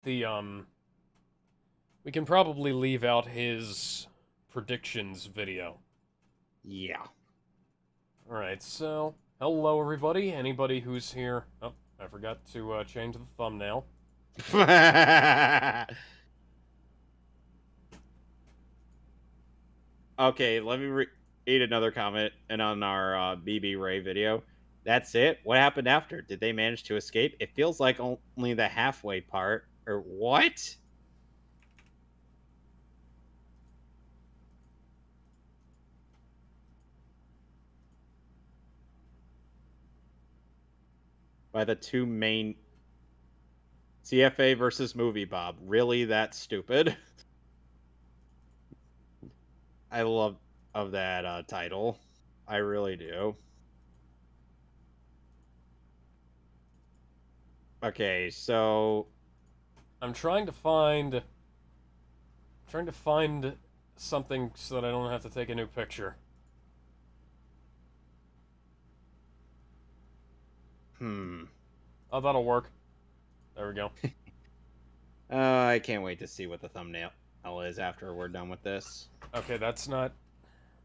The we can probably leave out his predictions video. Yeah. All right, so hello everybody. Anybody who's here? Oh, I forgot to change the thumbnail. Okay, let me read another comment and on our BB Ray video. That's it? What happened after? Did they manage to escape? It feels like only the halfway part. Or what? By the two main CFA versus MovieBob. Really that stupid? I love of that title. I really do. Okay, so I'm trying to find something so that I don't have to take a new picture. Oh, that'll work. There we go. I can't wait to see what the thumbnail is after we're done with this. Okay, that's not.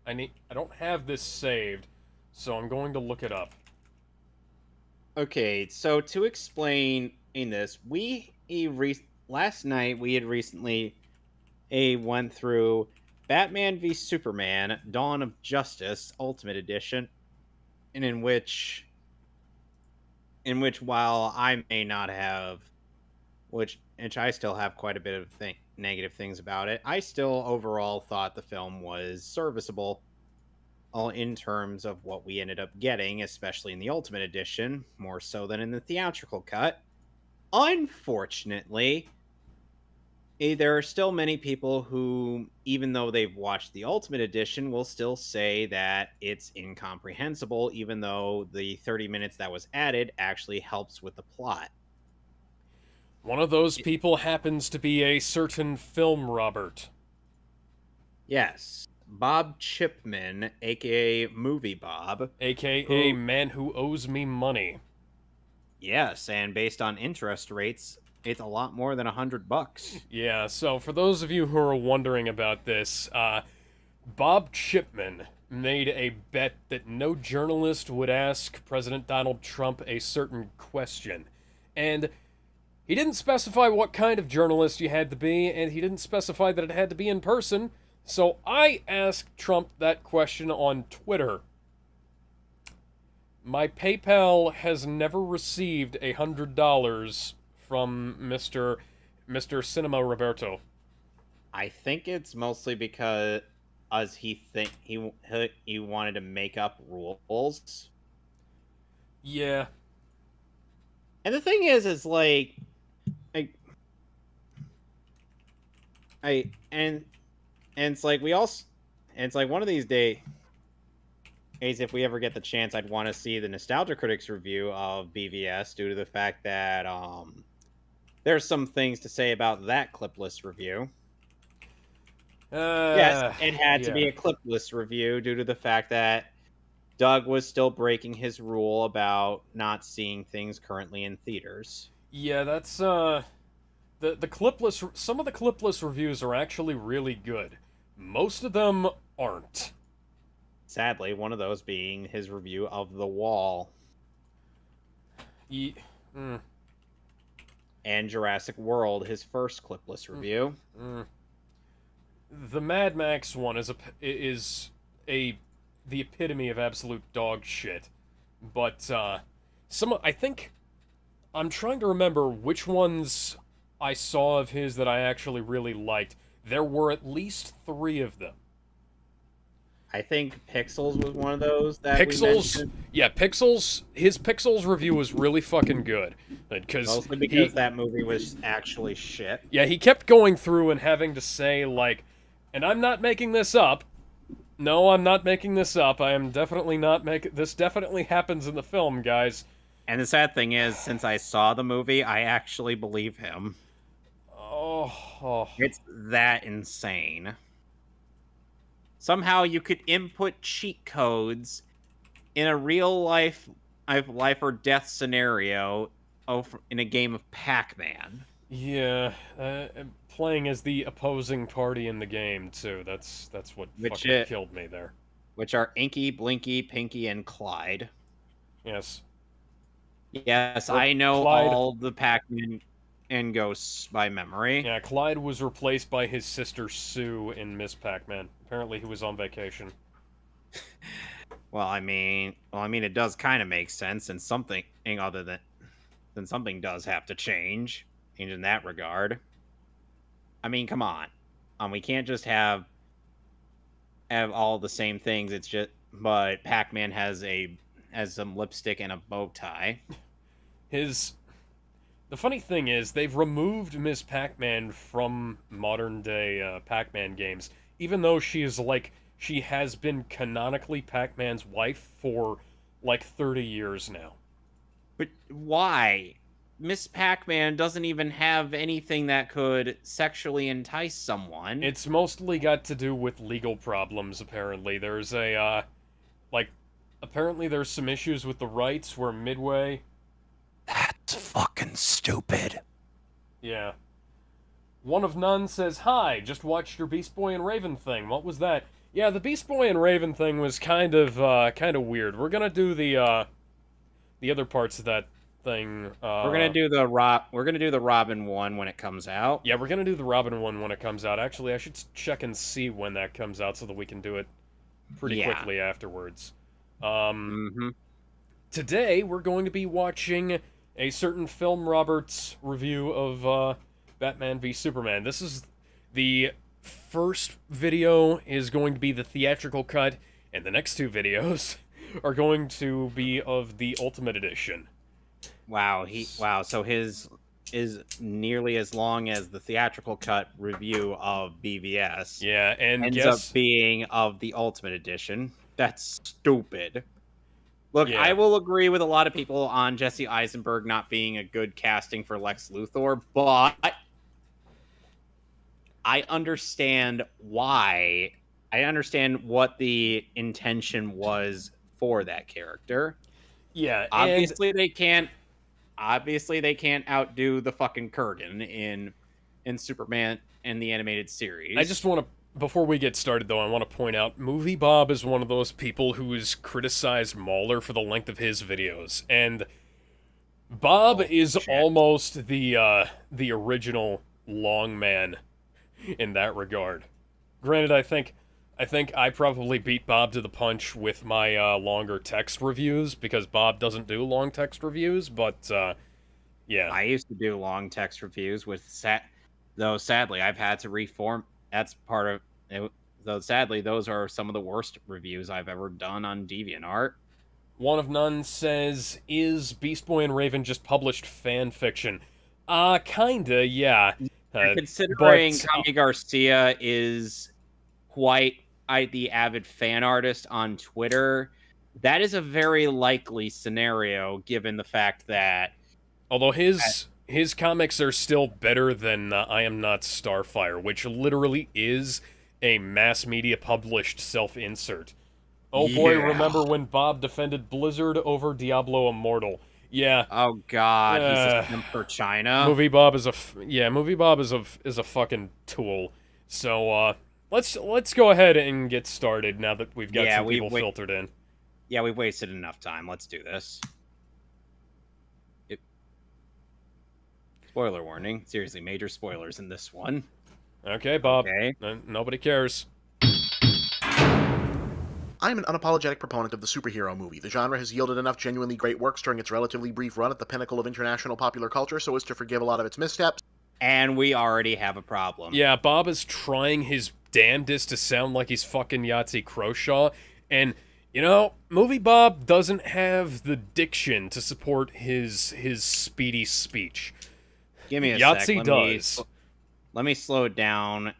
I don't have this saved, so I'm going to look it up. Okay, so to explain in this, last night we had recently went through Batman v Superman: Dawn of Justice Ultimate Edition, and in which while I may not have, which I still have quite a bit of negative things about it, I still overall thought the film was serviceable. All in terms of what we ended up getting, especially in the Ultimate Edition, more so than in the theatrical cut. Unfortunately, there are still many people who, even though they've watched the Ultimate Edition, will still say that it's incomprehensible, even though the 30 minutes that was added actually helps with the plot. One of those people happens to be a certain film Robert. Yes. Bob Chipman, aka MovieBob, AKA Man Who Owes Me Money. Yes, and based on interest rates, it's a lot more than $100. Yeah, so for those of you who are wondering about this, Bob Chipman made a bet that no journalist would ask President Donald Trump a certain question. And he didn't specify what kind of journalist you had to be, and he didn't specify that it had to be in person. So I asked Trump that question on Twitter. My PayPal has never received $100 from Mr. Cinema Roberto. I think it's mostly because he wanted to make up rules. Yeah. And the thing is like and it's like it's like one of these days, if we ever get the chance, I'd want to see the Nostalgia Critics review of BVS due to the fact that there's some things to say about that clipless review. Yes, it had to be a clipless review due to the fact that Doug was still breaking his rule about not seeing things currently in theaters. Yeah, that's the clipless. Some of the clipless reviews are actually really good. Most of them aren't. Sadly, one of those being his review of The Wall. And Jurassic World, his first clipless review. The Mad Max one is the epitome of absolute dog shit. But I think I'm trying to remember which ones I saw of his that I actually really liked. There were at least 3 of them. I think Pixels was one of those that Pixels, yeah, Pixels. His Pixels review was really fucking good, mostly because that movie was actually shit. Yeah, he kept going through and having to say like, and I'm not making this up. No, I'm not making this up. I am definitely not making this. Definitely happens in the film, guys. And the sad thing is, since I saw the movie, I actually believe him. Oh. It's that insane. Somehow you could input cheat codes in a real life or death scenario in a game of Pac-Man. Yeah, playing as the opposing party in the game too. That's what which fucking killed me there. which are Inky, Blinky, Pinky, and Clyde. Yes. Yes, I know Clyde. all the Pac-Man and Ghosts by memory. Yeah, Clyde was replaced by his sister Sue in Miss Pac-Man. Apparently, he was on vacation. Well, I mean, it does kind of make sense, and something other than something does have to change in that regard. I mean, come on, we can't just have all the same things. It's just, but Pac-Man has some lipstick and a bow tie. His The funny thing is, they've removed Miss Pac-Man from modern day Pac-Man games, even though she has been canonically Pac-Man's wife for like 30 years now. But why? Miss Pac-Man doesn't even have anything that could sexually entice someone. It's mostly got to do with legal problems, apparently. There's like, apparently there's some issues with the rights where Midway. That's fucking stupid. Yeah. One of None says, "Hi, just watched your Beast Boy and Raven thing. What was that?" Yeah, the Beast Boy and Raven thing was kind of weird. We're gonna do the other parts of that thing. We're gonna do the Robin one when it comes out. Yeah, we're gonna do the Robin one when it comes out. Actually, I should check and see when that comes out so that we can do it pretty quickly afterwards. Today we're going to be watching a certain Film Roberts review of Batman v Superman. This is the first video is going to be the theatrical cut, and the next two videos are going to be of the Ultimate Edition. Wow, so his is nearly as long as the theatrical cut review of BVS. Yeah, and ends up being of the Ultimate Edition. That's stupid. Look, Yeah. I will agree with a lot of people on Jesse Eisenberg not being a good casting for Lex Luthor, but I understand why. I understand what the intention was for that character. Yeah, Obviously they can't outdo the fucking Kurgan in Superman and the animated series. I just want to, before we get started though, I want to point out, MovieBob is one of those people who's criticized Mauler for the length of his videos, and Bob is almost the original long man in that regard. Granted, I think I probably beat Bob to the punch with my longer text reviews, because Bob doesn't do long text reviews, but yeah. I used to do long text reviews though sadly I've had to reform. That's part of it, though sadly those are some of the worst reviews I've ever done on DeviantArt. One of None says, "Is Beast Boy and Raven just published fan fiction?" Kinda, yeah. Considering Kami Garcia is quite the avid fan artist on Twitter, that is a very likely scenario given the fact that although his comics are still better than I Am Not Starfire, which literally is a mass media published self-insert. Oh boy, remember when Bob defended Blizzard over Diablo Immortal? Yeah. Oh god, he's a simp for China. MovieBob is a fucking tool. So let's go ahead and get started now that we've got some people filtered in. Yeah, we've wasted enough time. Let's do this. Spoiler warning. Seriously, major spoilers in this one. Okay, Bob. Okay. Nobody cares. I am an unapologetic proponent of the superhero movie. The genre has yielded enough genuinely great works during its relatively brief run at the pinnacle of international popular culture so as to forgive a lot of its missteps. And we already have a problem. Yeah, Bob is trying his damnedest to sound like he's fucking Yahtzee Croshaw, and, you know, MovieBob doesn't have the diction to support his speedy speech. Give me a Yahtzee sec. does. Let me slow it down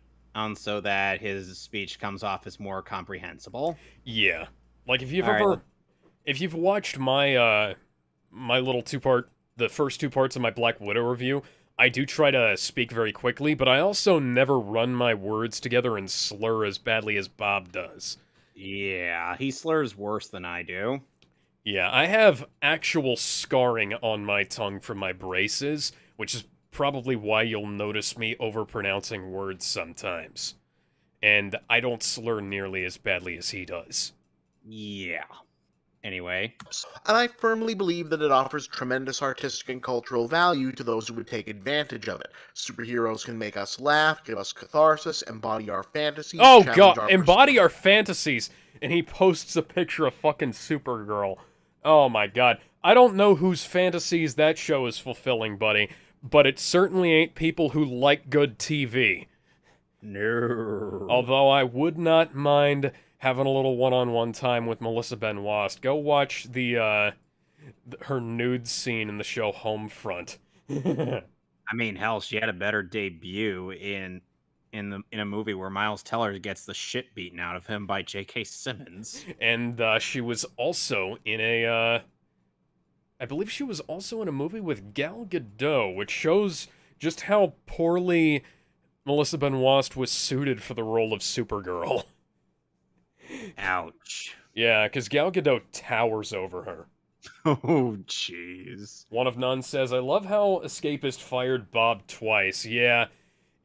so that his speech comes off as more comprehensible. Yeah. Like, if you've watched my my little the first two parts of my Black Widow review, I do try to speak very quickly, but I also never run my words together and slur as badly as Bob does. Yeah, he slurs worse than I do. Yeah, I have actual scarring on my tongue from my braces, which is probably why you'll notice me overpronouncing words sometimes. And I don't slur nearly as badly as he does. Yeah. Anyway. And I firmly believe that it offers tremendous artistic and cultural value to those who would take advantage of it. Superheroes can make us laugh, give us catharsis, embody our fantasies, Oh challenge god, our embody our fantasies! And he posts a picture of fucking Supergirl. Oh my god. I don't know whose fantasies that show is fulfilling, buddy, but it certainly ain't people who like good TV. No. Although I would not mind having a little one-on-one time with Melissa Benoist. Go watch her nude scene in the show Homefront. I mean, hell, she had a better debut in a movie where Miles Teller gets the shit beaten out of him by J.K. Simmons. And she was also in a I believe she was also in a movie with Gal Gadot, which shows just how poorly Melissa Benoist was suited for the role of Supergirl. Ouch. Yeah, because Gal Gadot towers over her. Oh, jeez. One of None says, I love how Escapist fired Bob twice. Yeah,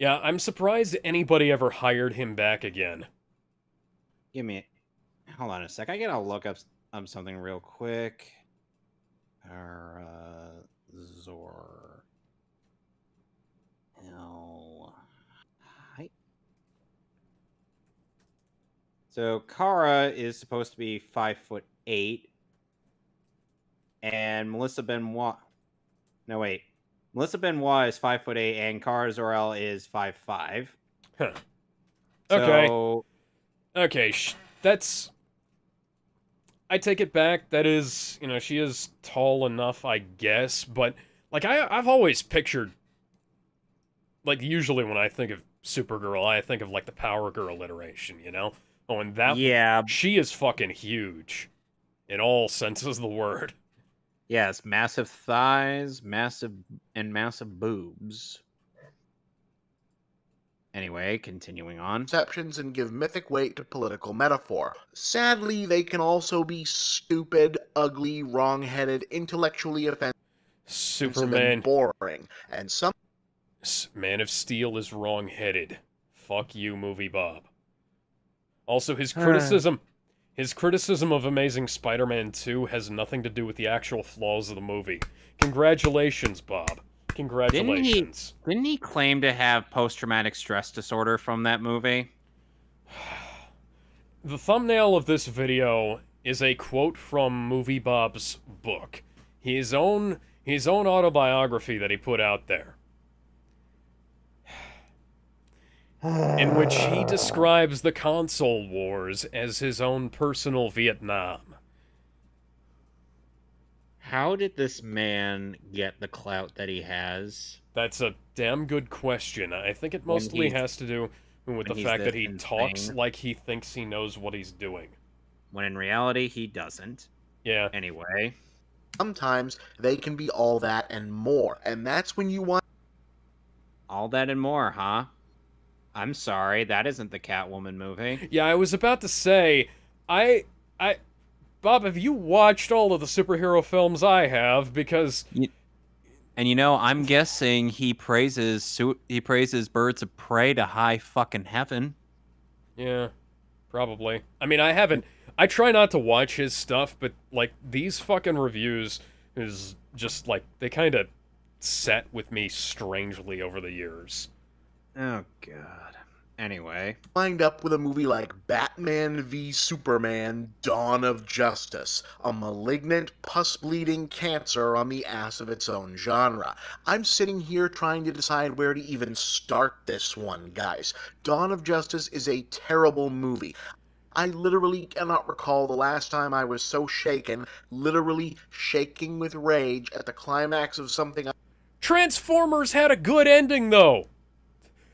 I'm surprised anybody ever hired him back again. Hold on a sec. I gotta look up something real quick. Zor. Hi. So Kara is supposed to be 5'8", and Melissa Benoist. No, wait. Melissa Benoist is 5'8", and Kara Zor-El is 5'5". Huh. Okay. So, okay, that's... I take it back. That is, she is tall enough, I guess, but, like, I've always pictured, like, usually when I think of Supergirl, I think of, like, the Power Girl iteration, Oh, and that... yeah. She is fucking huge. In all senses of the word. Yes, massive thighs, massive boobs. Anyway, continuing on. Perceptions and give mythic weight to political metaphor. Sadly, they can also be stupid, ugly, wrong-headed, intellectually offensive, Superman. and boring. And some Man of Steel is wrong-headed. Fuck you, MovieBob. Also, his criticism of Amazing Spider-Man 2 has nothing to do with the actual flaws of the movie. Congratulations, Bob. Congratulations. Didn't he claim to have post-traumatic stress disorder from that movie? The thumbnail of this video is a quote from MovieBob's book. His own autobiography that he put out there. In which he describes the console wars as his own personal Vietnam. How did this man get the clout that he has? That's a damn good question. I think it mostly has to do with the fact that he talks like he thinks he knows what he's doing. When in reality, he doesn't. Yeah. Anyway. Sometimes they can be all that and more, and that's when you want... All that and more, huh? I'm sorry, that isn't the Catwoman movie. Yeah, I was about to say, Bob, have you watched all of the superhero films I have? Because... And I'm guessing he praises Birds of Prey to high fucking heaven. Yeah, probably. I mean, I try not to watch his stuff, but, like, these fucking reviews is just, like, they kind of set with me strangely over the years. Oh, God. Anyway. Wind up with a movie like Batman v Superman, Dawn of Justice, a malignant, pus-bleeding cancer on the ass of its own genre. I'm sitting here trying to decide where to even start this one, guys. Dawn of Justice is a terrible movie. I literally cannot recall the last time I was so shaken, literally shaking with rage at the climax of something. Transformers had a good ending, though!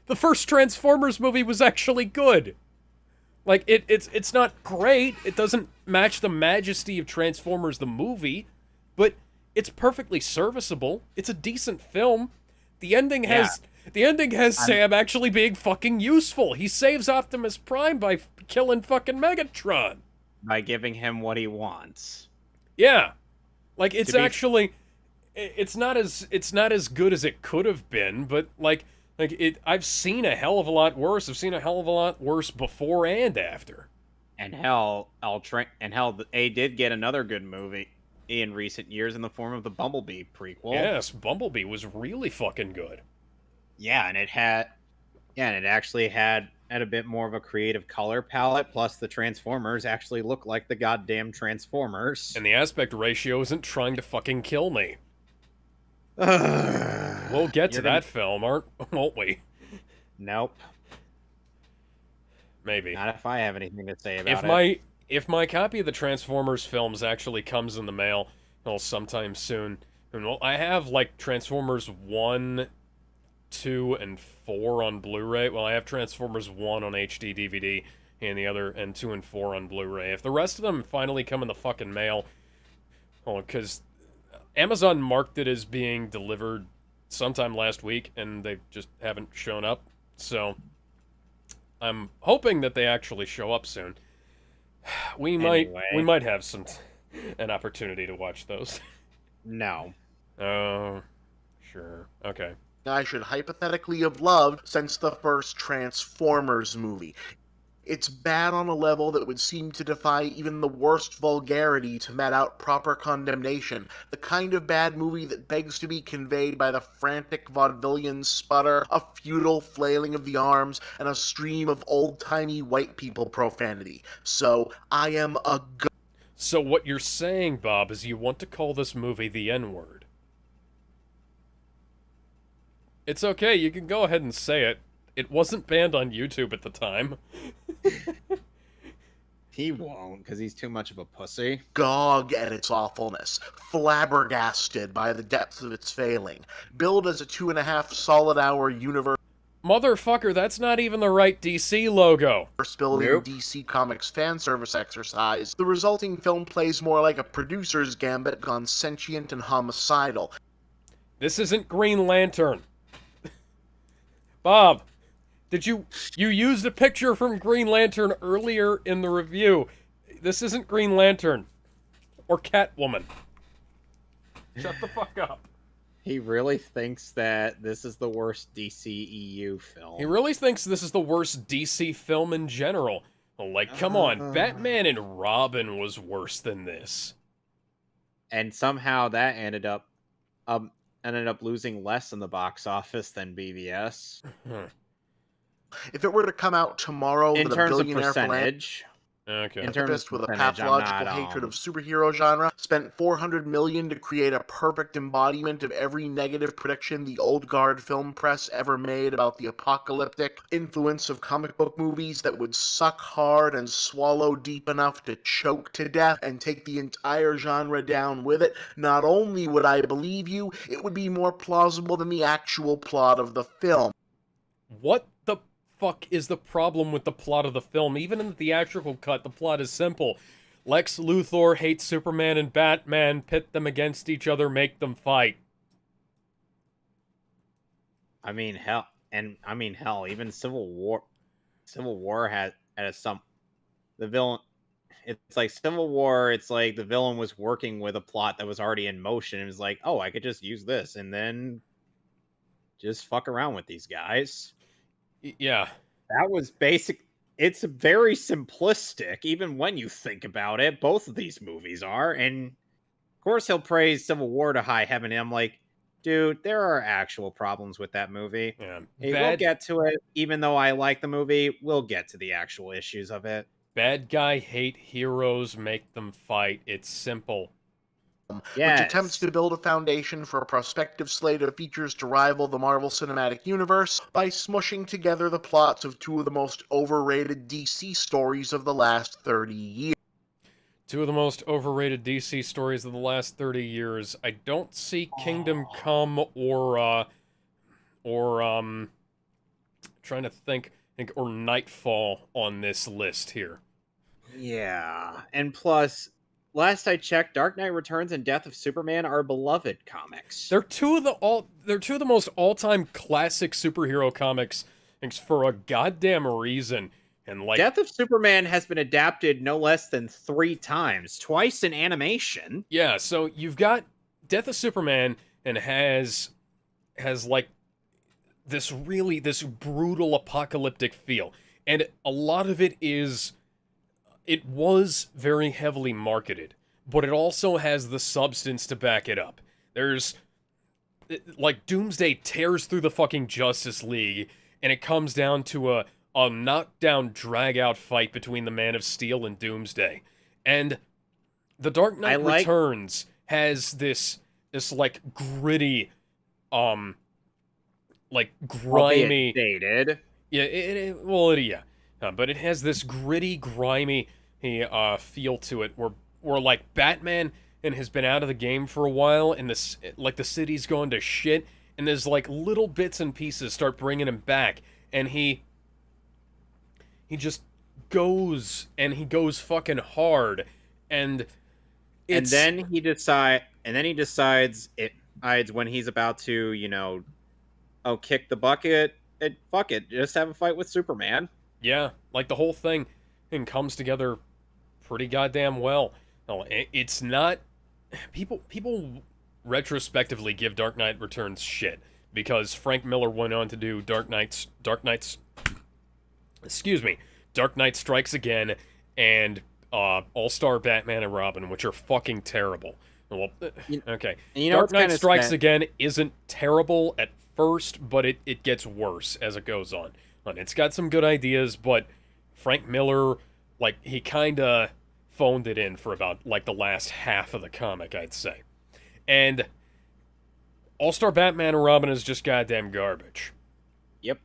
The first Transformers movie was actually good. Like, it's not great. It doesn't match the majesty of Transformers the movie, but it's perfectly serviceable. It's a decent film. The ending has Sam actually being fucking useful. He saves Optimus Prime by killing fucking Megatron. By giving him what he wants. Yeah. Like, it's actually... it's not as good as it could have been, but I've seen a hell of a lot worse. I've seen a hell of a lot worse before and after. And they did get another good movie in recent years in the form of the Bumblebee prequel. Yes, Bumblebee was really fucking good. Yeah, and it actually had a bit more of a creative color palette. Plus, the Transformers actually look like the goddamn Transformers. And the aspect ratio isn't trying to fucking kill me. We'll get to that film, won't we? Nope. Maybe. Not if I have anything to say about it. If my copy of the Transformers films actually comes in the mail, sometime soon, and I have like Transformers 1, 2, and 4 on Blu-ray. Well, I have Transformers 1 on HD DVD and 2 and 4 on Blu-ray. If the rest of them finally come in the fucking mail, because Amazon marked it as being delivered sometime last week, and they just haven't shown up. So I'm hoping that they actually show up soon. We might have an opportunity to watch those. No. Oh, sure. Okay. I should hypothetically have loved since the first Transformers movie. It's bad on a level that would seem to defy even the worst vulgarity to met out proper condemnation. The kind of bad movie that begs to be conveyed by the frantic vaudevillian sputter, a futile flailing of the arms, and a stream of old-timey white people profanity. So, I am a So what you're saying, Bob, is you want to call this movie the N-word. It's okay, you can go ahead and say it. It wasn't banned on YouTube at the time. He won't, because he's too much of a pussy. Gog at its awfulness, flabbergasted by the depth of its failing, billed as a 2.5 solid-hour universe Motherfucker, that's not even the right DC logo. building DC Comics fan service exercise. The resulting film plays more like a producer's gambit gone sentient and homicidal. This isn't Green Lantern. Bob, did you used a picture from Green Lantern earlier in the review. This isn't Green Lantern. Or Catwoman. Shut the fuck up. He really thinks that this is the worst DCEU film. He really thinks this is the worst DC film in general. Like, come on, Batman and Robin was worse than this. And somehow that ended up losing less in the box office than BVS. If it were to come out tomorrow In with a terms of billionaire percentage. Okay. In terms philanthropist of with a percentage, I'm pathological not, hatred of superhero genre spent $400 million to create a perfect embodiment of every negative prediction the old guard film press ever made about the apocalyptic influence of comic book movies that would suck hard and swallow deep enough to choke to death and take the entire genre down with it, not only would I believe you, it would be more plausible than the actual plot of the film. What the fuck is the problem with the plot of the film? Even in the theatrical cut, the plot is simple. Lex Luthor hates Superman and Batman, pit them against each other, make them fight. Hell, even Civil War had the villain. It's like Civil War. It's like the villain was working with a plot that was already in motion. It was like, oh, I could just use this and then just fuck around with these guys. Yeah. That was basic. It's very simplistic, even when you think about it. Both of these movies are. And of course, he'll praise Civil War to high heaven. And I'm like, dude, there are actual problems with that movie. Yeah. We'll get to it. Even though I like the movie, we'll get to the actual issues of it. Bad guy hate heroes, make them fight. It's simple. Yes. Which attempts to build a foundation for a prospective slate of features to rival the Marvel Cinematic Universe by smushing together the plots of two of the most overrated DC stories of the last 30 years. Two of the most overrated DC stories of the last 30 years. I don't see Kingdom Come or trying to think, or Nightfall on this list here. Yeah. And plus, last I checked, Dark Knight Returns and Death of Superman are beloved comics. They're two of the most all-time classic superhero comics for a goddamn reason. And like Death of Superman has been adapted no less than 3 times, twice in animation. Yeah, so you've got Death of Superman and has like this brutal apocalyptic feel. And a lot of it was very heavily marketed, but it also has the substance to back it up. There's like Doomsday tears through the fucking Justice League, and it comes down to a knockdown, drag-out fight between the Man of Steel and Doomsday. And The Dark Knight Returns has this like gritty, like grimy, dated. Yeah, but it has this gritty, grimy feel to it, where like Batman and has been out of the game for a while, and this like the city's going to shit, and there's like little bits and pieces start bringing him back, and he just goes fucking hard, and then he decides when he's about to, kick the bucket, and fuck it, just have a fight with Superman. Yeah, like the whole thing comes together pretty goddamn well. No, it's not. People retrospectively give Dark Knight Returns shit because Frank Miller went on to do Dark Knight Strikes Again and All-Star Batman and Robin, which are fucking terrible. Well, okay. Dark Knight Strikes Again isn't terrible at first, but it gets worse as it goes on. And it's got some good ideas, but Frank Miller, like, he kind of phoned it in for about, like, the last half of the comic, I'd say. And All-Star Batman and Robin is just goddamn garbage. Yep.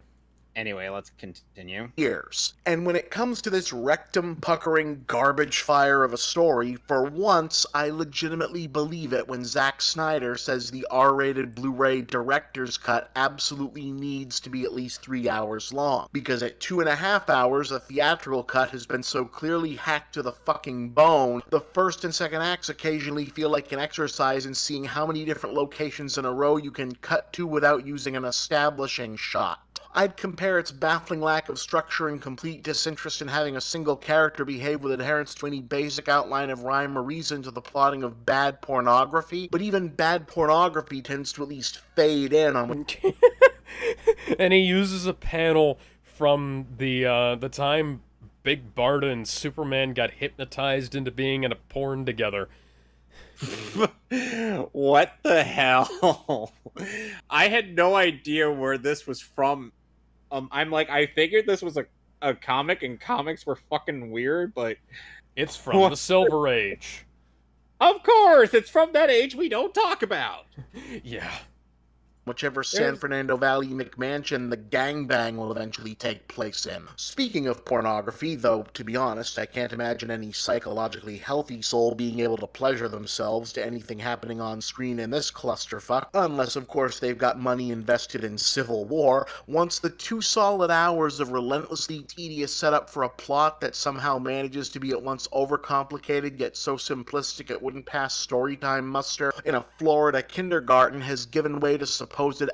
Anyway, let's continue. Years. And when it comes to this rectum-puckering garbage fire of a story, for once, I legitimately believe it when Zack Snyder says the R-rated Blu-ray director's cut absolutely needs to be at least 3 hours long. Because at 2.5 hours, the theatrical cut has been so clearly hacked to the fucking bone, the first and second acts occasionally feel like an exercise in seeing how many different locations in a row you can cut to without using an establishing shot. I'd compare its baffling lack of structure and complete disinterest in having a single character behave with adherence to any basic outline of rhyme or reason to the plotting of bad pornography, but even bad pornography tends to at least fade in on... And he uses a panel from the time Big Barda and Superman got hypnotized into being in a porn together. What the hell? I had no idea where this was from. I'm like, I figured this was a comic, and comics were fucking weird, but... It's from the Silver Age. Of course! It's from that age we don't talk about! Yeah. Whichever San Fernando Valley McMansion the gangbang will eventually take place in. Speaking of pornography, though, to be honest, I can't imagine any psychologically healthy soul being able to pleasure themselves to anything happening on screen in this clusterfuck, unless, of course, they've got money invested in Civil War, once the 2 solid hours of relentlessly tedious setup for a plot that somehow manages to be at once overcomplicated yet so simplistic it wouldn't pass storytime muster in a Florida kindergarten has given way to supposed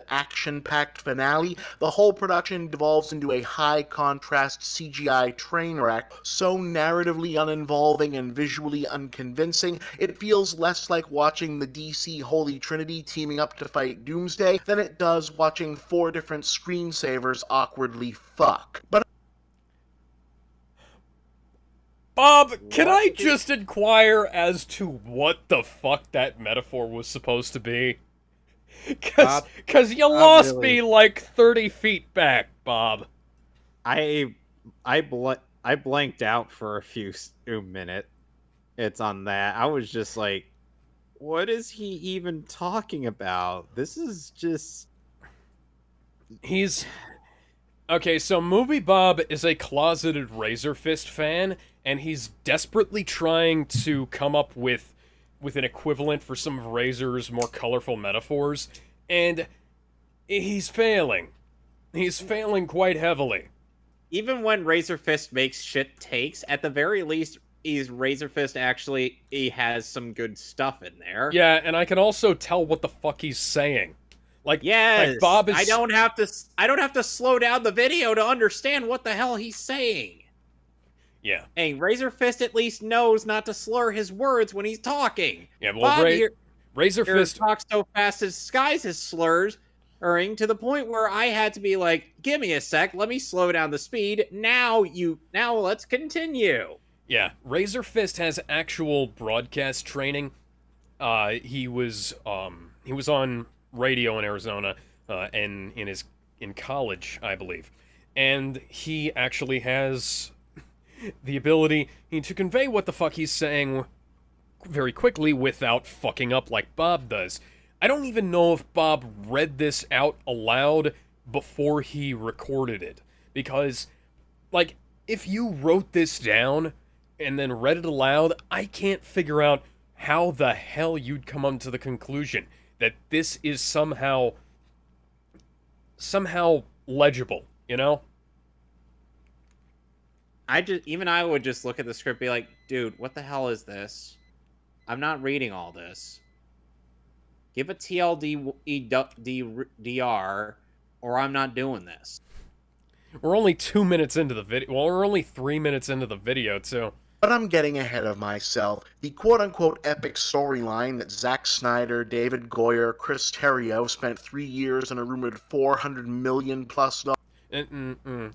action-packed finale, the whole production devolves into a high-contrast CGI train wreck, so narratively uninvolving and visually unconvincing, it feels less like watching the DC Holy Trinity teaming up to fight Doomsday than it does watching 4 different screensavers awkwardly fuck. But Bob, can I just inquire as to what the fuck that metaphor was supposed to be? Cause you lost me like 30 feet back, Bob. I blanked out for a few minutes. It's on that. I was just like, what is he even talking about? This is just... Okay, so MovieBob is a closeted Razor Fist fan, and he's desperately trying to come up with an equivalent for some of Razor's more colorful metaphors, and he's failing. He's failing quite heavily. Even when Razor Fist makes shit takes, at the very least, Razor Fist actually he has some good stuff in there. Yeah, and I can also tell what the fuck he's saying. Like, yes, like Bob is... I don't have to slow down the video to understand what the hell he's saying. Yeah. Hey, Razor Fist at least knows not to slur his words when he's talking. Yeah, well, Razor Fist. talks so fast his skies his slurs, to the point where I had to be like, "Give me a sec, let me slow down the speed. Now let's continue." Yeah, Razor Fist has actual broadcast training. He was on radio in Arizona, and in college, I believe, and he actually has the ability to convey what the fuck he's saying very quickly without fucking up like Bob does. I don't even know if Bob read this out aloud before he recorded it, because, like, if you wrote this down and then read it aloud, I can't figure out how the hell you'd come up to the conclusion that this is somehow legible, you know? I would just look at the script, be like, "Dude, what the hell is this? I'm not reading all this. Give a TLDR, or I'm not doing this." We're only 2 minutes into the video. Well, we're only 3 minutes into the video, too. But I'm getting ahead of myself. The quote-unquote epic storyline that Zack Snyder, David Goyer, Chris Terrio spent 3 years and a rumored $400 million plus dollars.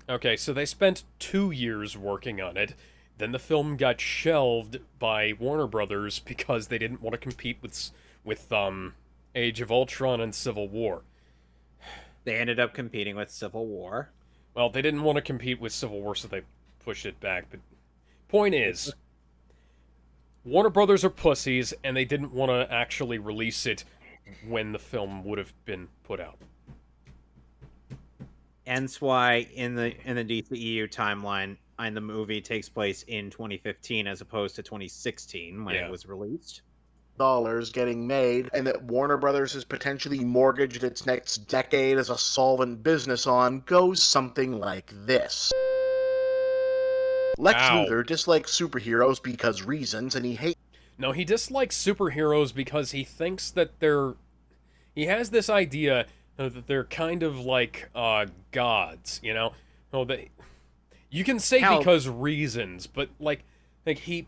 Okay, so they spent 2 years working on it. Then the film got shelved by Warner Brothers because they didn't want to compete with Age of Ultron and Civil War. They ended up competing with Civil War. Well, they didn't want to compete with Civil War, so they pushed it back. But point is, Warner Brothers are pussies, and they didn't want to actually release it when the film would have been put out. Hence why in the DCEU timeline, the movie takes place in 2015 as opposed to 2016 when it was released. Dollars getting made, and that Warner Brothers has potentially mortgaged its next decade as a solvent business on, goes something like this. Lex Luthor dislikes superheroes because reasons, and he hates... No, he dislikes superheroes because he thinks that he has this idea that they're kind of like gods, you know? Oh, you can say because reasons, but like he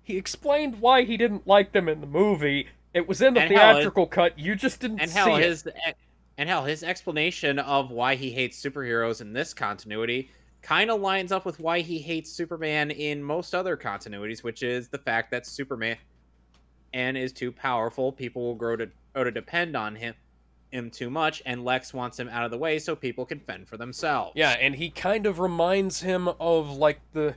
explained why he didn't like them in the movie. It was in the theatrical cut. You just didn't see it. His explanation of why he hates superheroes in this continuity kind of lines up with why he hates Superman in most other continuities, which is the fact that Superman is too powerful. People will grow to depend on him too much, and Lex wants him out of the way so people can fend for themselves. Yeah, and he kind of reminds him of like the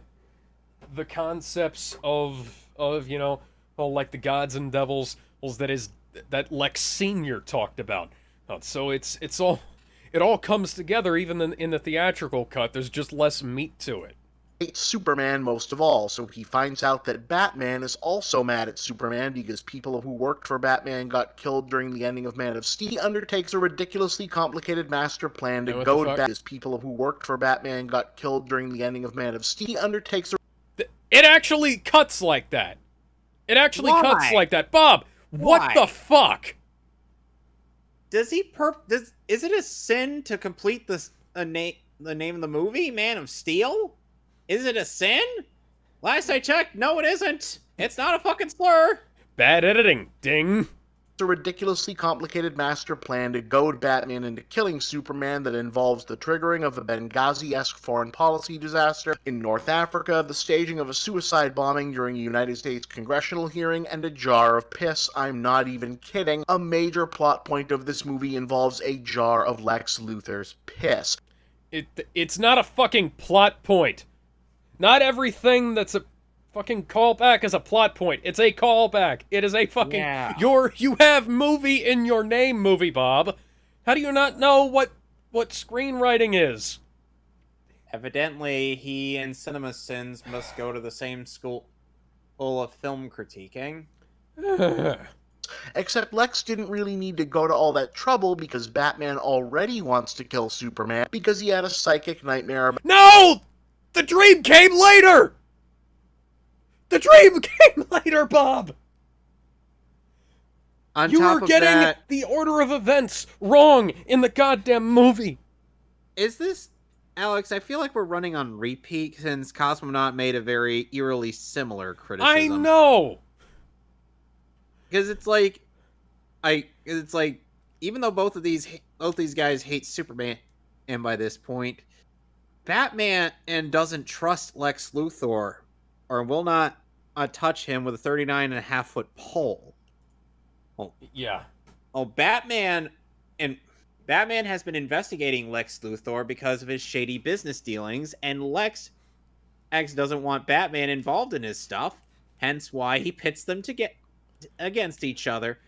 concepts of you know, like the gods and devils that Lex Senior talked about. So it all comes together even in the theatrical cut. There's just less meat to it. Hates Superman most of all, so he finds out that Batman is also mad at Superman because people who worked for Batman got killed during the ending of Man of Steel. He undertakes a ridiculously complicated master plan to goad back because people who worked for Batman got killed during the ending of Man of Steel. He undertakes a... It actually cuts like that. It actually cuts like that. Bob, what the fuck? Does he is it a sin to complete the name of the movie, Man of Steel? Is it a sin? Last I checked, no it isn't. It's not a fucking slur. Bad editing, ding. It's a ridiculously complicated master plan to goad Batman into killing Superman that involves the triggering of a Benghazi-esque foreign policy disaster in North Africa, the staging of a suicide bombing during a United States congressional hearing, and a jar of piss. I'm not even kidding. A major plot point of this movie involves a jar of Lex Luthor's piss. It's not a fucking plot point. Not everything that's a fucking callback is a plot point. It's a callback. It is a fucking... Yeah. You have movie in your name, MovieBob. How do you not know what screenwriting is? Evidently, he and CinemaSins must go to the same school of film critiquing. Except Lex didn't really need to go to all that trouble because Batman already wants to kill Superman because he had a psychic nightmare. No! The dream came later! The dream came later, Bob! You were getting the order of events wrong in the goddamn movie. Is this... Alex, I feel like we're running on repeat since Cosmonaut made a very eerily similar criticism. I know! because it's like even though both these guys hate Superman, and by this point, Batman and doesn't trust Lex Luthor, or will not touch him with a 39.5-foot pole. Yeah. Batman has been investigating Lex Luthor because of his shady business dealings, and Lex doesn't want Batman involved in his stuff, hence why he pits them to get against each other,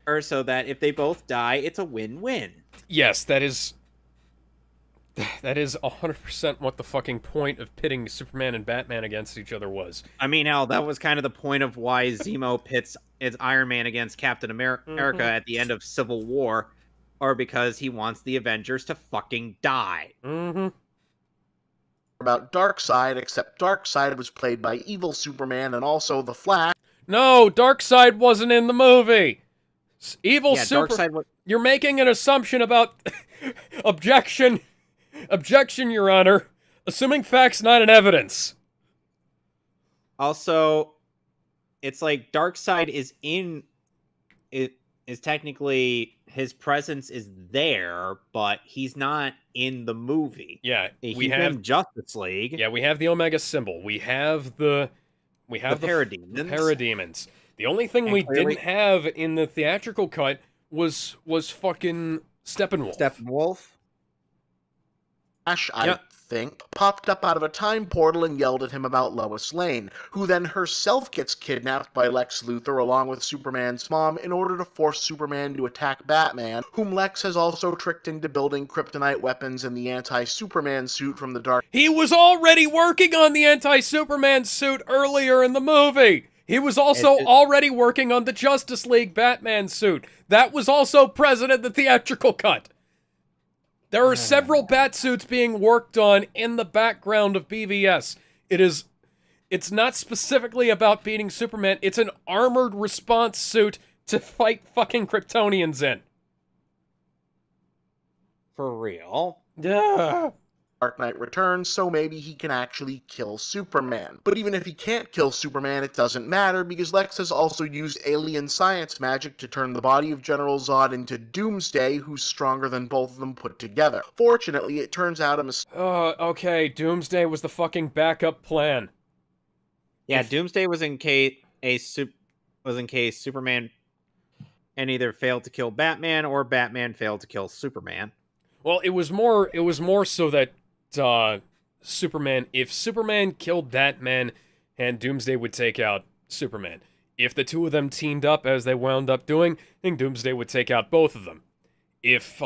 or so that if they both die, it's a win-win. Yes, that is 100% what the fucking point of pitting Superman and Batman against each other was. I mean, hell, that was kind of the point of why Zemo pits Iron Man against Captain America at the end of Civil War, or because he wants the Avengers to fucking die. Mm-hmm. About Darkseid, except Darkseid was played by evil Superman and also the Flash. No, Darkseid wasn't in the movie. Evil Darkseid was... You're making an assumption about objection, Your Honor. Assuming facts, not an evidence. Also, it's like Darkseid is in it. Is technically his presence is there, but he's not in the movie. Yeah, we have Justice League. Yeah, we have the Omega symbol. We have the Parademons. The Parademons. The only thing we didn't have in the theatrical cut was fucking Steppenwolf. Flash, I think, popped up out of a time portal and yelled at him about Lois Lane, who then herself gets kidnapped by Lex Luthor along with Superman's mom in order to force Superman to attack Batman, whom Lex has also tricked into building kryptonite weapons and the anti-Superman suit from the Dark... He was already working on the anti-Superman suit earlier in the movie! He was also already working on the Justice League Batman suit. That was also present in the theatrical cut. There are several Batsuits being worked on in the background of BVS. It's not specifically about beating Superman. It's an armored response suit to fight fucking Kryptonians in. For real? Yeah. Dark Knight Returns, so maybe he can actually kill Superman. But even if he can't kill Superman, it doesn't matter, because Lex has also used alien science magic to turn the body of General Zod into Doomsday, who's stronger than both of them put together. Fortunately, it turns out a mistake. Okay, Doomsday was the fucking backup plan. Yeah, Doomsday was in case Superman and either failed to kill Batman or Batman failed to kill Superman. Well, it was more so that Superman, if Superman killed Batman, and Doomsday would take out Superman. If the two of them teamed up as they wound up doing, then Doomsday would take out both of them. If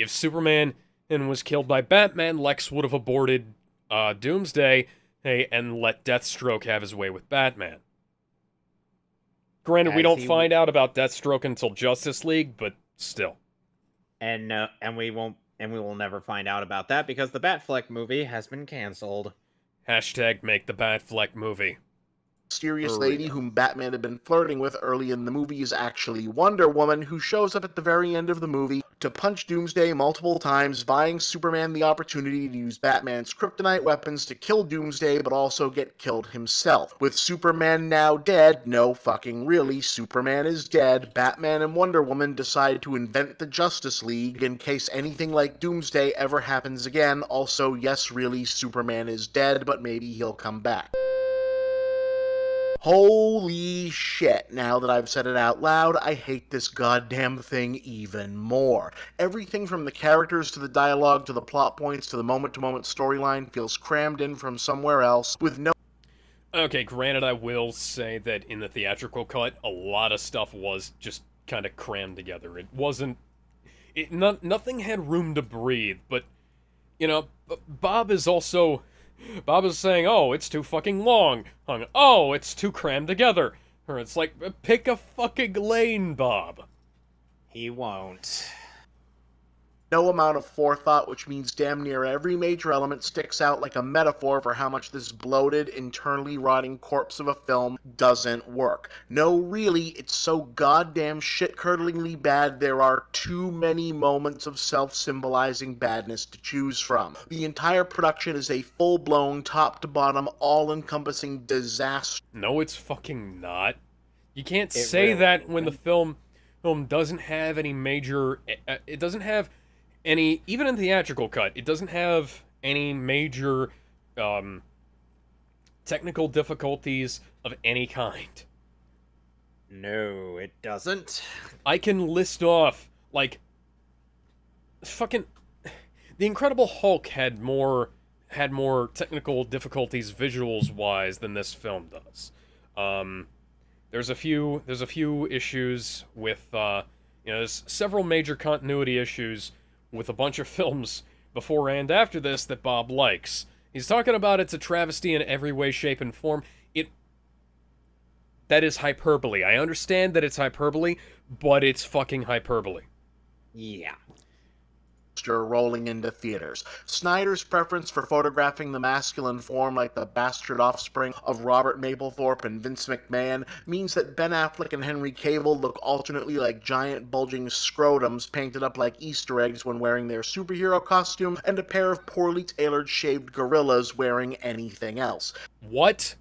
Superman was killed by Batman, Lex would have aborted Doomsday, and let Deathstroke have his way with Batman. Granted, we don't find out about Deathstroke until Justice League, but still. And we will never find out about that because the Batfleck movie has been canceled. Hashtag make the Batfleck movie. Mysterious lady whom Batman had been flirting with early in the movie is actually Wonder Woman, who shows up at the very end of the movie to punch Doomsday multiple times, buying Superman the opportunity to use Batman's kryptonite weapons to kill Doomsday, but also get killed himself. With Superman now dead, no fucking really, Superman is dead, Batman and Wonder Woman decide to invent the Justice League in case anything like Doomsday ever happens again. Also, yes, really, Superman is dead, but maybe he'll come back. Holy shit, now that I've said it out loud, I hate this goddamn thing even more. Everything from the characters to the dialogue to the plot points to the moment-to-moment storyline feels crammed in from somewhere else with no... Okay, granted, I will say that in the theatrical cut, a lot of stuff was just kind of crammed together. It wasn't... nothing had room to breathe, but, you know, Bob is saying, oh, it's too fucking long. Oh, it's too crammed together. Or it's like, pick a fucking lane, Bob. He won't. No amount of forethought, which means damn near every major element sticks out like a metaphor for how much this bloated, internally rotting corpse of a film doesn't work. No, really, it's so goddamn shit-curdlingly bad there are too many moments of self-symbolizing badness to choose from. The entire production is a full-blown, top-to-bottom, all-encompassing disaster. No, it's fucking not. You can't It say really that when the isn't. film doesn't have any major. It doesn't have any, even in theatrical cut. It doesn't have any major um, technical difficulties of any kind. No, it doesn't. I can list off like fucking The Incredible Hulk had more technical difficulties visuals wise than this film does. Um, there's a few issues with there's several major continuity issues with a bunch of films before and after this that Bob likes. He's talking about it's a travesty in every way, shape, and form. That is hyperbole. I understand that it's hyperbole, but it's fucking hyperbole. Yeah. Rolling into theaters. Snyder's preference for photographing the masculine form like the bastard offspring of Robert Mapplethorpe and Vince McMahon means that Ben Affleck and Henry Cavill look alternately like giant bulging scrotums painted up like Easter eggs when wearing their superhero costume, and a pair of poorly tailored shaved gorillas wearing anything else. What?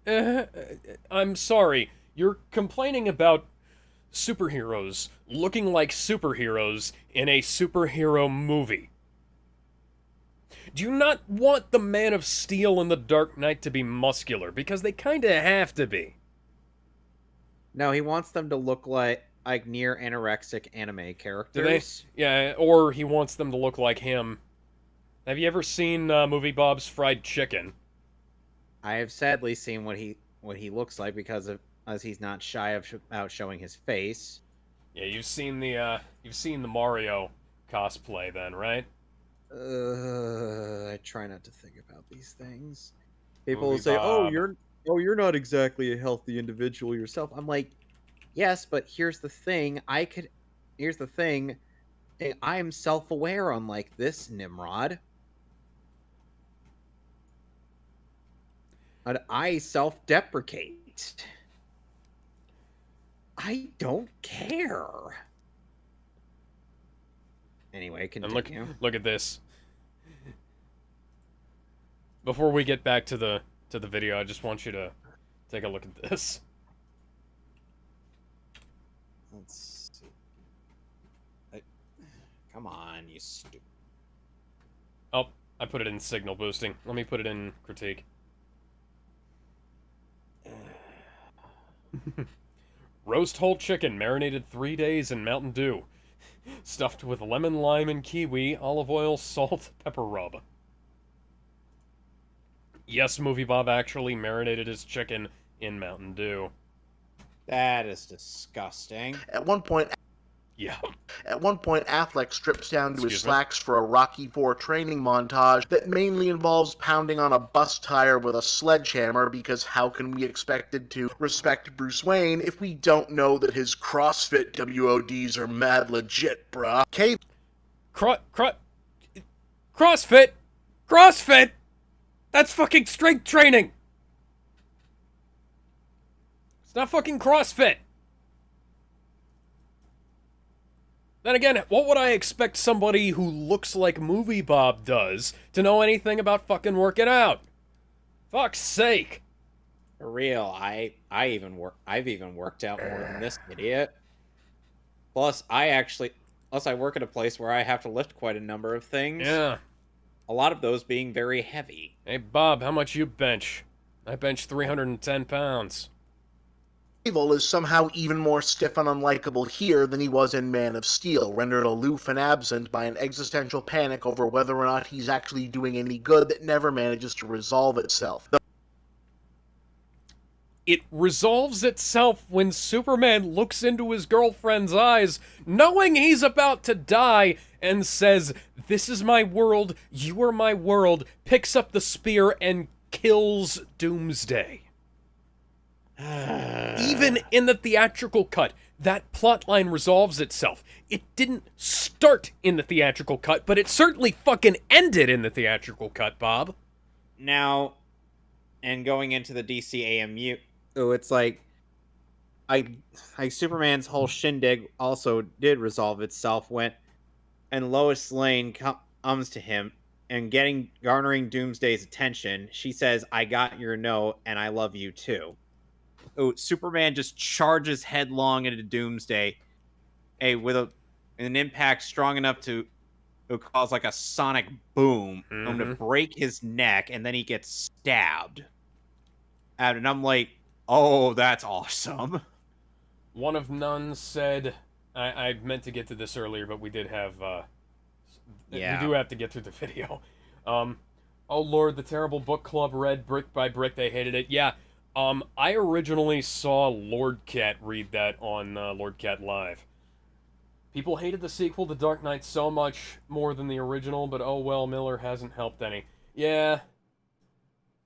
I'm sorry. You're complaining about superheroes looking like superheroes in a superhero movie. Do you not want the Man of Steel and the Dark Knight to be muscular? Because they kinda have to be. No, he wants them to look like near anorexic anime Do they? characters. Yeah, or he wants them to look like him. Have you ever seen MovieBob's Fried Chicken? I have sadly seen what he looks like as he's not shy about showing his face. Yeah, you've seen the Mario cosplay then, right? I try not to think about these things. People will Movie say, Bob. you're not exactly a healthy individual yourself." I'm like, "Yes, but here's the thing. Here's the thing. I am self-aware, unlike this Nimrod. And I self-deprecate. I don't care." Anyway, And continue. look at this. Before we get back to the video, I just want you to take a look at this. Let's see. Come on, you stupid. Oh, I put it in signal boosting. Let me put it in critique. Roast whole chicken marinated 3 days in Mountain Dew. Stuffed with lemon, lime, and kiwi, olive oil, salt, pepper rub. Yes, MovieBob actually marinated his chicken in Mountain Dew. That is disgusting. At one point, Yeah. Affleck strips down to his Excuse me? slacks for a Rocky IV training montage that mainly involves pounding on a bus tire with a sledgehammer, because how can we expected to respect Bruce Wayne if we don't know that his CrossFit WODs are mad legit, bruh? CrossFit! CrossFit! That's fucking strength training! It's not fucking CrossFit! Then again, what would I expect somebody who looks like MovieBob does to know anything about fucking working out? Fuck's sake! For real, I've even worked out more than this idiot. Plus, I work at a place where I have to lift quite a number of things. Yeah. A lot of those being very heavy. Hey, Bob, how much you bench? I bench 310 pounds. Evil is somehow even more stiff and unlikable here than he was in Man of Steel, rendered aloof and absent by an existential panic over whether or not he's actually doing any good that never manages to resolve itself. It resolves itself when Superman looks into his girlfriend's eyes, knowing he's about to die, and says, "This is my world, you are my world," picks up the spear and kills Doomsday. Even in the theatrical cut, that plotline resolves itself. It didn't start in the theatrical cut, but it certainly fucking ended in the theatrical cut, Bob. Now, and going into the DC AMU, it's like Superman's whole shindig also did resolve itself and Lois Lane comes to him and garnering Doomsday's attention. She says, "I got your note and I love you too." Superman just charges headlong into Doomsday, with an impact strong enough to cause like a sonic boom, to break his neck, and then he gets stabbed. And I'm like, oh, that's awesome. One of None said, I meant to get to this earlier, but we did have, we do have to get through the video. Oh Lord, the terrible book club read brick by brick, they hated it. Yeah, I originally saw Lord Cat read that on Lord Cat Live. People hated the sequel to Dark Knight so much more than the original, but oh well, Miller hasn't helped any. Yeah.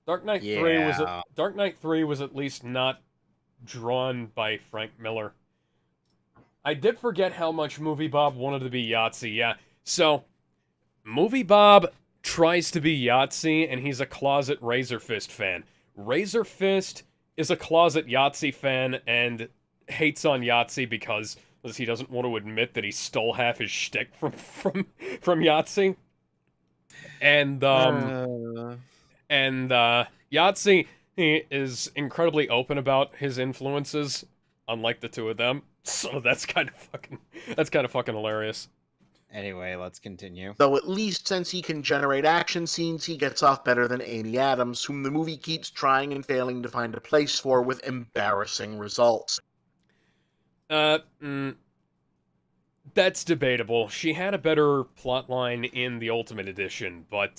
Dark Knight 3 was at least not drawn by Frank Miller. I did forget how much MovieBob wanted to be Yahtzee, yeah. So, MovieBob tries to be Yahtzee, and he's a closet Razor Fist fan. Razor Fist is a closet Yahtzee fan and hates on Yahtzee because he doesn't want to admit that he stole half his shtick from Yahtzee. And Yahtzee, he is incredibly open about his influences, unlike the two of them. So that's kind of fucking hilarious. Anyway, let's continue. Though at least since he can generate action scenes, he gets off better than Amy Adams, whom the movie keeps trying and failing to find a place for with embarrassing results. That's debatable. She had a better plotline in the Ultimate Edition, but,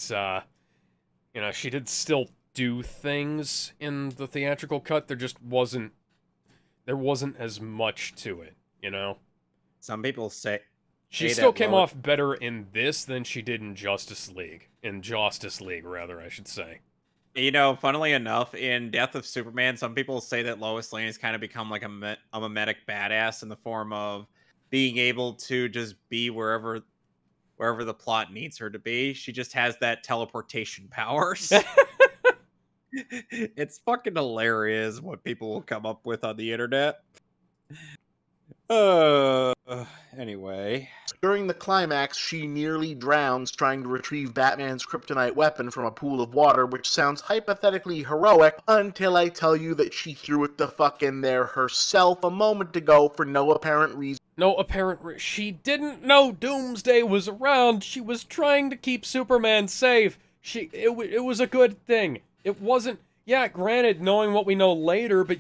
she did still do things in the theatrical cut. There wasn't as much to it, Some people say... She still came off better in this than she did in Justice League. In Justice League, rather, I should say. Funnily enough, in Death of Superman, some people say that Lois Lane has kind of become like a mimetic badass in the form of being able to just be wherever the plot needs her to be. She just has that teleportation powers. It's fucking hilarious what people will come up with on the internet. Anyway. During the climax, she nearly drowns trying to retrieve Batman's kryptonite weapon from a pool of water, which sounds hypothetically heroic until I tell you that she threw it the fuck in there herself a moment ago for no apparent reason. She didn't know Doomsday was around. She was trying to keep Superman safe. It was a good thing. It wasn't... Yeah, granted, knowing what we know later, but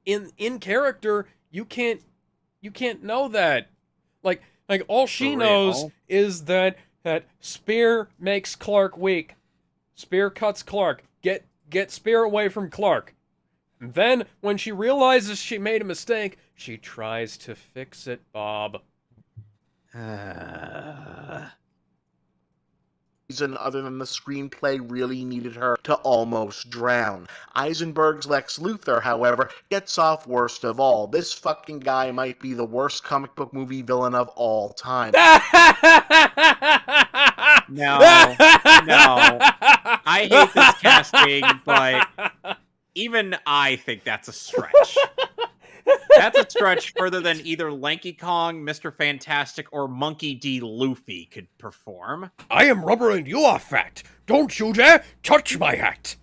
in character, you can't know that. Like all she knows is that Spear makes Clark weak. Spear cuts Clark. Get Spear away from Clark. And then, when she realizes she made a mistake, she tries to fix it, Bob. Reason other than the screenplay really needed her to almost drown. Eisenberg's Lex Luthor, however, gets off worst of all. This fucking guy might be the worst comic book movie villain of all time. No. I hate this casting, but even I think that's a stretch. That's a stretch further than either Lanky Kong, Mr. Fantastic, or Monkey D. Luffy could perform. I am rubber and you are fat. Don't you dare touch my hat.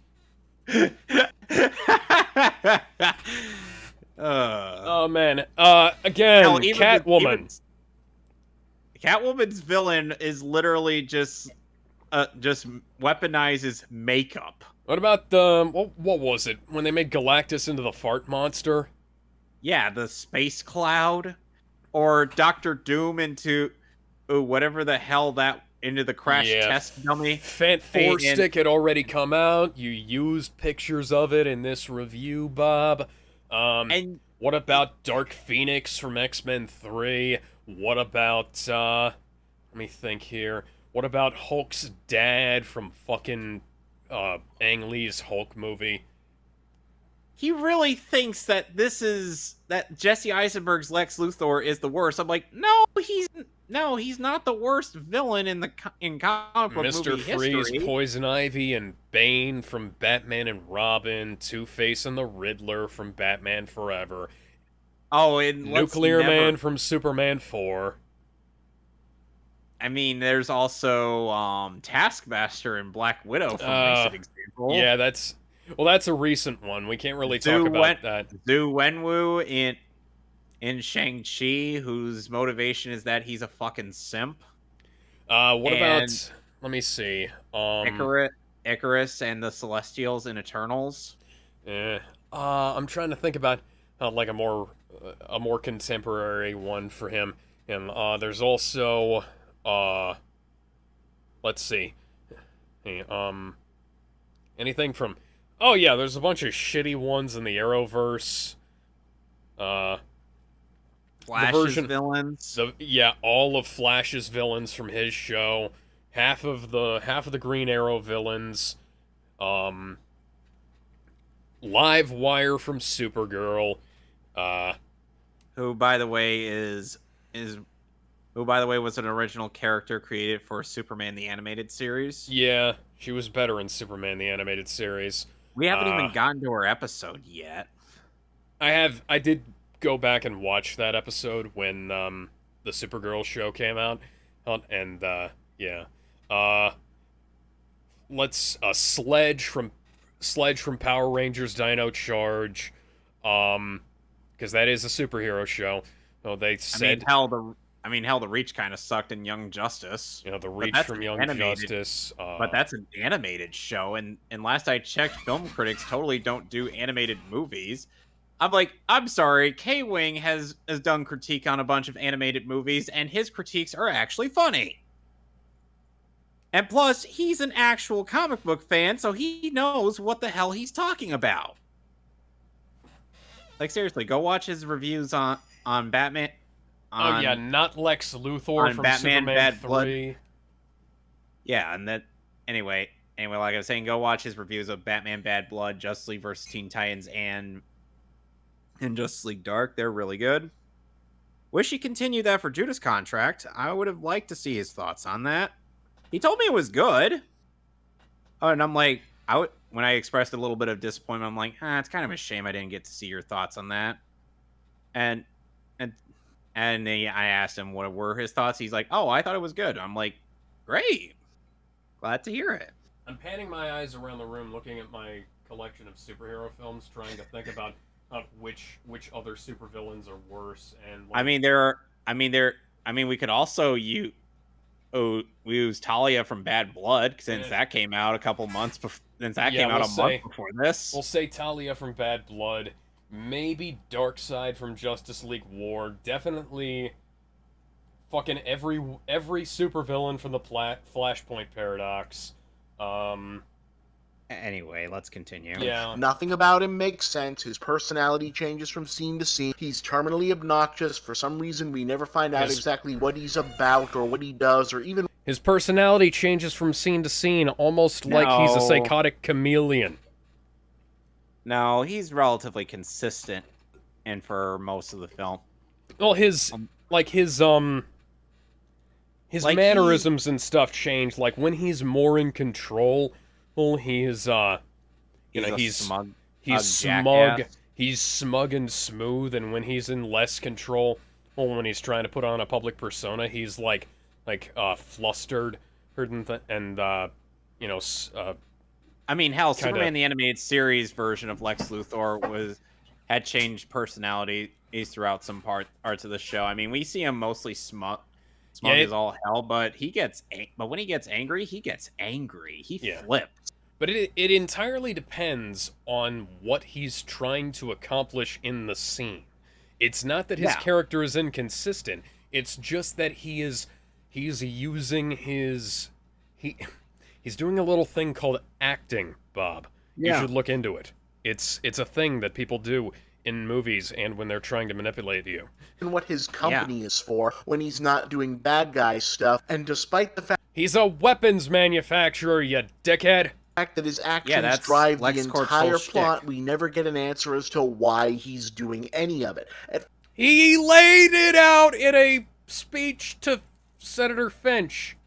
Oh, man. Again, hell, Catwoman. Catwoman's villain is literally just weaponizes makeup. What about what was it? When they made Galactus into the fart monster? Yeah, the space cloud, or Dr. Doom into whatever the hell into the crash test dummy. Fant 4 Stick had already come out. You used pictures of it in this review, Bob. And what about Dark Phoenix from X-Men 3? What about let me think here. What about Hulk's dad from fucking Ang Lee's Hulk movie? He really thinks that that Jesse Eisenberg's Lex Luthor is the worst. I'm like, no, he's not the worst villain in comic book Mr. movie Freeze, history. Poison Ivy, and Bane from Batman and Robin, Two-Face and the Riddler from Batman Forever. Oh, and Nuclear Man from Superman 4. I mean, there's also Taskmaster and Black Widow from recent example. Yeah, that's... Well, that's a recent one. We can't really talk about that. Zhu Wenwu in Shang-Chi, whose motivation is that he's a fucking simp. What And about? Let me see. Icarus and the Celestials in Eternals. I'm trying to think about like a more contemporary one for him. And there's also let's see. Hey, anything from? Oh yeah, there's a bunch of shitty ones in the Arrowverse. Flash's villains. All of Flash's villains from his show. Half of the Green Arrow villains. Live Wire from Supergirl. Who, by the way, was an original character created for Superman the Animated Series. Yeah, she was better in Superman the Animated Series. We haven't even gotten to her episode yet. I did go back and watch that episode when the Supergirl show came out, and yeah. Sledge from Power Rangers Dino Charge, because that is a superhero show. Oh, they said. I mean, hell, the Reach kind of sucked in Young Justice. You know, the Reach from Young Justice. But that's an animated show, and last I checked, film critics totally don't do animated movies. I'm sorry, K-Wing has done critique on a bunch of animated movies, and his critiques are actually funny. And plus, he's an actual comic book fan, so he knows what the hell he's talking about. Like, seriously, go watch his reviews on Batman. Not Lex Luthor from Batman Superman Bad 3. Blood. Yeah, and that... Anyway, like I was saying, go watch his reviews of Batman Bad Blood, Justice League vs. Teen Titans, and Justice League Dark. They're really good. Wish he continued that for Judas contract. I would have liked to see his thoughts on that. He told me it was good. Oh, and I'm like, when I expressed a little bit of disappointment, I'm like, it's kind of a shame I didn't get to see your thoughts on that. And I asked him what were his thoughts. He's like, oh, I thought it was good. I'm like, great. Glad to hear it. I'm panning my eyes around the room, looking at my collection of superhero films, trying to think about which other supervillains are worse. And we could also we use Talia from Bad Blood since that came out a month before this. We'll say Talia from Bad Blood. Maybe Darkseid from Justice League War. Definitely fucking every supervillain from the Flashpoint Paradox. Anyway, let's continue. Yeah. Nothing about him makes sense. His personality changes from scene to scene. He's terminally obnoxious. For some reason, we never find out exactly what he's about or what he does or even... His personality changes from scene to scene, almost like he's a psychotic chameleon. No, he's relatively consistent, and for most of the film. Well, his mannerisms and stuff change. Like when he's more in control, well, he's smug. He's smug and smooth, and when he's in less control, well, when he's trying to put on a public persona, he's flustered, Superman the Animated Series version of Lex Luthor had changed personalities throughout some parts of the show. I mean, we see him mostly smug as all hell, but when he gets angry, he gets angry. He flips. But it entirely depends on what he's trying to accomplish in the scene. It's not that his character is inconsistent. It's just that he's using he's doing a little thing called acting, Bob. You should look into it. It's a thing that people do in movies and when they're trying to manipulate you. And what his company is for when he's not doing bad guy stuff, and despite the fact he's a weapons manufacturer, you dickhead. That his actions drive the entire plot, we never get an answer as to why he's doing any of it. He laid it out in a speech to Senator Finch.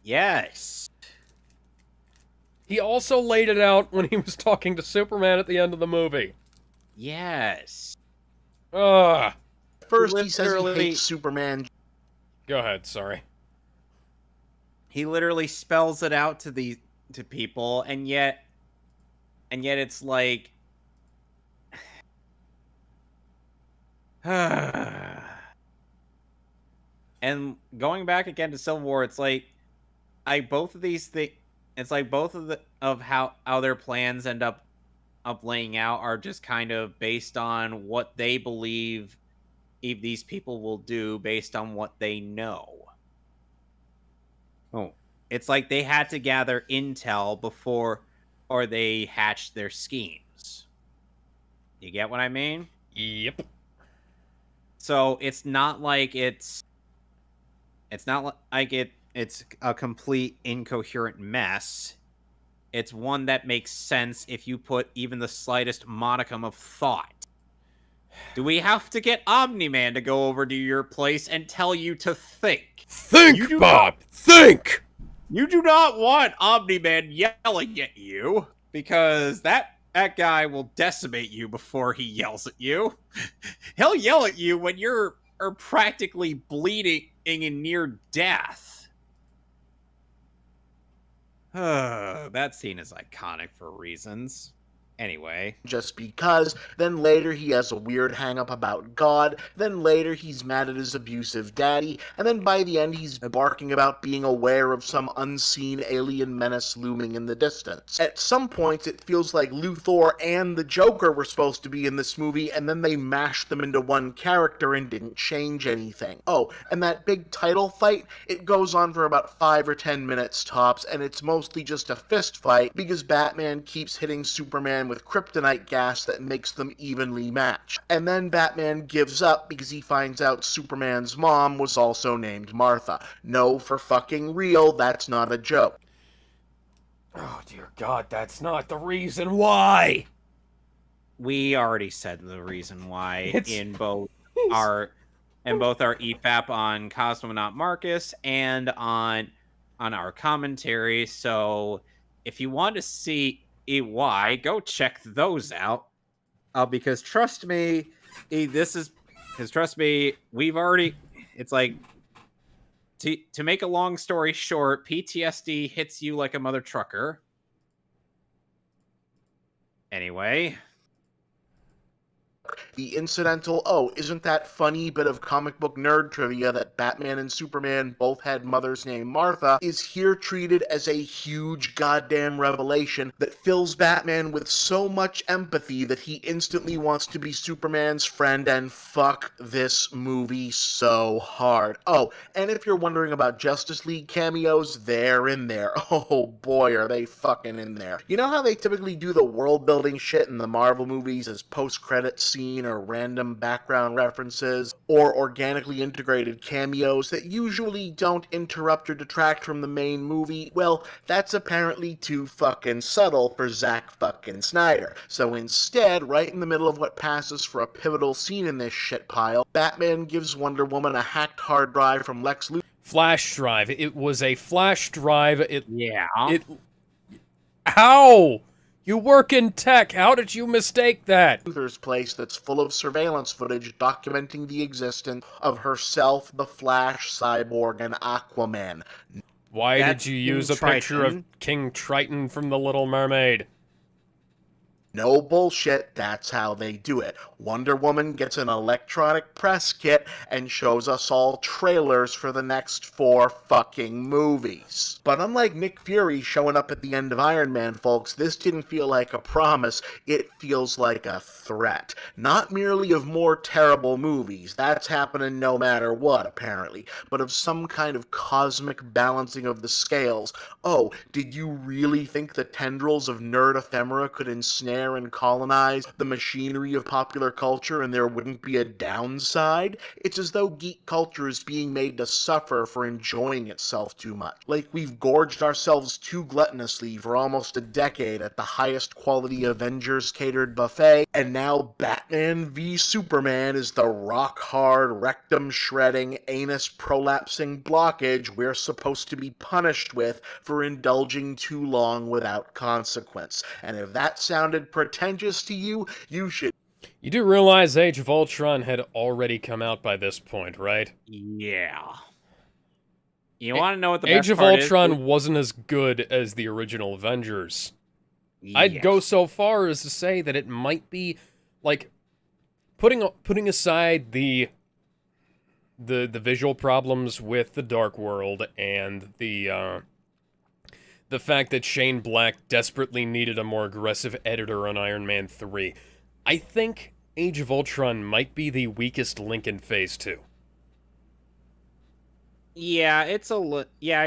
Yes. He also laid it out when he was talking to Superman at the end of the movie. Yes. First, he says he hates Superman. Go ahead, sorry. He literally spells it out to people, and yet And yet it's like... And going back again to Civil War, it's like both of these things. It's like both of how their plans end up laying out are just kind of based on what they believe if these people will do based on what they know. Oh, it's like they had to gather intel before or they hatched their schemes. You get what I mean? Yep. So it's not like it's a complete incoherent mess. It's one that makes sense if you put even the slightest modicum of thought. Do we have to get Omni-Man to go over to your place and tell you to think? Think, Bob! Think! You do not want Omni-Man yelling at you, because that guy will decimate you before he yells at you. He'll yell at you when you're practically bleeding and near death. That scene is iconic for reasons. Anyway. Just because, then later he has a weird hang-up about God, then later he's mad at his abusive daddy, and then by the end he's barking about being aware of some unseen alien menace looming in the distance. At some points it feels like Luthor and the Joker were supposed to be in this movie, and then they mashed them into one character and didn't change anything. Oh, and that big title fight, it goes on for about 5 or 10 minutes tops, and it's mostly just a fist fight because Batman keeps hitting Superman with kryptonite gas that makes them evenly matched. And then Batman gives up because he finds out Superman's mom was also named Martha. No, for fucking real, that's not a joke. Oh, dear God, that's not the reason why! We already said the reason why in both our EFAP on Cosmonaut Marcus and on our commentary. So if you want to see why, go check those out. Because trust me, we've already. It's like to make a long story short, PTSD hits you like a mother trucker. Anyway. The incidental, oh, isn't that funny bit of comic book nerd trivia that Batman and Superman both had mothers named Martha is here treated as a huge goddamn revelation that fills Batman with so much empathy that he instantly wants to be Superman's friend and fuck this movie so hard. Oh, and if you're wondering about Justice League cameos, they're in there. Oh boy, are they fucking in there. You know how they typically do the world building shit in the Marvel movies as post-credits scene or random background references or organically integrated cameos that usually don't interrupt or detract from the main movie? Well, that's apparently too fucking subtle for Zack fucking Snyder. So instead, right in the middle of what passes for a pivotal scene in this shit pile, Batman gives Wonder Woman a hacked hard drive from Lex Luthor. Flash drive. It was a flash drive. Yeah. How? You work in tech. How did you mistake that? Luthor's place that's full of surveillance footage documenting the existence of herself, the Flash, Cyborg, and Aquaman. Why did you use a picture of King Triton from The Little Mermaid? No bullshit, that's how they do it. Wonder Woman gets an electronic press kit and shows us all trailers for the next 4 fucking movies. But unlike Nick Fury showing up at the end of Iron Man, folks, this didn't feel like a promise, it feels like a threat. Not merely of more terrible movies, that's happening no matter what, apparently, but of some kind of cosmic balancing of the scales. Oh, did you really think the tendrils of nerd ephemera could ensnare and colonize the machinery of popular culture and there wouldn't be a downside? It's as though geek culture is being made to suffer for enjoying itself too much. Like we've gorged ourselves too gluttonously for almost a decade at the highest quality Avengers catered buffet, and now Batman v Superman is the rock-hard, rectum-shredding, anus-prolapsing blockage we're supposed to be punished with for indulging too long without consequence. And if that sounded pretentious to you, you should... You do realize Age of Ultron had already come out by this point, right? Yeah. You want to know what the best Age of part Ultron is? wasn't as good as the original Avengers. I'd go so far as to say that it might be, like, putting aside the visual problems with the Dark World and the fact that Shane Black desperately needed a more aggressive editor on Iron Man 3, I think Age of Ultron might be the weakest link in Phase 2. Yeah, it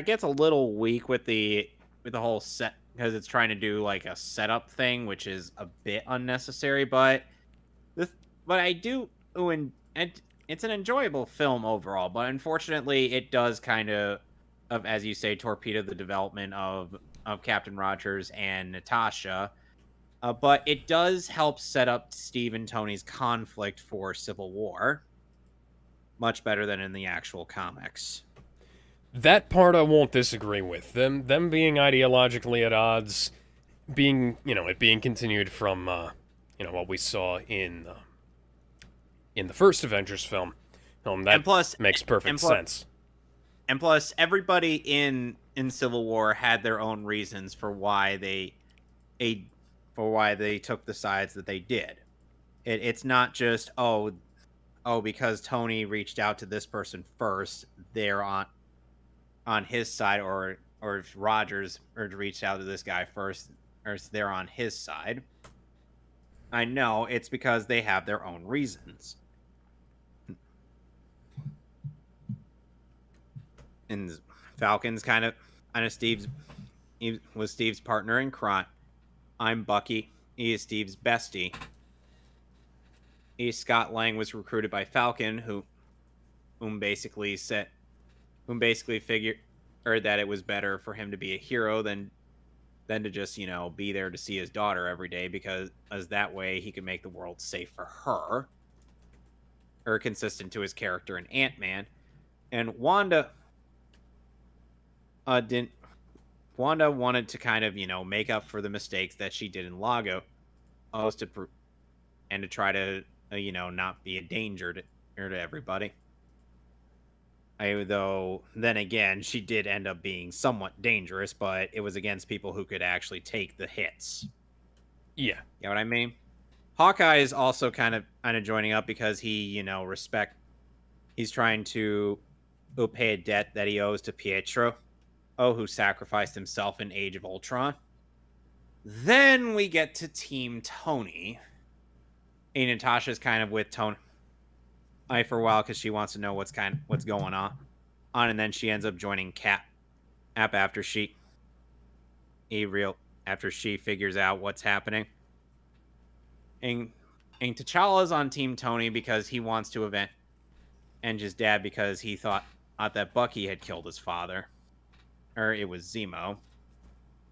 gets a little weak with the whole set, because it's trying to do like a setup thing, which is a bit unnecessary. But I do, and it's an enjoyable film overall. But unfortunately, it does kind of, as you say, torpedo the development of Captain Rogers and Natasha. But it does help set up Steve and Tony's conflict for Civil War much better than in the actual comics. That part I won't disagree with. Them being ideologically at odds, it being continued from, what we saw in the first Avengers film. That makes perfect sense. And plus, everybody in Civil War had their own reasons for why they took the sides that they did. It's not just because Tony reached out to this person first, they're on his side, or if Rogers reached out to this guy first, or they're on his side. I know it's because they have their own reasons. And Falcon's kind of he was Steve's partner in crime. I'm Bucky. He is Steve's bestie. Scott Lang was recruited by Falcon, whom basically figured that it was better for him to be a hero than to just, be there to see his daughter every day, because as that way he could make the world safe for her. Or consistent to his character in Ant-Man. And Wanda wanted to kind of, make up for the mistakes that she did in Lagos, and to try to, not be a danger to everybody. Though, then again, she did end up being somewhat dangerous, but it was against people who could actually take the hits. Yeah. You know what I mean? Hawkeye is also kind of joining up because he, he's trying to pay a debt that he owes to Pietro, who sacrificed himself in Age of Ultron. Then we get to Team Tony. And Natasha's kind of with Tony for a while because she wants to know what's going on, and then she ends up joining Cap after she figures out what's happening. And T'Challa's on Team Tony because he wants to avenge his dad, because he thought that Bucky had killed his father, or it was Zemo.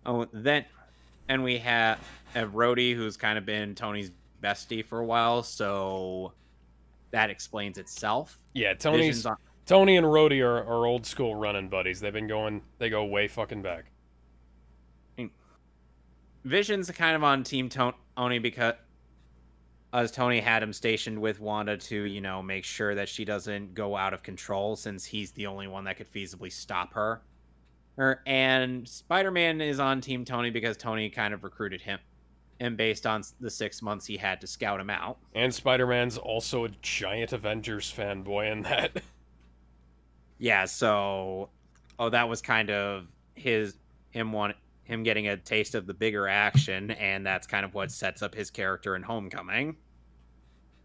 And we have Rhodey, who's kind of been Tony's bestie for a while, so that explains itself. Yeah, Tony and Rhodey are old school running buddies. They go way fucking back. Vision's kind of on Team Tony because Tony had him stationed with Wanda to, make sure that she doesn't go out of control, since he's the only one that could feasibly stop her. And Spider-Man is on Team Tony because Tony kind of recruited him, and based on the 6 months he had to scout him out. And Spider-Man's also a giant Avengers fanboy in that. Yeah, so that was kind of him getting a taste of the bigger action, and that's kind of what sets up his character in Homecoming.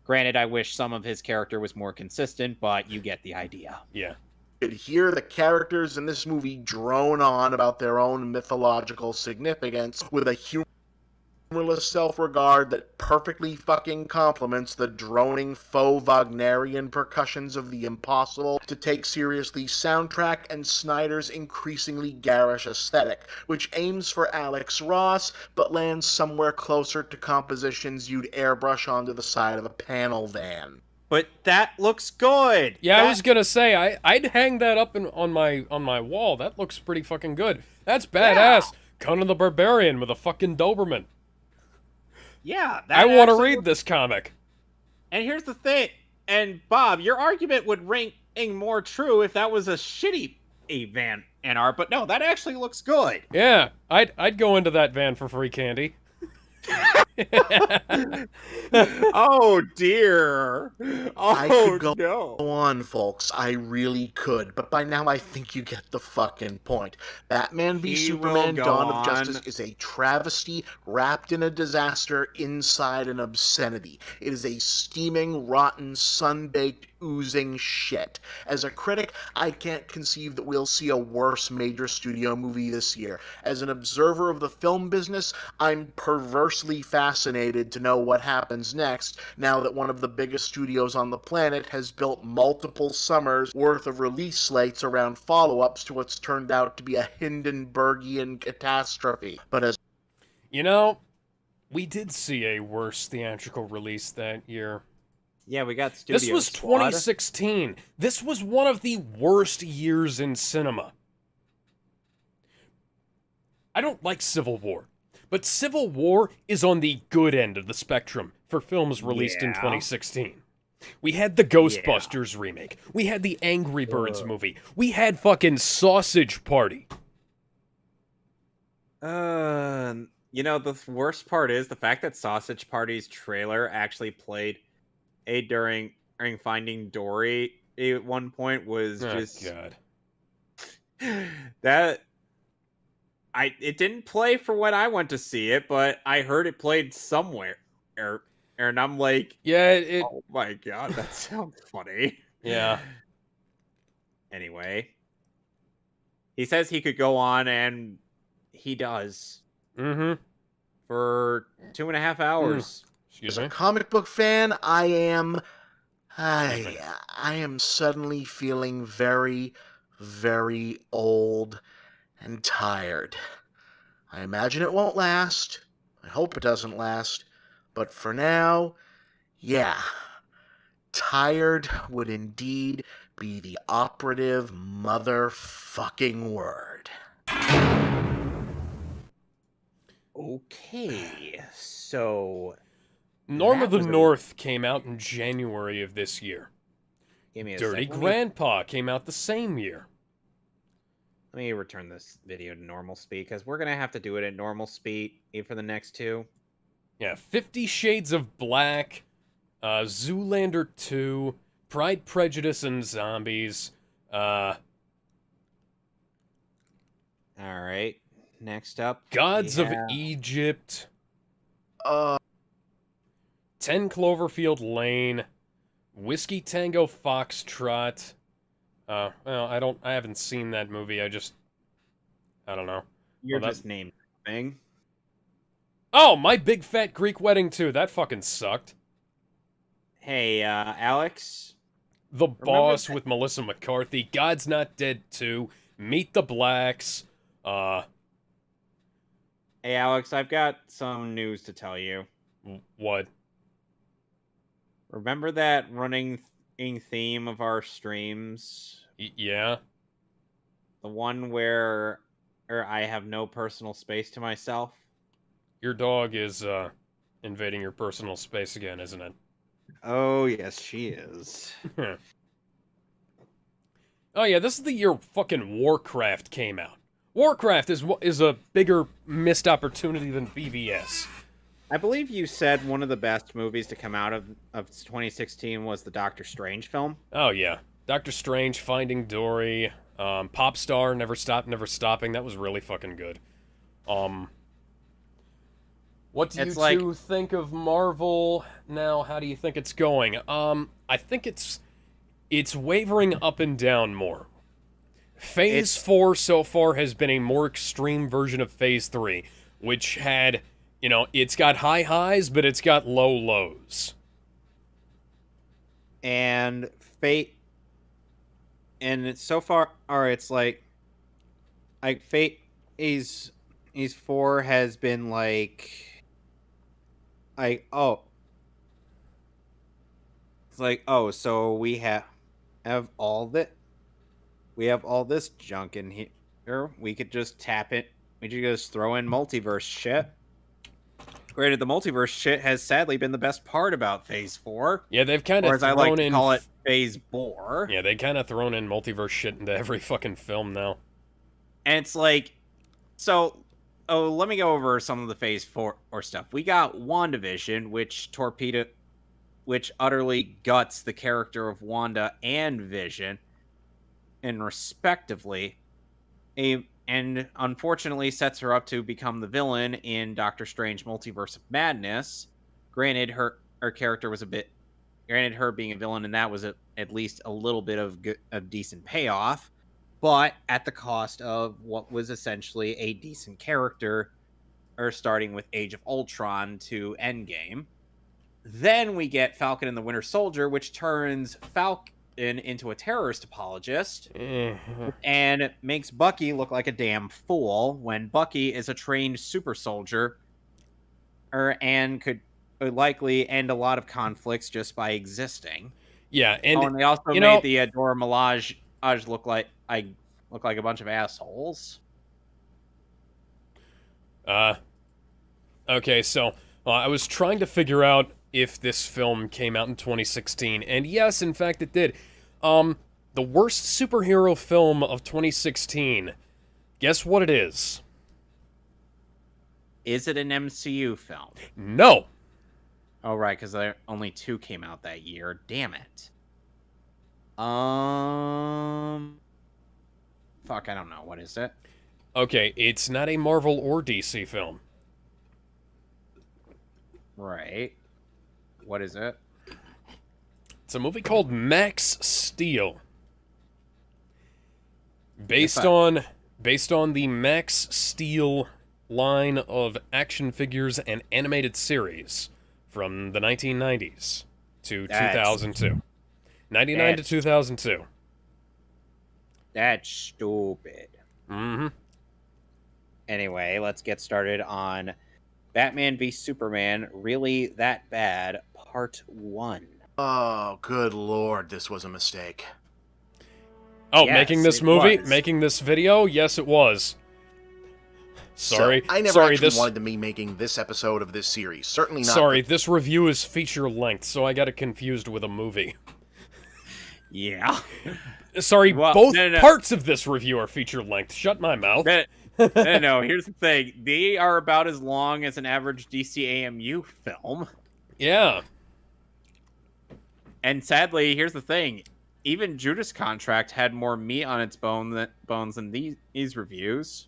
Granted, I wish some of his character was more consistent, but you get the idea. Yeah. You could hear the characters in this movie drone on about their own mythological significance with a humorless self-regard that perfectly fucking complements the droning faux Wagnerian percussions of the impossible to take seriously soundtrack and Snyder's increasingly garish aesthetic, which aims for Alex Ross but lands somewhere closer to compositions you'd airbrush onto the side of a panel van. But that looks good. Yeah, I was gonna say I'd hang that up on my wall. That looks pretty fucking good. That's badass. Yeah. Conan the Barbarian with a fucking Doberman. Yeah, I want to read this comic. And here's the thing, and Bob, your argument would ring more true if that was a shitty van and art, but no, that actually looks good. Yeah, I'd go into that van for free candy. Oh dear. I could Oh go no. on, folks. I really could. But by now, I think you get the fucking point. Batman v He will Superman go Dawn of on. Justice is a travesty wrapped in a disaster inside an obscenity. It is a steaming, rotten, sun-baked, oozing shit. As a critic, I can't conceive that we'll see a worse major studio movie this year. As an observer of the film business, I'm perversely fascinated to know what happens next, now that one of the biggest studios on the planet has built multiple summers worth of release slates around follow-ups to what's turned out to be a Hindenburgian catastrophe. But as You know, we did see a worse theatrical release that year. Yeah, we got Studio This was Squad. 2016. This was one of the worst years in cinema. I don't like Civil War, but Civil War is on the good end of the spectrum for films released in Yeah. 2016. We had the Ghostbusters remake. We had the Angry Birds movie. We had fucking Sausage Party. You know, the worst part is the fact that Sausage Party's trailer actually played during Finding Dory at one point was just God. that it didn't play for when I went to see it, but I heard it played somewhere. And I'm like, Yeah, oh my god, that sounds funny. Yeah. Anyway, he says he could go on, and he does Mm-hmm. for 2.5 hours. Excuse As a me. comic book fan, I am suddenly feeling very, very old and tired. I imagine it won't last. I hope it doesn't last. But for now, yeah, tired would indeed be the operative motherfucking word. Okay, so Norm that of the was a- North came out in January of this year. give me a Dirty sec. Let Grandpa came out the same year. me return this video to normal speed, because we're gonna have to do it at normal speed for the next two. Yeah, 50 Shades of Black, Zoolander 2, Pride, Prejudice, and Zombies. All right, next up, Gods we of have- Egypt, Uh, 10 Cloverfield Lane, Whiskey Tango Foxtrot. Well, I haven't seen that movie. I don't know. You're well, that- just named thing. Oh, My Big Fat Greek Wedding 2. That fucking sucked. Hey, Alex. The Boss that- with Melissa McCarthy, God's Not Dead 2, Meet the Blacks, Hey, Alex, I've got some news to tell you. what? Remember that running theme of our streams? Yeah? The one where I have no personal space to myself? Your dog is, invading your personal space again, isn't it? Oh, yes, she is. Oh yeah, this is the year fucking Warcraft came out. Warcraft is a bigger missed opportunity than BVS. I believe you said one of the best movies to come out of 2016 was the Doctor Strange film. Oh yeah. Doctor Strange, Finding Dory, Popstar, Never Stop, Never Stopping. That was really fucking good. What do It's you like- two think of Marvel now? How do you think it's going? I think it's wavering up and down more. Phase 4 so far has been a more extreme version of Phase 3, which had, it's got high highs, but it's got low lows. And Fate, and it's so far, or it's like Fate is 4 has been oh, it's like, oh, so we have all that, we have all this junk in here. We could just tap it. We could just throw in multiverse shit. Granted, the multiverse shit has sadly been the best part about Phase 4. Yeah, they've kind Or of as I like thrown to in call it, Phase 4. Yeah, they kind of thrown in multiverse shit into every fucking film now. And it's like, so let me go over some of the Phase 4 stuff. We got WandaVision, which utterly guts the character of Wanda and Vision, and respectively, and unfortunately sets her up to become the villain in Doctor Strange Multiverse of Madness. Granted, her character was granted her being a villain, and that was at least a little bit of decent payoff, but at the cost of what was essentially a decent character, or starting with Age of Ultron to Endgame. Then we get Falcon and the Winter Soldier, which turns Falcon into a terrorist apologist and makes Bucky look like a damn fool when Bucky is a trained super soldier and could likely end a lot of conflicts just by existing. Yeah, and they also made the Dora Milaje look like a bunch of assholes. Okay, so I was trying to figure out if this film came out in 2016, and yes, in fact, it did. The worst superhero film of 2016. Guess what it is? Is it an MCU film? No. Oh, right, because only 2 came out that year. Damn it. Fuck, I don't know. What is it? Okay, it's not a Marvel or DC film. Right. What is it? It's a movie called Max Steel. Based on the Max Steel line of action figures and animated series from the 1990s to 2002. 99 to 2002. That's stupid. Mm-hmm. Anyway, let's get started on Batman v Superman, Really That Bad, Part 1. Oh, good lord, this was a mistake. Oh, Yes, making this it movie? was. Making this video? Yes, it was. Sorry. So, I never actually wanted to be making this episode of this series. Certainly not. Sorry, this review is feature length, so I got it confused with a movie. Yeah. Sorry, Well, both no. parts of this review are feature length. Shut my mouth. No, here's the thing. They are about as long as an average DC film. Yeah. And sadly, here's the thing. Even Judas Contract had more meat on its bones than these reviews.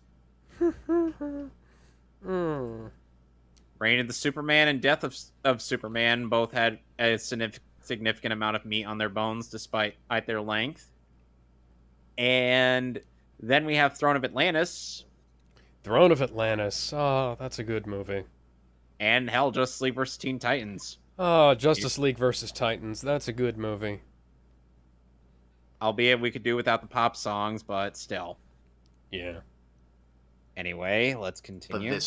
Reign of the Superman and Death of Superman both had a significant amount of meat on their bones despite their length. And then we have Throne of Atlantis. Throne of Atlantis. Oh, that's a good movie. And hell, Justice League vs. Teen Titans. Oh, Justice League vs. Titans. That's a good movie. Albeit we could do without the pop songs, but still. Yeah. Anyway, let's continue.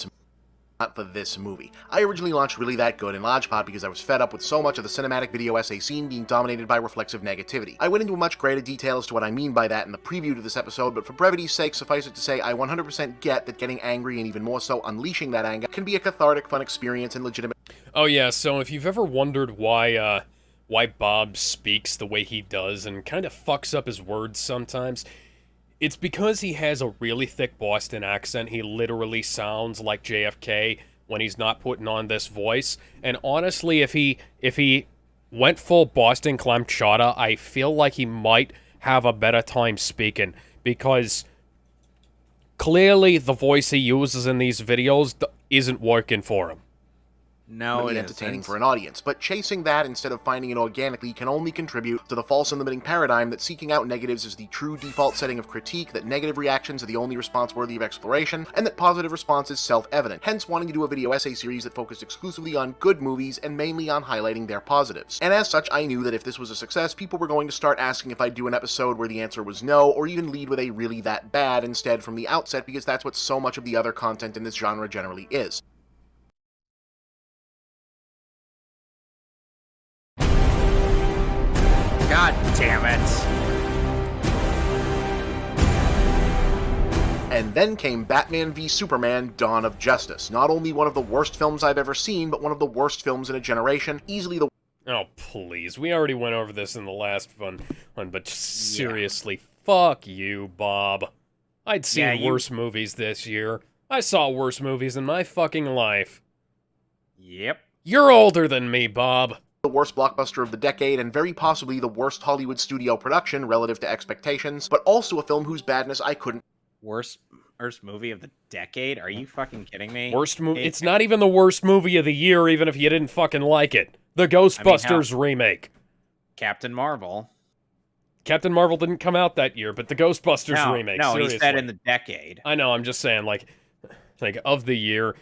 Not for this movie. I originally launched Really That Good in large part because I was fed up with so much of the cinematic video essay scene being dominated by reflexive negativity. I went into much greater detail as to what I mean by that in the preview to this episode, but for brevity's sake, suffice it to say I 100% get that getting angry and even more so unleashing that anger can be a cathartic, fun experience and legitimate. Oh yeah, so if you've ever wondered why Bob speaks the way he does and kind of fucks up his words sometimes, it's because he has a really thick Boston accent. He literally sounds like JFK when he's not putting on this voice. And honestly, if he went full Boston clam chowder, I feel like he might have a better time speaking, because clearly the voice he uses in these videos isn't working for him. No, it entertaining isn't. for an audience, but chasing that instead of finding it organically can only contribute to the false and limiting paradigm that seeking out negatives is the true default setting of critique, that negative reactions are the only response worthy of exploration, and that positive response is self-evident, hence wanting to do a video essay series that focused exclusively on good movies and mainly on highlighting their positives. And as such, I knew that if this was a success, people were going to start asking if I'd do an episode where the answer was no, or even lead with a really that bad instead from the outset, because that's what so much of the other content in this genre generally is. God damn it. And then came Batman v Superman: Dawn of Justice. Not only one of the worst films I've ever seen, but one of the worst films in a generation, easily the... Oh, please. We already went over this in the last one, but seriously, fuck you, Bob. I'd seen worse movies this year. I saw worse movies in my fucking life. Yep. You're older than me, Bob. The worst blockbuster of the decade, and very possibly the worst Hollywood studio production relative to expectations, but also a film whose badness I couldn't... Worst movie of the decade? Are you fucking kidding me? Worst movie? It's not even the worst movie of the year, even if you didn't fucking like it. The Ghostbusters remake. Captain Marvel. Captain Marvel didn't come out that year, but the Ghostbusters remake. No, seriously. he said in the decade. I know, I'm just saying, like of the year.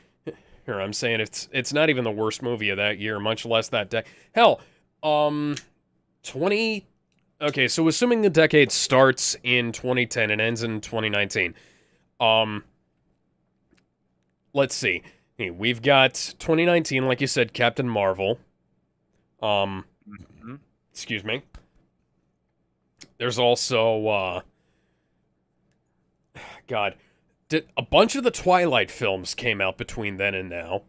Here, I'm saying it's not even the worst movie of that year, much less that decade. Hell, 20... Okay, so assuming the decade starts in 2010 and ends in 2019, let's see. Hey, we've got 2019, like you said, Captain Marvel. Excuse me. There's also, God, a bunch of the Twilight films came out between then and now.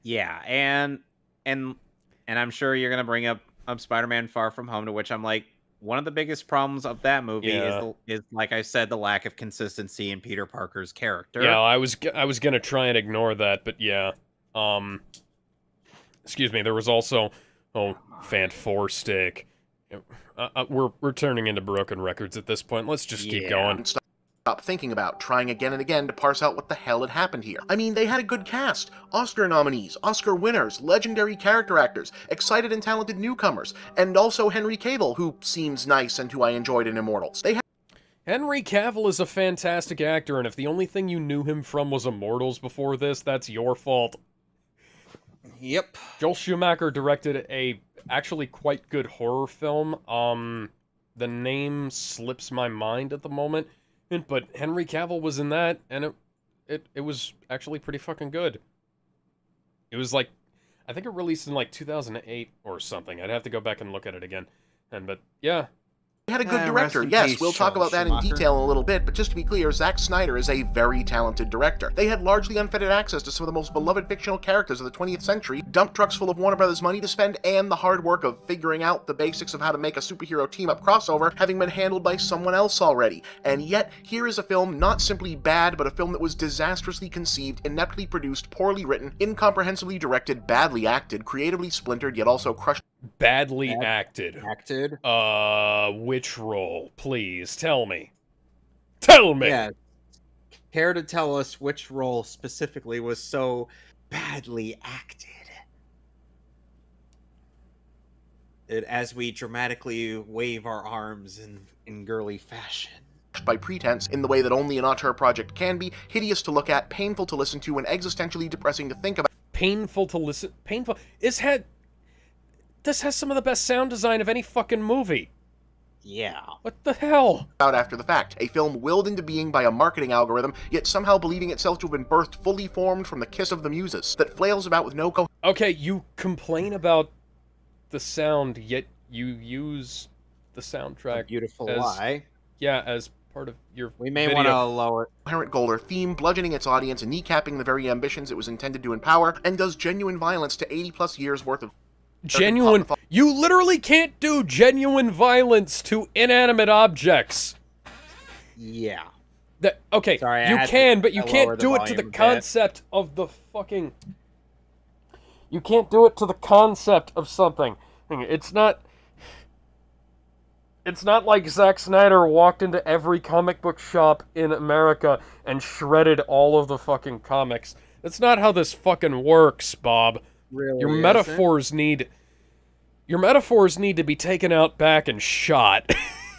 Yeah, and I'm sure you're gonna bring up Spider-Man: Far From Home, to which I'm like, one of the biggest problems of that movie is like I said, the lack of consistency in Peter Parker's character. Yeah, I was gonna try and ignore that, but yeah. Excuse me. There was also Fantastic. We're turning into broken records at this point. Let's just keep going. Stop thinking about, trying again and again to parse out what the hell had happened here. I mean, they had a good cast. Oscar nominees, Oscar winners, legendary character actors, excited and talented newcomers, and also Henry Cavill, who seems nice and who I enjoyed in Immortals. Henry Cavill is a fantastic actor, and if the only thing you knew him from was Immortals before this, that's your fault. Yep. Joel Schumacher directed a actually quite good horror film. The name slips my mind at the moment. But Henry Cavill was in that, and it was actually pretty fucking good. It was like, I think it released in like 2008 or something. I'd have to go back and look at it again. But yeah. They had a good director, yes, we'll talk about that in detail in a little bit, but just to be clear, Zack Snyder is a very talented director. They had largely unfettered access to some of the most beloved fictional characters of the 20th century, dump trucks full of Warner Brothers money to spend, and the hard work of figuring out the basics of how to make a superhero team-up crossover having been handled by someone else already. And yet, here is a film not simply bad, but a film that was disastrously conceived, ineptly produced, poorly written, incomprehensibly directed, badly acted, creatively splintered, yet also crushed. Badly acted. Acted? Which role? Please, tell me. Tell me! Yeah. Care to tell us which role specifically was so badly acted? As we dramatically wave our arms in girly fashion. By pretense, in the way that only an auteur project can be, hideous to look at, painful to listen to, and existentially depressing to think about. Painful to listen... Painful... This has some of the best sound design of any fucking movie. Yeah. What the hell? Out after the fact. A film willed into being by a marketing algorithm, yet somehow believing itself to have been birthed fully formed from the kiss of the muses, that flails about with no Okay, you complain about the sound, yet you use the soundtrack. A beautiful as, lie. Yeah, as part of your We may video. want to lower... Coherent goal or theme, bludgeoning its audience and kneecapping the very ambitions it was intended to empower, and does genuine violence to 80-plus years worth of... Genuine... You literally can't do genuine violence to inanimate objects. Yeah. Okay, Sorry, you can, but you can't lower do the it to the volume a bit. concept of the fucking... You can't do it to the concept of something. It's not like Zack Snyder walked into every comic book shop in America and shredded all of the fucking comics. That's not how this fucking works, Bob. Really Your isn't? metaphors need to be taken out back and shot.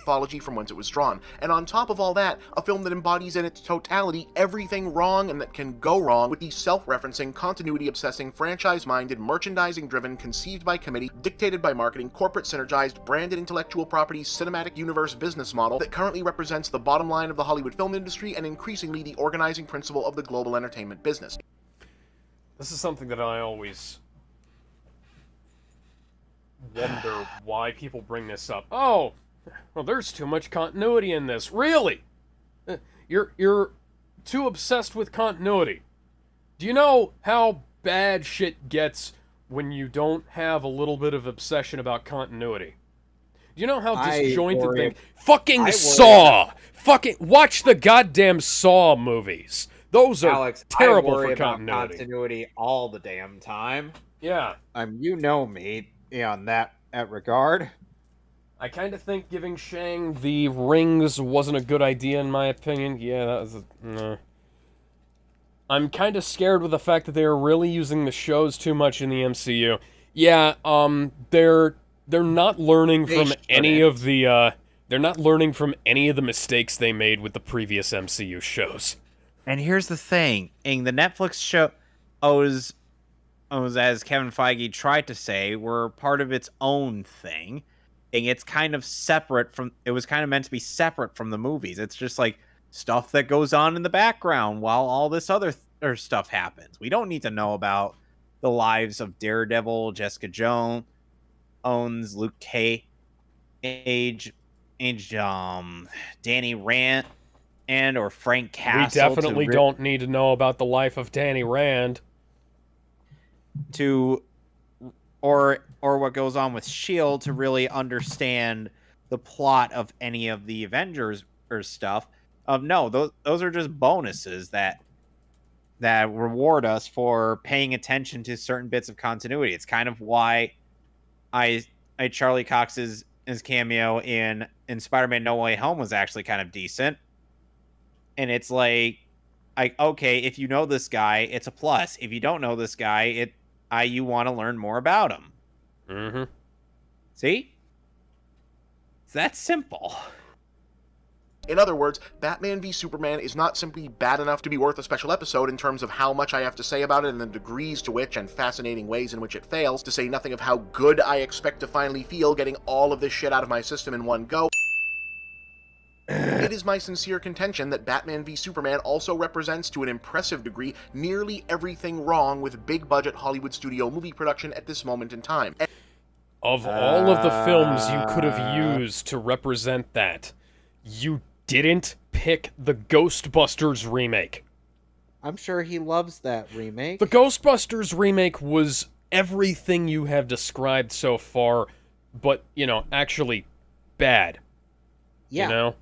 mythology from whence it was drawn. And on top of all that, a film that embodies in its totality everything wrong and that can go wrong with the self-referencing, continuity-obsessing, franchise-minded, merchandising-driven, conceived by committee, dictated by marketing, corporate-synergized, branded intellectual properties, cinematic universe business model that currently represents the bottom line of the Hollywood film industry and increasingly the organizing principle of the global entertainment business. This is something that I always wonder why people bring this up. Oh, well, there's too much continuity in this. Really? You're too obsessed with continuity. Do you know how bad shit gets when you don't have a little bit of obsession about continuity? Do you know how disjointed things... Fucking Saw! Fucking... Watch the goddamn Saw movies. Those are Alex, terrible I worry for about continuity. continuity all the damn time. Yeah. You know me on that regard. I kind of think giving Shang the rings wasn't a good idea in my opinion. Yeah, that was nah. I'm kind of scared with the fact that they're really using the shows too much in the MCU. Yeah, they're not learning They from any shouldn't. of the they're not learning from any of the mistakes they made with the previous MCU shows. And here's the thing: in the Netflix show, as Kevin Feige tried to say, were part of its own thing, and it's kind of separate from. It was kind of meant to be separate from the movies. It's just like stuff that goes on in the background while all this other stuff happens. We don't need to know about the lives of Daredevil, Jessica Jones, Luke Cage, Danny Rand, or Frank Castle. We definitely don't need to know about the life of Danny Rand. Or what goes on with S.H.I.E.L.D. to really understand the plot of any of the Avengers or stuff. No, those are just bonuses that reward us for paying attention to certain bits of continuity. It's kind of why I Charlie Cox's cameo in Spider-Man No Way Home was actually kind of decent. And it's like okay, if you know this guy, it's a plus. If you don't know this guy, you want to learn more about him. Mm-hmm. See? It's that simple. In other words, Batman v Superman is not simply bad enough to be worth a special episode in terms of how much I have to say about it and the degrees to which and fascinating ways in which it fails, to say nothing of how good I expect to finally feel getting all of this shit out of my system in one go. It is my sincere contention that Batman v Superman also represents, to an impressive degree, nearly everything wrong with big-budget Hollywood studio movie production at this moment in time. Of all of the films you could have used to represent that, you didn't pick the Ghostbusters remake. I'm sure he loves that remake. The Ghostbusters remake was everything you have described so far, but, actually bad. Yeah. You know?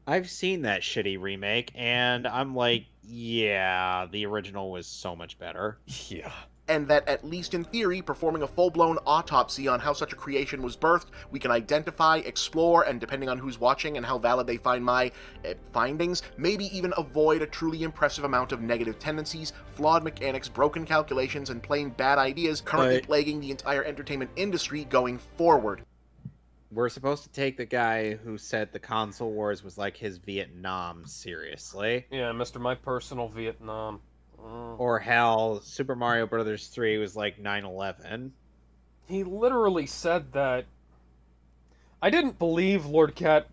I've seen that shitty remake, and I'm like, yeah, the original was so much better. Yeah. And that, at least in theory, performing a full-blown autopsy on how such a creation was birthed, we can identify, explore, and depending on who's watching and how valid they find my findings, maybe even avoid a truly impressive amount of negative tendencies, flawed mechanics, broken calculations, and plain bad ideas currently plaguing the entire entertainment industry going forward. We're supposed to take the guy who said the console wars was like his Vietnam seriously. Yeah, Mr. My Personal Vietnam. Or hell, Super Mario Brothers 3 was like 9/11. He literally said that. I didn't believe Lord Cat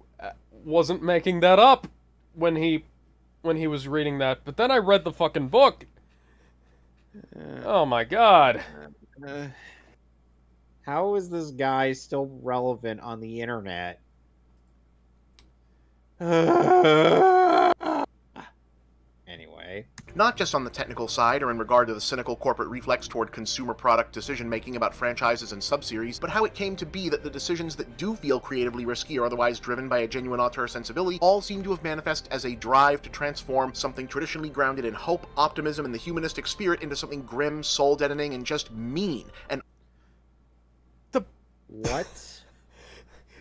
wasn't making that up when he was reading that, but then I read the fucking book. Oh my god. How is this guy still relevant on the internet? Anyway. Not just on the technical side or in regard to the cynical corporate reflex toward consumer product decision-making about franchises and subseries, but how it came to be that the decisions that do feel creatively risky or otherwise driven by a genuine auteur sensibility all seem to have manifest as a drive to transform something traditionally grounded in hope, optimism, and the humanistic spirit into something grim, soul-deadening, and just mean. And What?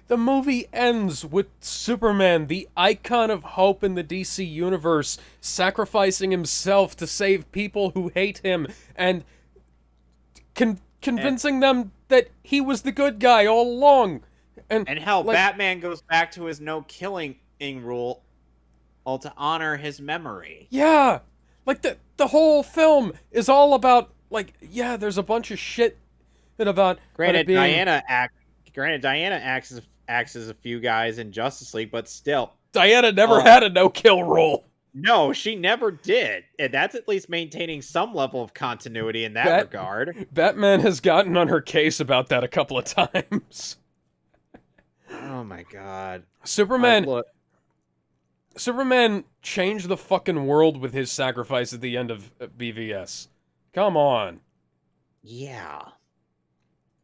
The movie ends with Superman, the icon of hope in the DC universe, sacrificing himself to save people who hate him, and convincing them that he was the good guy all along. And hell, Batman goes back to his no-killing rule, all to honor his memory. Yeah! Like, the whole film is all about, yeah, there's a bunch of shit about... Granted, Diana acts as a few guys in Justice League, but still. Diana never had a no-kill rule. No, she never did. And that's at least maintaining some level of continuity in that regard. Batman has gotten on her case about that a couple of times. Oh my god. Superman changed the fucking world with his sacrifice at the end of BVS. Come on. Yeah.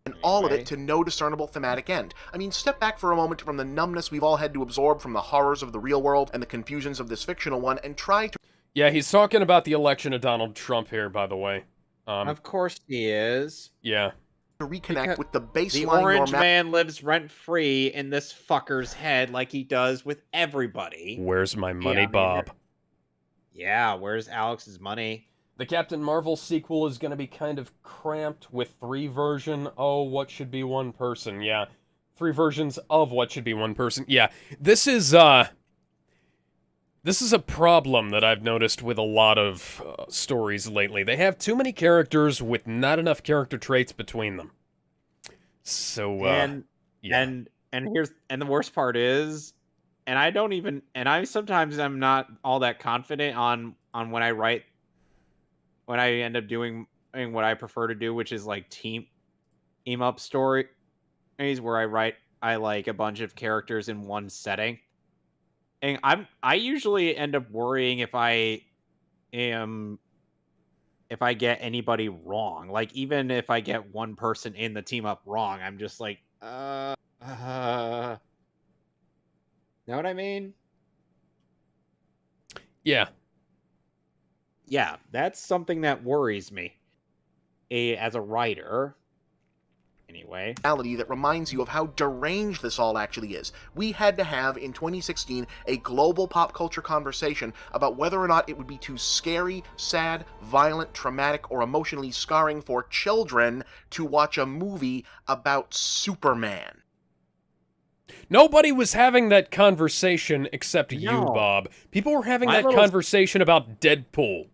And all of it to no discernible thematic end. I mean, step back for a moment from the numbness we've all had to absorb from the horrors of the real world and the confusions of this fictional one, and try to... Yeah, he's talking about the election of Donald Trump here, by the way. Of course he is. Yeah. To reconnect Because with the The baseline orange normality. man lives rent-free in this fucker's head like he does with everybody. Where's my money, I mean, Bob? Yeah, where's Alex's money? The Captain Marvel sequel is going to be kind of cramped with 3 version. Oh, what should be one person? Yeah. 3 versions of what should be one person. Yeah. This is a problem that I've noticed with a lot of stories lately. They have too many characters with not enough character traits between them. So, and yeah. and the worst part is, and I sometimes I'm not all that confident on when I write, when I end up doing what I prefer to do, which is like team up stories where I like a bunch of characters in one setting. And I usually end up worrying if I get anybody wrong. Like, even if I get one person in the team up wrong, I'm just like, know what I mean? Yeah. Yeah, that's something that worries me as a writer. Anyway, That reminds you of how deranged this all actually is. We had to have, in 2016, a global pop culture conversation about whether or not it would be too scary, sad, violent, traumatic, or emotionally scarring for children to watch a movie about Superman. Nobody was having that conversation except you, No. Bob. People were having My that little- conversation about Deadpool.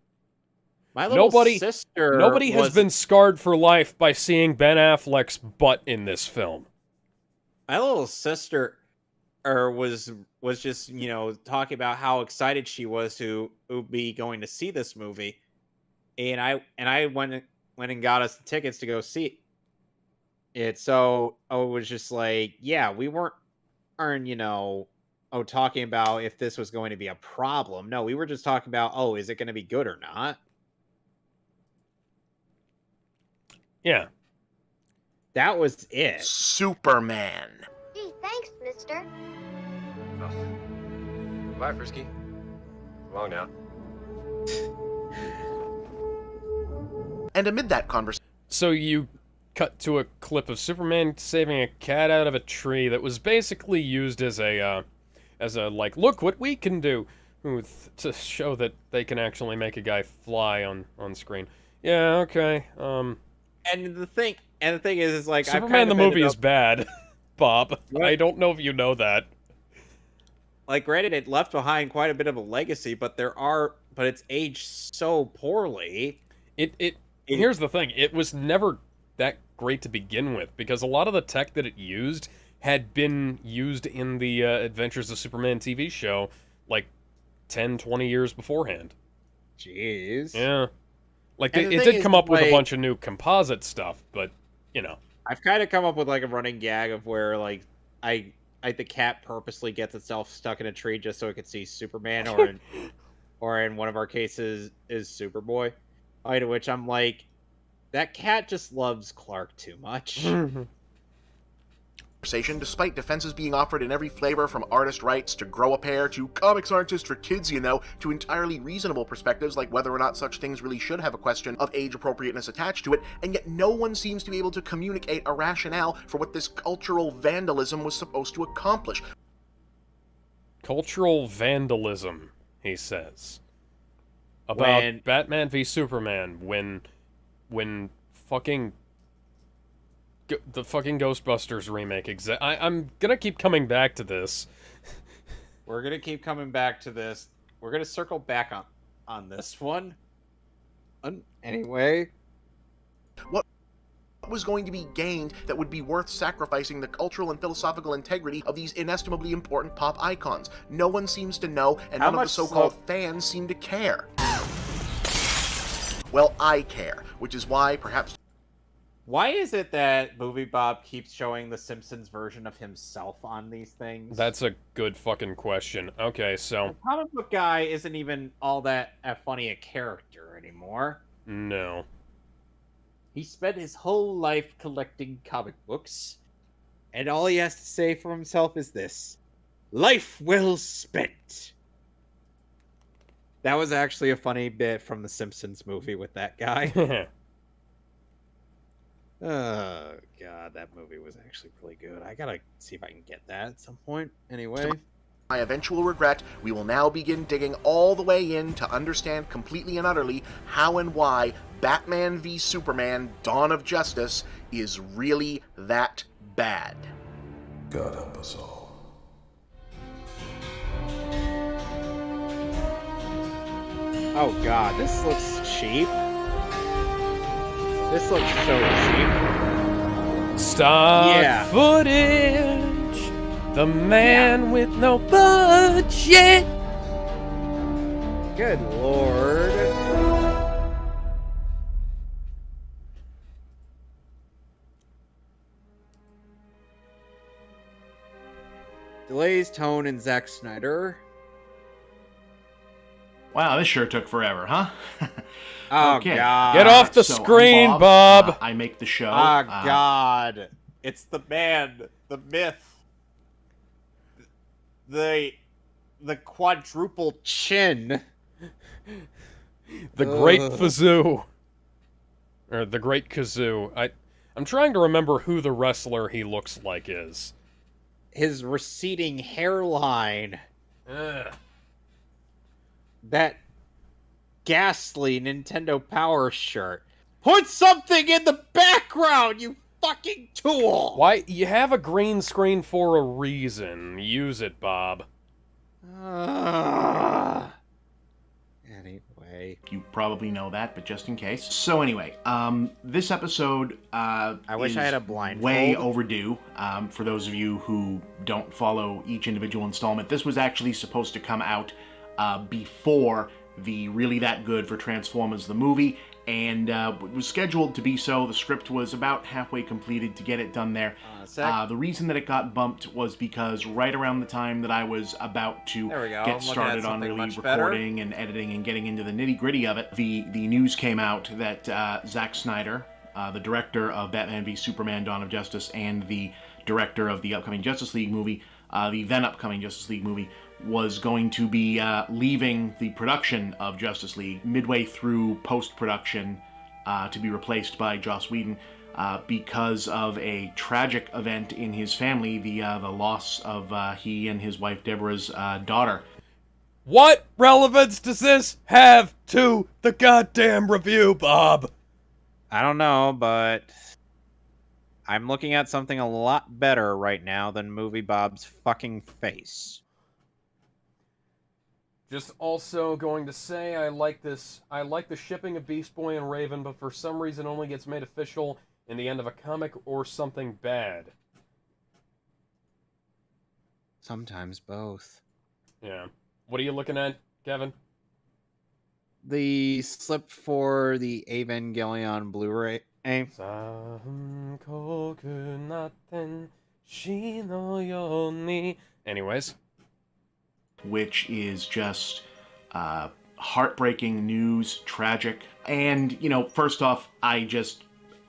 my little Nobody sister has been scarred for life by seeing Ben Affleck's butt in this film. My little sister was just, talking about how excited she was to be going to see this movie. And I went and got us the tickets to go see it. So I was just like, yeah, we weren't talking about if this was going to be a problem. No, we were just talking about, is it going to be good or not? Yeah. That was it. Superman. Gee, thanks, mister. Oh. Bye, Frisky. Long now. And amid that conversation, So you cut to a clip of Superman saving a cat out of a tree that was basically used as a like, look what we can do, to show that they can actually make a guy fly on screen. Yeah, okay. And the thing is like, Superman the movie is bad, Bob. I don't know if you know that. Like, granted, it left behind quite a bit of a legacy, but it's aged so poorly. Here's the thing. It was never that great to begin with, because a lot of the tech that it used had been used in the Adventures of Superman TV show, like, 10, 20 years beforehand. Jeez. Yeah. Like, And the it thing did is, come up with a like, bunch of new composite stuff, but, I've kind of come up with, like, a running gag of where, like, the cat purposely gets itself stuck in a tree just so it could see Superman, or in one of our cases is Superboy. To which I'm like, that cat just loves Clark too much. despite defenses being offered in every flavor, from artist rights to grow a pair to comics aren't just for kids, to entirely reasonable perspectives like whether or not such things really should have a question of age appropriateness attached to it, and yet no one seems to be able to communicate a rationale for what this cultural vandalism was supposed to accomplish. Cultural vandalism, he says. About Batman v Superman, when fucking... the fucking Ghostbusters remake. I'm gonna keep coming back to this. We're gonna keep coming back to this. We're gonna circle back on this one. Anyway. What was going to be gained that would be worth sacrificing the cultural and philosophical integrity of these inestimably important pop icons? No one seems to know, and none of the so-called fans seem to care. Well, I care, which is why, perhaps... Why is it that MovieBob keeps showing the Simpsons version of himself on these things? That's a good fucking question. Okay, so... The comic book guy isn't even all that funny a character anymore. No. He spent his whole life collecting comic books, and all he has to say for himself is this: life well spent. That was actually a funny bit from the Simpsons movie with that guy. Oh, God, that movie was actually really good. I gotta see if I can get that at some point. Anyway. My eventual regret, we will now begin digging all the way in to understand completely and utterly how and why Batman v Superman Dawn of Justice is really that bad. God help us all. Oh God, this looks cheap. This looks so cheap. Stock footage. The man with no budget. Good Lord. Delays tone and Zack Snyder. Wow, this sure took forever, huh? Oh, Okay. God. Get off the So, I'm screen, Bob. I make the show. Oh, God. It's the man, the myth, the quadruple chin. The Great Fazoo. Or the Great Kazoo. I'm trying to remember who the wrestler he looks like is. His receding hairline. Ugh. That ghastly Nintendo Power shirt. Put something in the background, you fucking tool! Why? You have a green screen for a reason. Use it, Bob. Anyway. You probably know that, but just in case. So anyway, this episode I wish is I had a blindfold. way overdue. For those of you who don't follow each individual installment, this was actually supposed to come out before the Really That Good for Transformers the movie, and it was scheduled to be so. The script was about halfway completed to get it done there. The reason that it got bumped was because right around the time that I was about to get started on really recording and editing and getting into the nitty-gritty of it, the news came out that Zack Snyder, the director of Batman v Superman Dawn of Justice and the director of the upcoming Justice League movie, the then upcoming Justice League movie, was going to be leaving the production of Justice League midway through post-production to be replaced by Joss Whedon because of a tragic event in his family, the loss of he and his wife Deborah's daughter. What relevance does this have to the goddamn review, Bob? I don't know, but I'm looking at something a lot better right now than MovieBob's fucking face. Just also going to say I like this. I like the shipping of Beast Boy and Raven, but for some reason only gets made official in the end of a comic or something bad. Sometimes both. Yeah. What are you looking at, Kevin? The slip for the Evangelion Blu-ray. Anyways. Which is just heartbreaking news, tragic. And, you know, first off,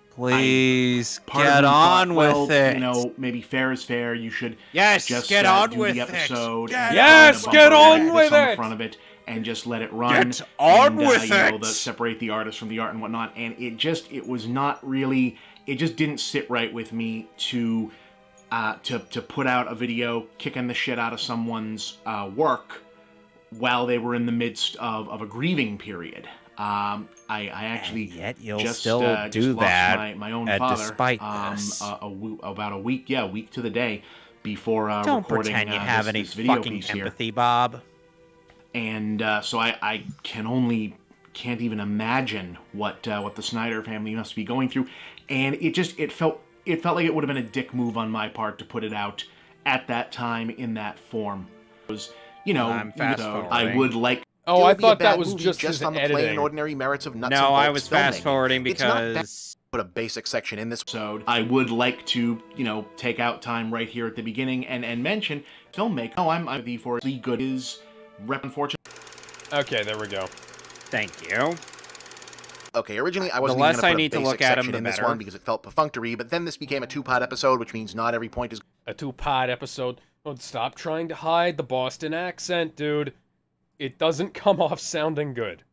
Please part of get me on thought, well, with it. You know, maybe fair is fair. You should just get on do with the episode. it. Yes, get on with on it. the front of it and just let it run. Get on and, with you know, it. separate the artist from the art and whatnot. And it was not really. It just didn't sit right with me to put out a video kicking the shit out of someone's work while they were in the midst of a grieving period. I actually And yet you'll just still do just lost that my own father despite this. about a week to the day before Don't recording pretend you have any this video fucking piece here. empathy, Bob. And so I can't even imagine what the Snyder family must be going through. And it felt like it would have been a dick move on my part to put it out at that time in that form. It was, you know, I'm fast-forwarding. I would like. Oh, It'll I be a thought that bad was movie just on the his plain and editing. ordinary merits of nuts and No, I bolts was filming. fast-forwarding It's not bad because... to put a basic section in this episode. I would like to, you know, take out time right here at the beginning and mention filmmaker. Oh, I'm the for the good is rep unfortunate. Okay, there we go. Thank you. Okay, originally I wasn't The even less going I to put need a to basic look at 'em, section the in this better. one because it felt perfunctory, but then this became a two-part episode, which means not every point is A two-part episode. Oh, stop trying to hide the Boston accent, dude. it doesn't come off sounding good.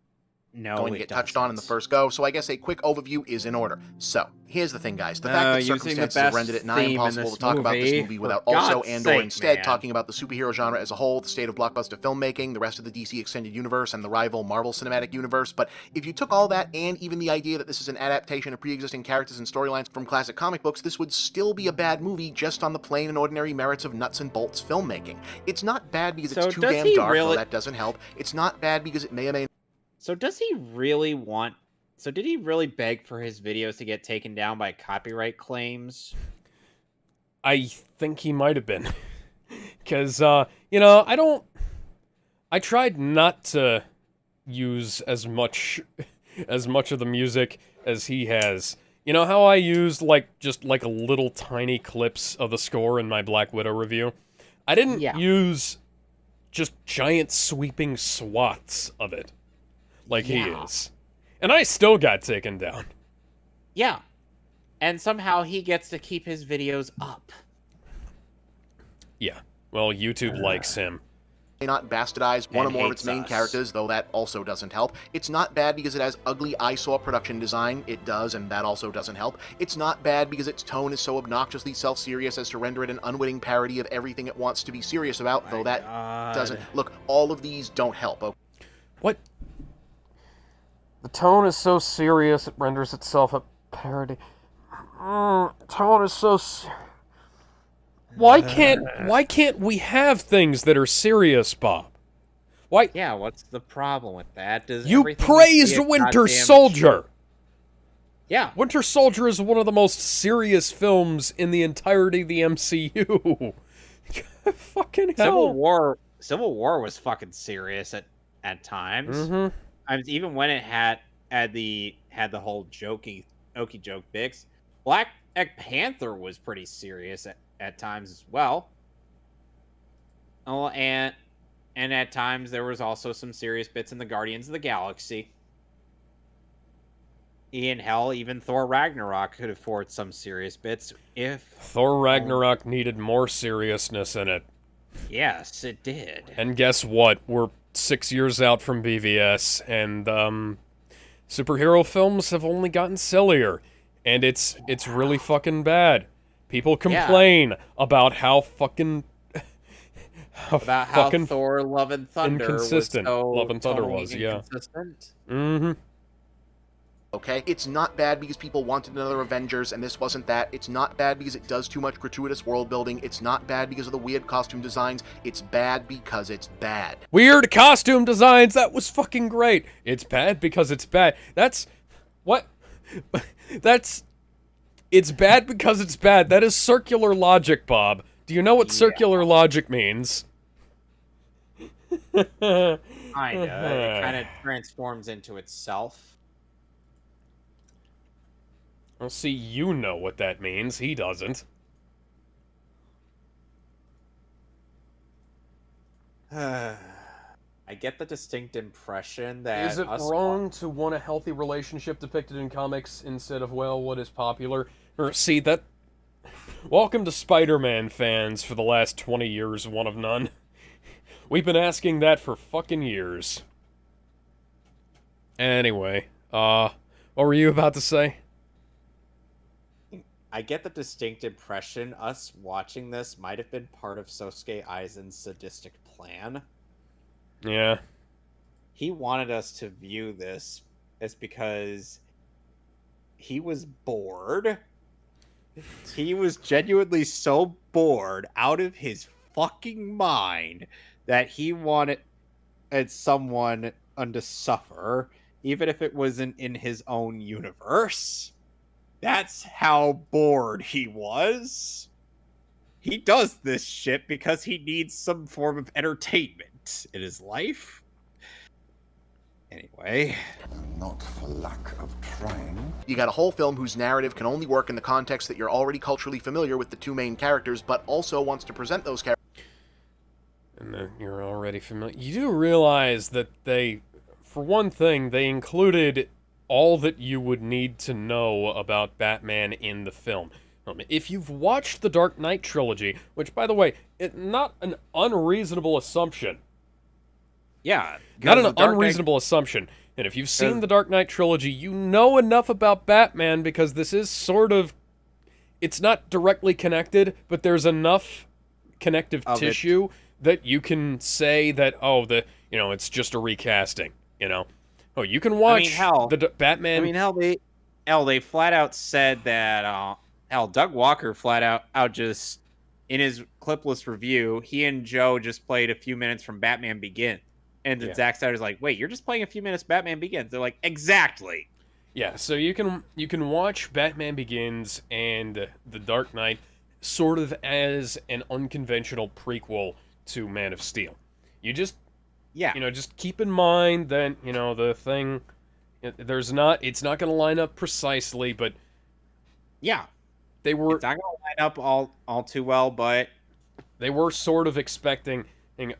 No, going to get touched on in the first go, so I guess a quick overview is in order. So, here's the thing, guys. The fact that circumstances have rendered it nigh impossible to talk about this movie without also and/or instead talking about the superhero genre as a whole, the state of blockbuster filmmaking, the rest of the DC Extended Universe, and the rival Marvel Cinematic Universe. But if you took all that and even the idea that this is an adaptation of pre-existing characters and storylines from classic comic books, this would still be a bad movie just on the plain and ordinary merits of nuts and bolts filmmaking. It's not bad because it's too damn dark, though that doesn't help. It's not bad because it may or may not. So does he really want... So did he really beg for his videos to get taken down by copyright claims? I think he might have been. Because, you know, I tried not to use as much of the music as he has. You know how I used, just a little tiny clips of the score in my Black Widow review? I didn't use just giant sweeping swaths of it. Like he is. And I still got taken down. Yeah. And somehow he gets to keep his videos up. Yeah. Well, YouTube likes him. May not bastardize one or more of its main characters, though that also doesn't help. It's not bad because it has ugly eyesore production design. It does, and that also doesn't help. It's not bad because its tone is so obnoxiously self-serious as to render it an unwitting parody of everything it wants to be serious about, though that doesn't... Look, all of these don't help. Okay? What? The tone is so serious it renders itself a parody. Tone is so Why can't we have things that are serious, Bob? Why? Yeah, what's the problem with that? You praised Winter Soldier. Yeah. Winter Soldier is one of the most serious films in the entirety of the MCU. Fucking hell. Civil War was fucking serious at times. Mm-hmm. Even when it had the whole okey joke bits. Black Panther was pretty serious at times as well. Oh, and at times there was also some serious bits in the Guardians of the Galaxy. Even Thor Ragnarok could afford some serious bits if Thor Ragnarok needed more seriousness in it. Yes, it did. And guess what? We're 6 years out from BVS, and superhero films have only gotten sillier, and it's really fucking bad. People complain about how fucking how Thor: Love and Thunder inconsistent was so Love and Thunder was, yeah. Mm-hmm. Okay? It's not bad because people wanted another Avengers, and this wasn't that. It's not bad because it does too much gratuitous world building. It's not bad because of the weird costume designs. It's bad because it's bad. Weird costume designs? That was fucking great. It's bad because it's bad. That's... What? It's bad because it's bad. That is circular logic, Bob. Do you know what circular logic means? I know. It kind of transforms into itself. Well, see, you know what that means. He doesn't. I get the distinct impression that... Is it wrong to want a healthy relationship depicted in comics instead of, well, what is popular? Or, see, that... Welcome to Spider-Man fans for the last 20 years, one of none. We've been asking that for fucking years. Anyway, what were you about to say? I get the distinct impression us watching this might have been part of Sosuke Aizen's sadistic plan. Yeah. He wanted us to view this as because he was bored. He was genuinely so bored out of his fucking mind that he wanted someone to suffer, even if it wasn't in his own universe. That's how bored he was. He does this shit because he needs some form of entertainment in his life. Anyway. Not for lack of trying. You got a whole film whose narrative can only work in the context that you're already culturally familiar with the two main characters, but also wants to present those characters. And you're already familiar. You do realize that they, for one thing, they included all that you would need to know about Batman in the film. If you've watched the Dark Knight trilogy, which, by the way, it's not an unreasonable assumption Yeah. Not an because the Dark Knight- unreasonable assumption. And if you've seen the Dark Knight trilogy, you know enough about Batman because this is sort of... It's not directly connected, but there's enough connective Of it. tissue that you can say that, it's just a recasting, Oh, you can watch hell- Batman... they flat out said that, Doug Walker flat out just, in his clipless review, he and Joe just played a few minutes from Batman Begins. And then Zack Snyder's like, wait, you're just playing a few minutes Batman Begins. They're like, exactly. Yeah, so you can watch Batman Begins and The Dark Knight sort of as an unconventional prequel to Man of Steel. You just just keep in mind that, the thing it's not going to line up precisely, but yeah, it's not going to line up all too well, but they were sort of expecting,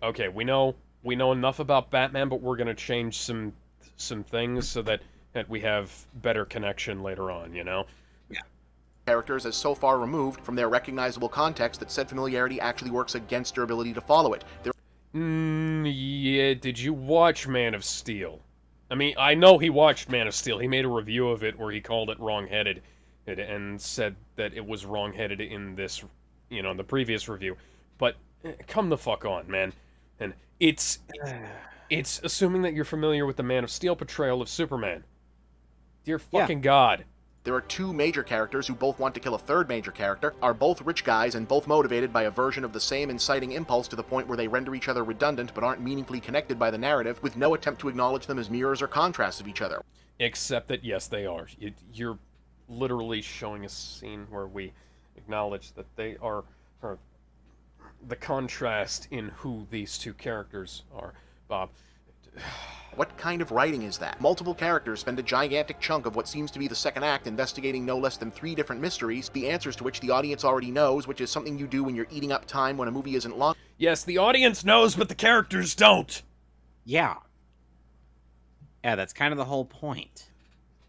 okay, we know enough about Batman, but we're going to change some things so that we have better connection later on, Yeah. Characters as so far removed from their recognizable context that said familiarity actually works against your ability to follow it. Yeah, did you watch Man of Steel? I mean, I know he watched Man of Steel. He made a review of it where he called it wrong-headed and said that it was wrong-headed in this, in the previous review. But come the fuck on, man. And it's assuming that you're familiar with the Man of Steel portrayal of Superman. Dear fucking God. There are two major characters who both want to kill a third major character, are both rich guys and both motivated by a version of the same inciting impulse to the point where they render each other redundant but aren't meaningfully connected by the narrative, with no attempt to acknowledge them as mirrors or contrasts of each other. Except that, yes, they are. You're literally showing a scene where we acknowledge that they are the contrast in who these two characters are, Bob. What kind of writing is that? Multiple characters spend a gigantic chunk of what seems to be the second act investigating no less than 3 different mysteries, the answers to which the audience already knows, which is something you do when you're eating up time when a movie isn't long. Yes, the audience knows, but the characters don't. Yeah. Yeah, that's kind of the whole point.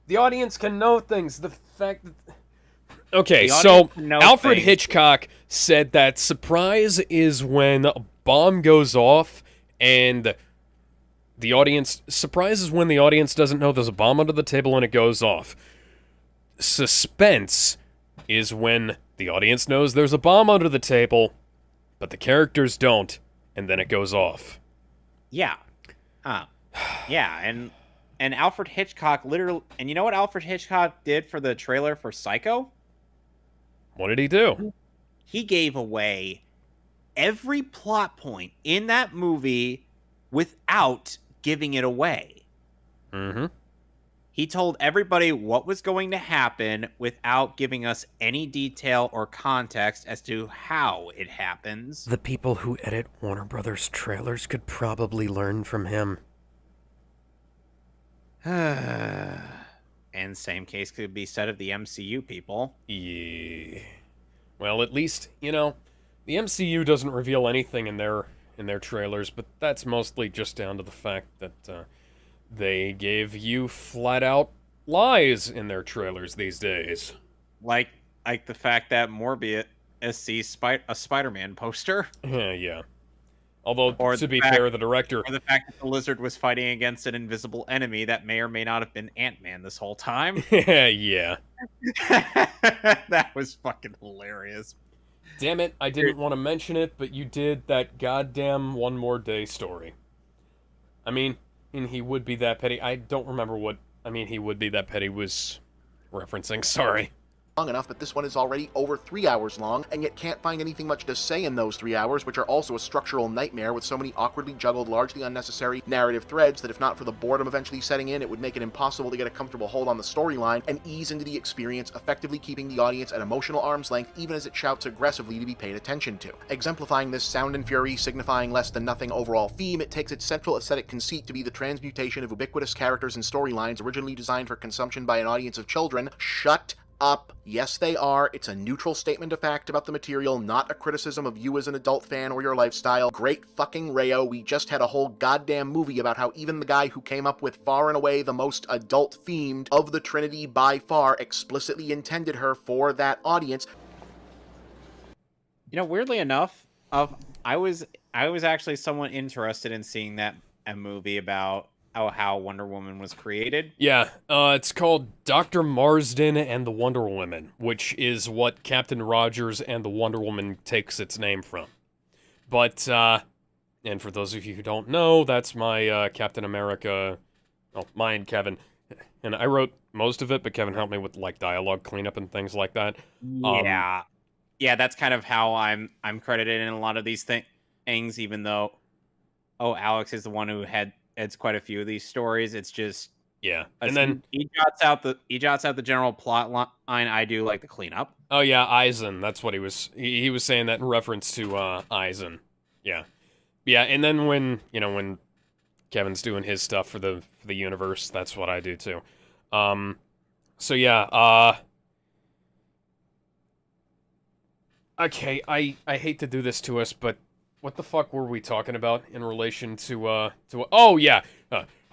The audience can know things. The fact that... Okay, so Alfred Hitchcock said that surprise is when a bomb goes off and... Surprise is when the audience doesn't know there's a bomb under the table and it goes off. Suspense is when the audience knows there's a bomb under the table, but the characters don't, and then it goes off. Yeah. Yeah, and Alfred Hitchcock literally... And you know what Alfred Hitchcock did for the trailer for Psycho? What did he do? He gave away every plot point in that movie without giving it away. Mm-hmm. He told everybody what was going to happen without giving us any detail or context as to how it happens. The people who edit Warner Brothers trailers could probably learn from him. And same case could be said of the MCU people. Yeah. Well, at least, the MCU doesn't reveal anything in their trailers, but that's mostly just down to the fact that they gave you flat-out lies in their trailers these days. Like the fact that Morbius sees a Spider-Man poster. Yeah. Although, to be fair, the director... Or the fact that the lizard was fighting against an invisible enemy that may or may not have been Ant-Man this whole time. Yeah. That was fucking hilarious. Damn it, I didn't want to mention it, but you did that goddamn One More Day story. I mean, he would be that petty. I don't remember what... he would be that petty was referencing. Sorry. Long enough, but this one is already over 3 hours long, and yet can't find anything much to say in those 3 hours, which are also a structural nightmare with so many awkwardly juggled, largely unnecessary narrative threads that if not for the boredom eventually setting in, it would make it impossible to get a comfortable hold on the storyline and ease into the experience, effectively keeping the audience at emotional arm's length even as it shouts aggressively to be paid attention to. Exemplifying this sound and fury, signifying less than nothing overall theme, it takes its central aesthetic conceit to be the transmutation of ubiquitous characters and storylines originally designed for consumption by an audience of children. Shut up. Yes, they are. It's a neutral statement of fact about the material, not a criticism of you as an adult fan or your lifestyle. Great fucking Rayo, we just had a whole goddamn movie about how even the guy who came up with far and away the most adult-themed of the Trinity by far explicitly intended her for that audience. Weirdly enough, I was actually somewhat interested in seeing that a movie about how Wonder Woman was created. Yeah, it's called Dr. Marsden and the Wonder Woman, which is what Captain Rogers and the Wonder Woman takes its name from. But, and for those of you who don't know, that's my Captain America, mine, Kevin. And I wrote most of it, but Kevin helped me with, like, dialogue cleanup and things like that. Yeah. Yeah, that's kind of how I'm credited in a lot of these things, even though, Alex is the one who heads quite a few of these stories. It's just, yeah. And then he jots out the general plot line. I do like the cleanup. Oh yeah, Eisen. That's what he was saying that in reference to Eisen. Yeah. Yeah, and then when Kevin's doing his stuff for the universe, that's what I do too. So yeah, okay, I hate to do this to us, but what the fuck were we talking about in relation to oh yeah,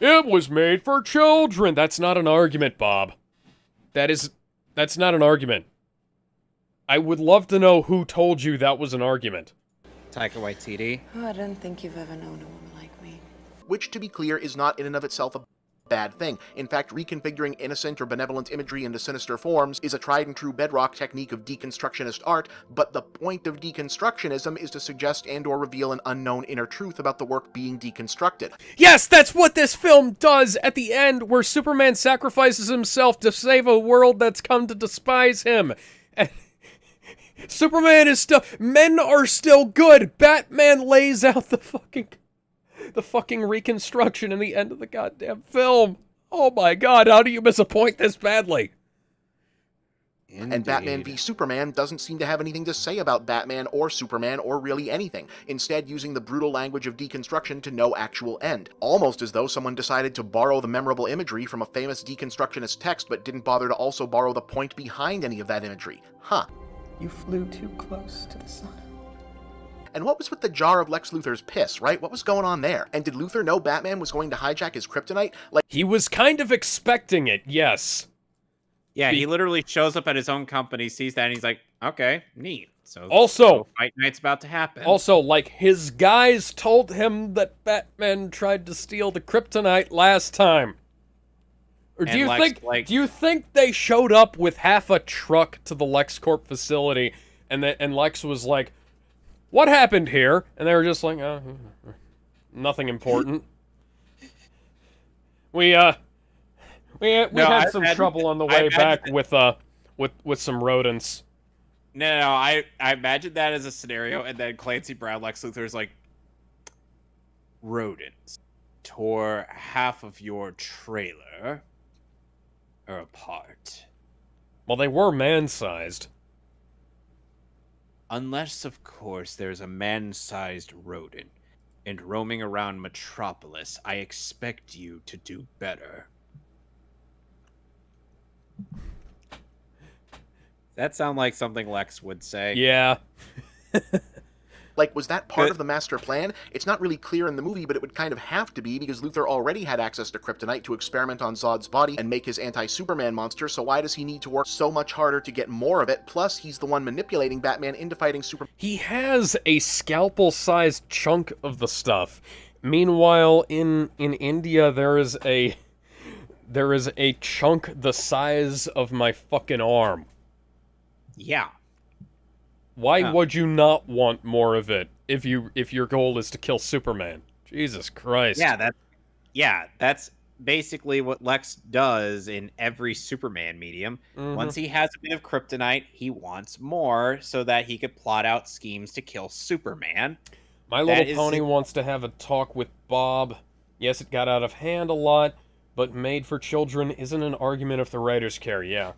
it was made for children. That's not an argument, Bob. That's not an argument. I would love to know who told you that was an argument. Taika Waititi. Oh, I don't think you've ever known a woman like me. Which, to be clear, is not in and of itself a bad thing. In fact, reconfiguring innocent or benevolent imagery into sinister forms is a tried and true bedrock technique of deconstructionist art, but the point of deconstructionism is to suggest and or reveal an unknown inner truth about the work being deconstructed. Yes, that's what this film does at the end, where Superman sacrifices himself to save a world that's come to despise him. And Superman is still... Men are still good. Batman lays out the fucking reconstruction in the end of the goddamn film. Oh my god, how do you miss a point this badly? Indeed. And Batman v Superman doesn't seem to have anything to say about Batman or Superman or really anything, instead using the brutal language of deconstruction to no actual end. Almost as though someone decided to borrow the memorable imagery from a famous deconstructionist text but didn't bother to also borrow the point behind any of that imagery. Huh. You flew too close to the sun. And what was with the jar of Lex Luthor's piss, right? What was going on there? And did Luthor know Batman was going to hijack his kryptonite? Like, he was kind of expecting it, yes. Yeah, he literally shows up at his own company, sees that, and he's like, okay, neat. So also, Fight Night's about to happen. Also, like, his guys told him that Batman tried to steal the kryptonite last time. Or do you think they showed up with half a truck to the LexCorp facility and Lex was like, "What happened here?" And they were just like, nothing important. We had some trouble on the way back with some rodents. No, I imagine that as a scenario, and then Clancy Brown, Lex Luthor's like, rodents tore half of your trailer apart. Well, they were man-sized. Unless, of course, there's a man-sized rodent and roaming around Metropolis, I expect you to do better. That sounds like something Lex would say. Yeah. Like, was that part of the master plan? It's not really clear in the movie, but it would kind of have to be, because Luthor already had access to kryptonite to experiment on Zod's body and make his anti-Superman monster, so why does he need to work so much harder to get more of it? Plus, he's the one manipulating Batman into fighting Superman. He has a scalpel-sized chunk of the stuff. Meanwhile, in India, there is a chunk the size of my fucking arm. Yeah. Why would you not want more of it if your goal is to kill Superman? Jesus Christ. Yeah, that's basically what Lex does in every Superman medium. Mm-hmm. Once he has a bit of kryptonite, he wants more so that he could plot out schemes to kill Superman. My Little Pony wants to have a talk with Bob. Yes, it got out of hand a lot, but made for children isn't an argument if the writers care. Yeah.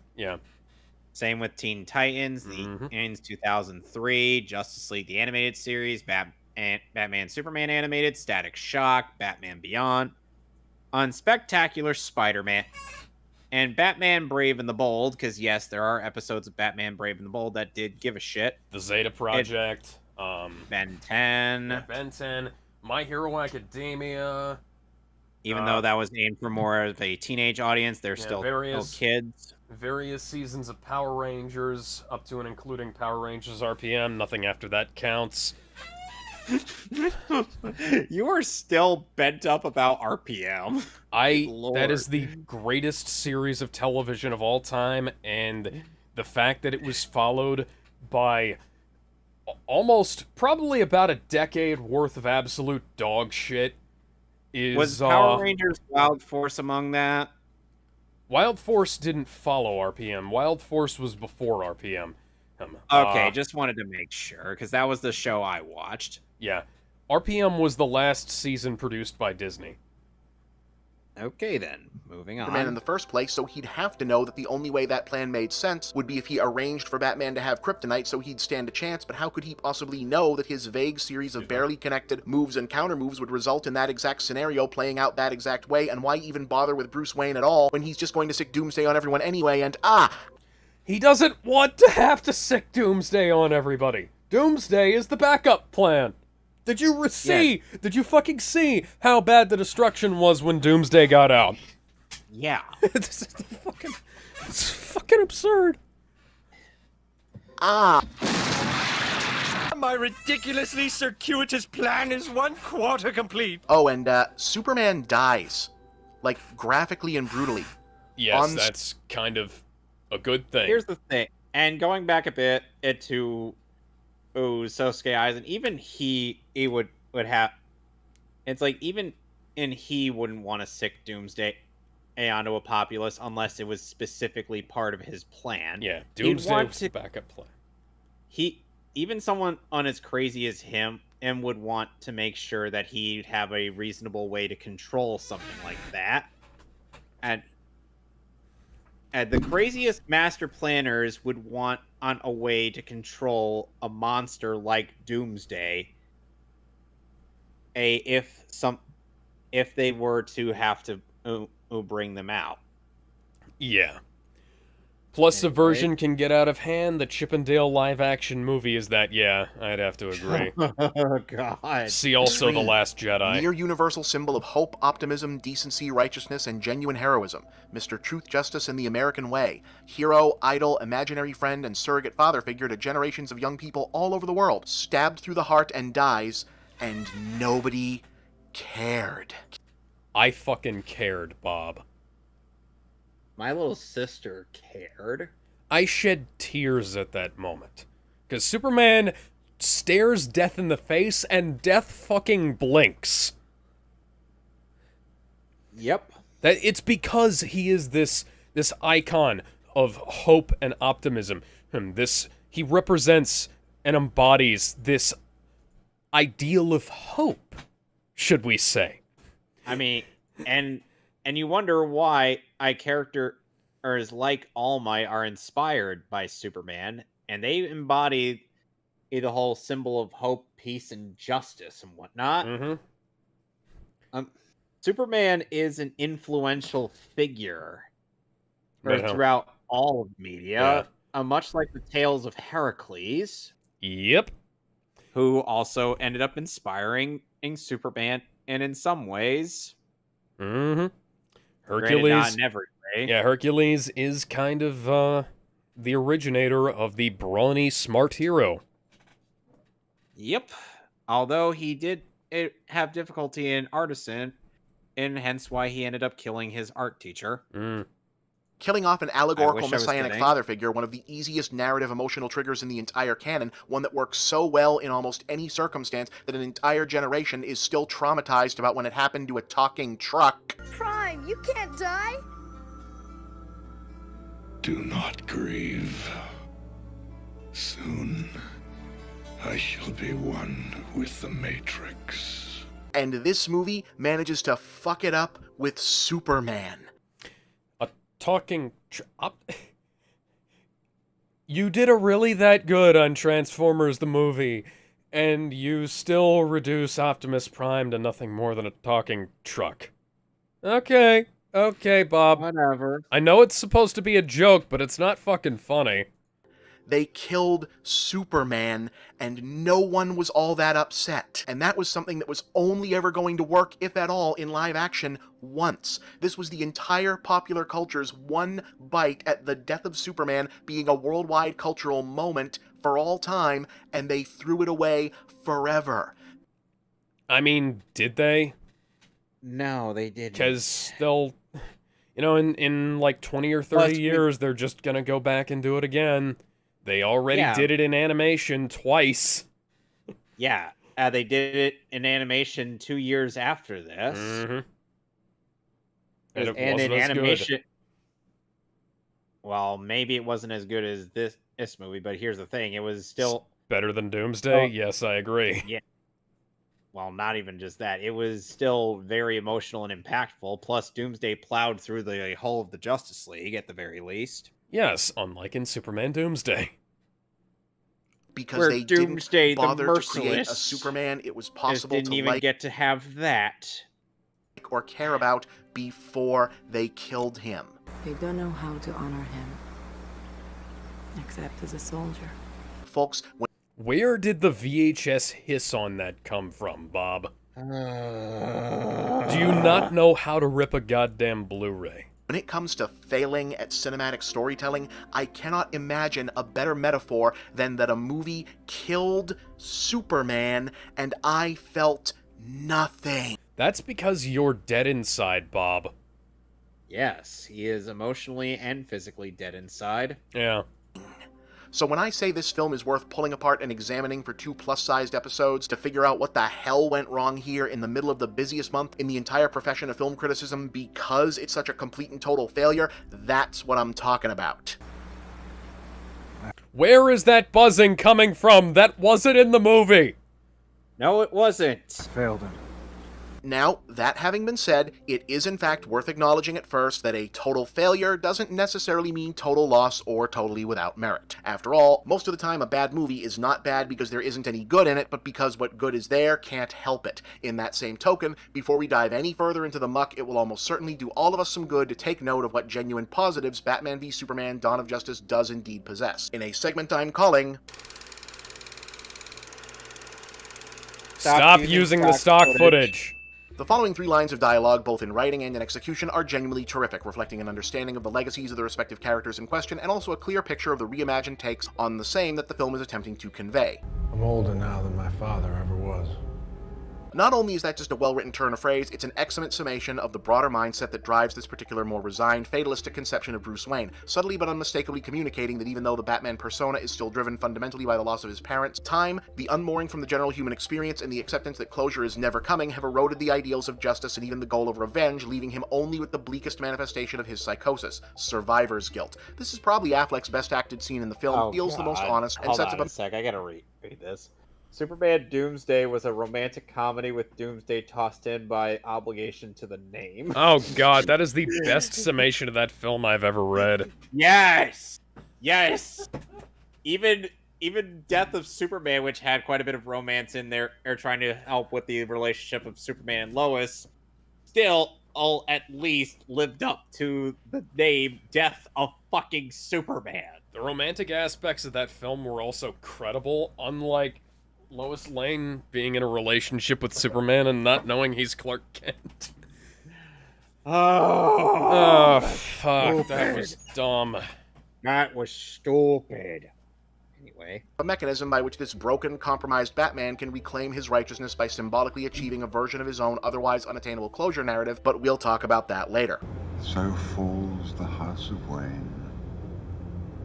Same with Teen Titans, the Titans 2003, Justice League the Animated Series, Batman Superman Animated, Static Shock, Batman Beyond, Unspectacular Spider-Man, and Batman Brave and the Bold, because yes, there are episodes of Batman Brave and the Bold that did give a shit. The Zeta Project, Ben 10. Yeah, Ben 10, My Hero Academia. Even though that was aimed for more of a teenage audience, they're still kids. Various seasons of Power Rangers, up to and including Power Rangers RPM. Nothing after that counts. You are still bent up about RPM. That is the greatest series of television of all time, and the fact that it was followed by almost probably about a decade worth of absolute dog shit is... Was Power Rangers Wild Force among that? Wild Force didn't follow RPM. Wild Force was before RPM. Okay, just wanted to make sure, because that was the show I watched. Yeah. RPM was the last season produced by Disney. Okay, then. Moving on. Superman in the first place, so he'd have to know that the only way that plan made sense would be if he arranged for Batman to have kryptonite so he'd stand a chance, but how could he possibly know that his vague series of barely connected moves and countermoves would result in that exact scenario playing out that exact way, and why even bother with Bruce Wayne at all when he's just going to sick Doomsday on everyone anyway, and He doesn't want to have to sick Doomsday on everybody. Doomsday is the backup plan. Did you see? Yeah. Did you fucking see how bad the destruction was when Doomsday got out? Yeah. It's fucking absurd. My ridiculously circuitous plan is 1/4 complete. Oh, and Superman dies. Like, graphically and brutally. Yes, that's kind of a good thing. Here's the thing, and going back a bit to Sosuke Aizen, even he would have. It's like even he wouldn't want to sick Doomsday onto a populace unless it was specifically part of his plan. Yeah, Doomsday was the backup plan. Even someone on as crazy as him would want to make sure that he'd have a reasonable way to control something like that. And the craziest master planners would want on a way to control a monster like Doomsday. If they were to have to bring them out. Yeah. Plus, Subversion can get out of hand. The Chippendale live-action movie is that, yeah, I'd have to agree. Oh, God. See also The Last Jedi. Near universal symbol of hope, optimism, decency, righteousness, and genuine heroism. Mr. Truth, Justice, and the American Way. Hero, idol, imaginary friend, and surrogate father figure to generations of young people all over the world. Stabbed through the heart and dies, and nobody cared. I fucking cared, Bob. My little sister cared. I shed tears at that moment. Because Superman stares death in the face, and death fucking blinks. Yep. It's because he is this icon of hope and optimism. He represents and embodies this ideal of hope, should we say. I mean, and you wonder why characters like All Might are inspired by Superman, and they embody the whole symbol of hope, peace, and justice and whatnot. Mm-hmm. Superman is an influential figure throughout all of media, much like the tales of Heracles. Yep. Who also ended up inspiring Superman, and in some ways... Mm-hmm. Hercules... Granted, not in every way. Yeah, Hercules is kind of the originator of the brawny, smart hero. Yep. Although he did have difficulty in artisan, and hence why he ended up killing his art teacher. Killing off an allegorical messianic father figure, one of the easiest narrative emotional triggers in the entire canon, one that works so well in almost any circumstance that an entire generation is still traumatized about when it happened to a talking truck. Prime, you can't die. Do not grieve. Soon, I shall be one with the Matrix. And this movie manages to fuck it up with Superman. Talking... You did a really that good on Transformers the movie, and you still reduce Optimus Prime to nothing more than a talking truck. Okay, Bob. Whatever. I know it's supposed to be a joke, but it's not fucking funny. They killed Superman, and no one was all that upset. And that was something that was only ever going to work, if at all, in live action once. This was the entire popular culture's one bite at the death of Superman being a worldwide cultural moment for all time, and they threw it away forever. I mean, did they? No, they didn't. Because they'll, in like 20 or 30 years, they're just gonna go back and do it again. They already did it in animation twice. Yeah, they did it in animation 2 years after this. Mm-hmm. And in animation, well, maybe it wasn't as good as this movie, but here's the thing: it was still better than Doomsday. Yes, I agree. Yeah. Well, not even just that; it was still very emotional and impactful. Plus, Doomsday plowed through the whole of the Justice League at the very least. Yes, unlike in Superman Doomsday. Because where they Doomsday, didn't bother the to create a Superman it was possible didn't to even get to have that or care about before they killed him. They don't know how to honor him, except as a soldier. Folks, where did the VHS hiss on that come from, Bob? Do you not know how to rip a goddamn Blu-ray? When it comes to failing at cinematic storytelling, I cannot imagine a better metaphor than that a movie killed Superman and I felt nothing. That's because you're dead inside, Bob. Yes, he is emotionally and physically dead inside. Yeah. So when I say this film is worth pulling apart and examining for 2 plus-sized episodes to figure out what the hell went wrong here in the middle of the busiest month in the entire profession of film criticism because it's such a complete and total failure, that's what I'm talking about. Where is that buzzing coming from? That wasn't in the movie! No, it wasn't. Failed him. Now, that having been said, it is in fact worth acknowledging at first that a total failure doesn't necessarily mean total loss or totally without merit. After all, most of the time a bad movie is not bad because there isn't any good in it, but because what good is there can't help it. In that same token, before we dive any further into the muck, it will almost certainly do all of us some good to take note of what genuine positives Batman v Superman: Dawn of Justice does indeed possess. In a segment I'm calling... Stop using the stock footage. The following 3 lines of dialogue, both in writing and in execution, are genuinely terrific, reflecting an understanding of the legacies of the respective characters in question, and also a clear picture of the reimagined takes on the same that the film is attempting to convey. I'm older now than my father ever was. Not only is that just a well-written turn of phrase, it's an excellent summation of the broader mindset that drives this particular more resigned, fatalistic conception of Bruce Wayne, subtly but unmistakably communicating that even though the Batman persona is still driven fundamentally by the loss of his parents, time, the unmooring from the general human experience, and the acceptance that closure is never coming have eroded the ideals of justice and even the goal of revenge, leaving him only with the bleakest manifestation of his psychosis, survivor's guilt. This is probably Affleck's best acted scene in the film, feels the most honest, and sets up a sec, I gotta read this. Superman Doomsday was a romantic comedy with Doomsday tossed in by obligation to the name. Oh god, that is the best summation of that film I've ever read. Yes! Yes! Even Death of Superman, which had quite a bit of romance in there, or trying to help with the relationship of Superman and Lois, still all at least lived up to the name Death of fucking Superman. The romantic aspects of that film were also credible, unlike Lois Lane being in a relationship with Superman and not knowing he's Clark Kent. Oh, fuck, that was dumb. That was stupid. Anyway. A mechanism by which this broken, compromised Batman can reclaim his righteousness by symbolically achieving a version of his own otherwise unattainable closure narrative, but we'll talk about that later. So falls the House of Wayne.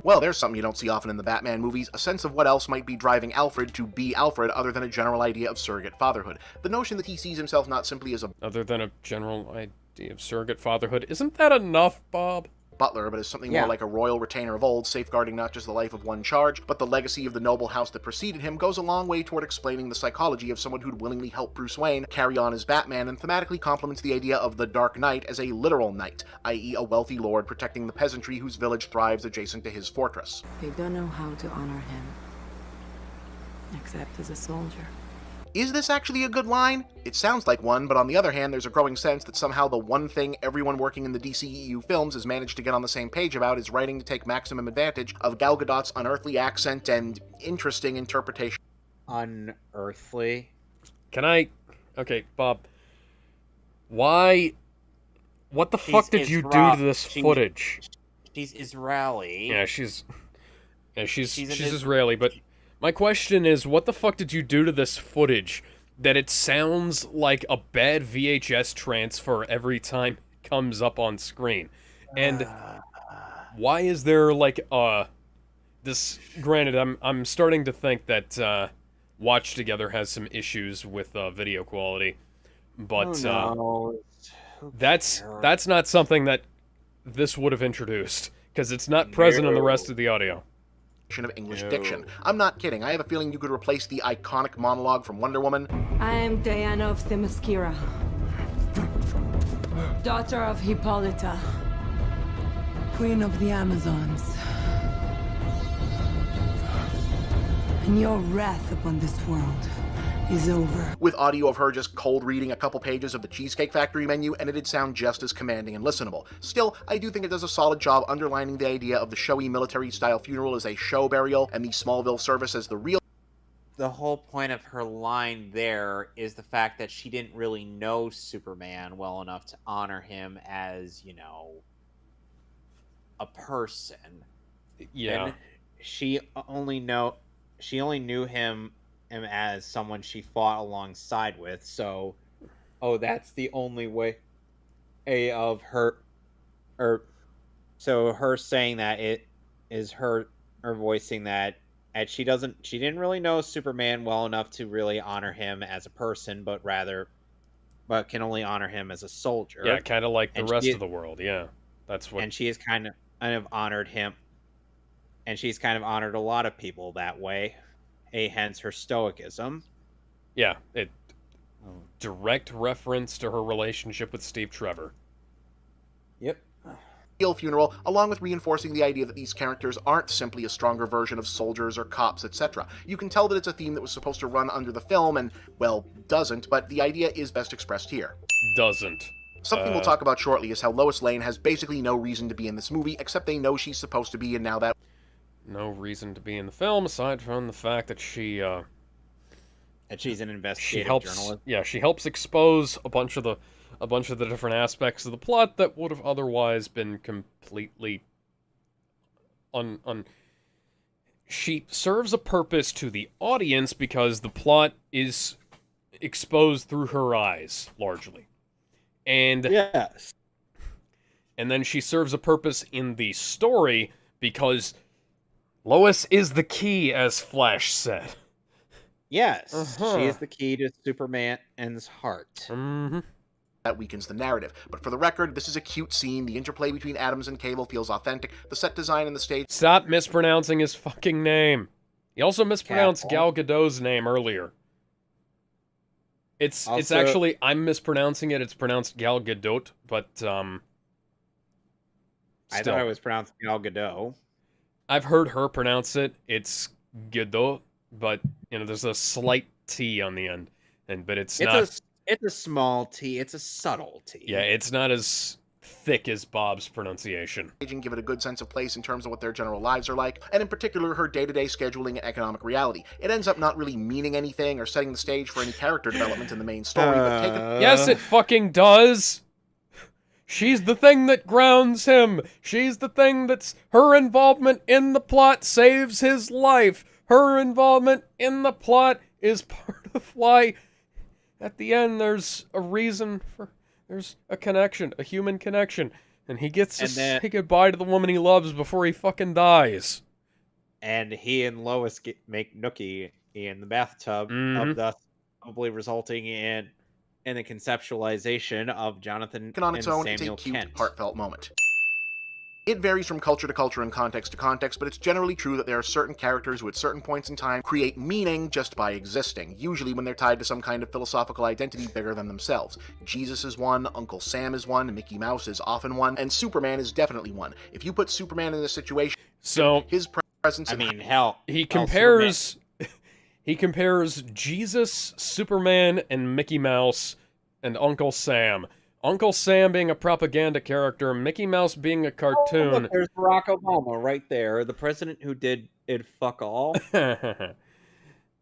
Well, there's something you don't see often in the Batman movies, a sense of what else might be driving Alfred to be Alfred other than a general idea of surrogate fatherhood. The notion that he sees himself not simply as a other than a general idea of surrogate fatherhood. Isn't that enough, Bob? butler, but as something more like a royal retainer of old, safeguarding not just the life of one charge, but the legacy of the noble house that preceded him, goes a long way toward explaining the psychology of someone who'd willingly help Bruce Wayne carry on as Batman, and thematically complements the idea of the Dark Knight as a literal knight, i.e. a wealthy lord protecting the peasantry whose village thrives adjacent to his fortress. They don't know how to honor him, except as a soldier. Is this actually a good line? It sounds like one, but on the other hand, there's a growing sense that somehow the one thing everyone working in the DCEU films has managed to get on the same page about is writing to take maximum advantage of Gal Gadot's unearthly accent and interesting interpretation. Unearthly? Can I... Okay, Bob. Why... What the fuck did you do to this footage? She's Israeli. Yeah, she's Israeli, but... My question is, what the fuck did you do to this footage? that it sounds like a bad VHS transfer every time it comes up on screen. And why is there like this? Granted, I'm starting to think that Watch Together has some issues with video quality, but that's not something that this would have introduced because it's not present in the rest of the audio. Of English diction. I'm not kidding. I have a feeling you could replace the iconic monologue from Wonder Woman. I am Diana of Themyscira, daughter of Hippolyta, queen of the Amazons. And your wrath upon this world is over. With audio of her just cold reading a couple pages of the Cheesecake Factory menu, and it'd sound just as commanding and listenable. Still, I do think it does a solid job underlining the idea of the showy military-style funeral as a show burial, and the Smallville service as the real... The whole point of her line there is the fact that she didn't really know Superman well enough to honor him as, you know, a person. Yeah. And she only knew him as someone she fought alongside with, so that's the only way of her, so her saying that it is her voicing that she didn't really know Superman well enough to really honor him as a person, but can only honor him as a soldier. Yeah, kind of like the rest of the world. Yeah, that's what. And she has kind of honored him, and she's kind of honored a lot of people that way. Hence her stoicism. Yeah, direct reference to her relationship with Steve Trevor. Yep. Funeral, along with reinforcing the idea that these characters aren't simply a stronger version of soldiers or cops, etc. You can tell that it's a theme that was supposed to run under the film and, well, doesn't, but the idea is best expressed here. Doesn't. Something we'll talk about shortly is how Lois Lane has basically no reason to be in this movie, except they know she's supposed to be, and now that... No reason to be in the film, aside from the fact that she's an investigative journalist. Yeah, she helps expose a bunch of the different aspects of the plot that would have otherwise been completely She serves a purpose to the audience because the plot is exposed through her eyes, largely. And yes. And then she serves a purpose in the story because Lois is the key, as Flash said. Yes, she is the key to Superman's heart. That weakens the narrative. But for the record, this is a cute scene. The interplay between Adams and Cable feels authentic. The set design and the stage... Stop mispronouncing his fucking name. He also mispronounced Gal Gadot's name earlier. It's actually... I'm mispronouncing it. It's pronounced Gal Gadot, but, I thought it was pronounced Gal Gadot. I've heard her pronounce it. It's Gadot, but, you know, there's a slight T on the end. But it's not... It's a small T. It's a subtle T. Yeah, it's not as thick as Bob's pronunciation. Give it a good sense of place in terms of what their general lives are like, and in particular her day-to-day scheduling and economic reality. It ends up not really meaning anything or setting the stage for any character development in the main story, but take it... Yes, it fucking does! She's the thing that grounds him! She's the thing that's... Her involvement in the plot saves his life! Her involvement in the plot is part of why... At the end, there's a reason for... There's a connection, a human connection. And he gets to say goodbye to the woman he loves before he fucking dies. And he and Lois make Nookie in the bathtub, thus probably resulting in the conceptualization of Jonathan on its and own, Samuel it's a cute, Kent. heartfelt moment. It varies from culture to culture and context to context, but it's generally true that there are certain characters who at certain points in time create meaning just by existing, usually when they're tied to some kind of philosophical identity bigger than themselves. Jesus is one, Uncle Sam is one, Mickey Mouse is often one, and Superman is definitely one. If you put Superman in this situation, so his presence... I mean, hell... He compares Jesus, Superman, and Mickey Mouse, and Uncle Sam. Uncle Sam being a propaganda character, Mickey Mouse being a cartoon. Oh, look, there's Barack Obama right there, the president who did fuck all.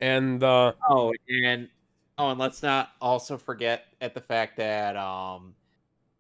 And and let's not also forget at the fact that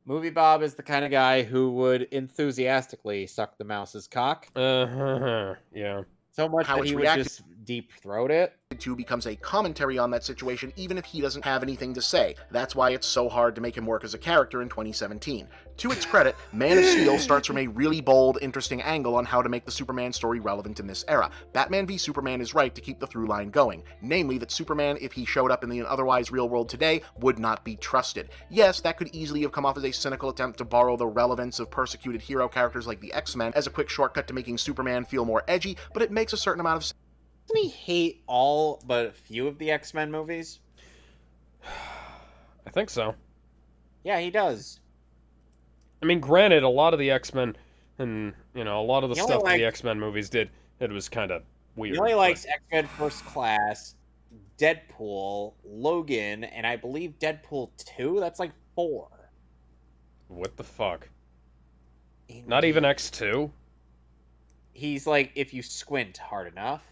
MovieBob is the kind of guy who would enthusiastically suck the mouse's cock. Yeah. So much that he would just deep throat it. 2 becomes a commentary on that situation even if he doesn't have anything to say. That's why it's so hard to make him work as a character in 2017. To its credit, Man of Steel starts from a really bold, interesting angle on how to make the Superman story relevant in this era. Batman v Superman is right to keep the through line going, namely that Superman, if he showed up in the otherwise real world today, would not be trusted. Yes, that could easily have come off as a cynical attempt to borrow the relevance of persecuted hero characters like the X-Men as a quick shortcut to making Superman feel more edgy, but it makes a certain amount of sense. Doesn't he hate all but a few of the X-Men movies? I think so. Yeah, he does. I mean, granted, a lot of the X-Men and, a lot of the He stuff only that the likes- X-Men movies did, it was kind of weird. He only likes X-Men First Class, Deadpool, Logan, and I believe Deadpool 2. That's like 4. What the fuck? Not even X2? He's like, if you squint hard enough.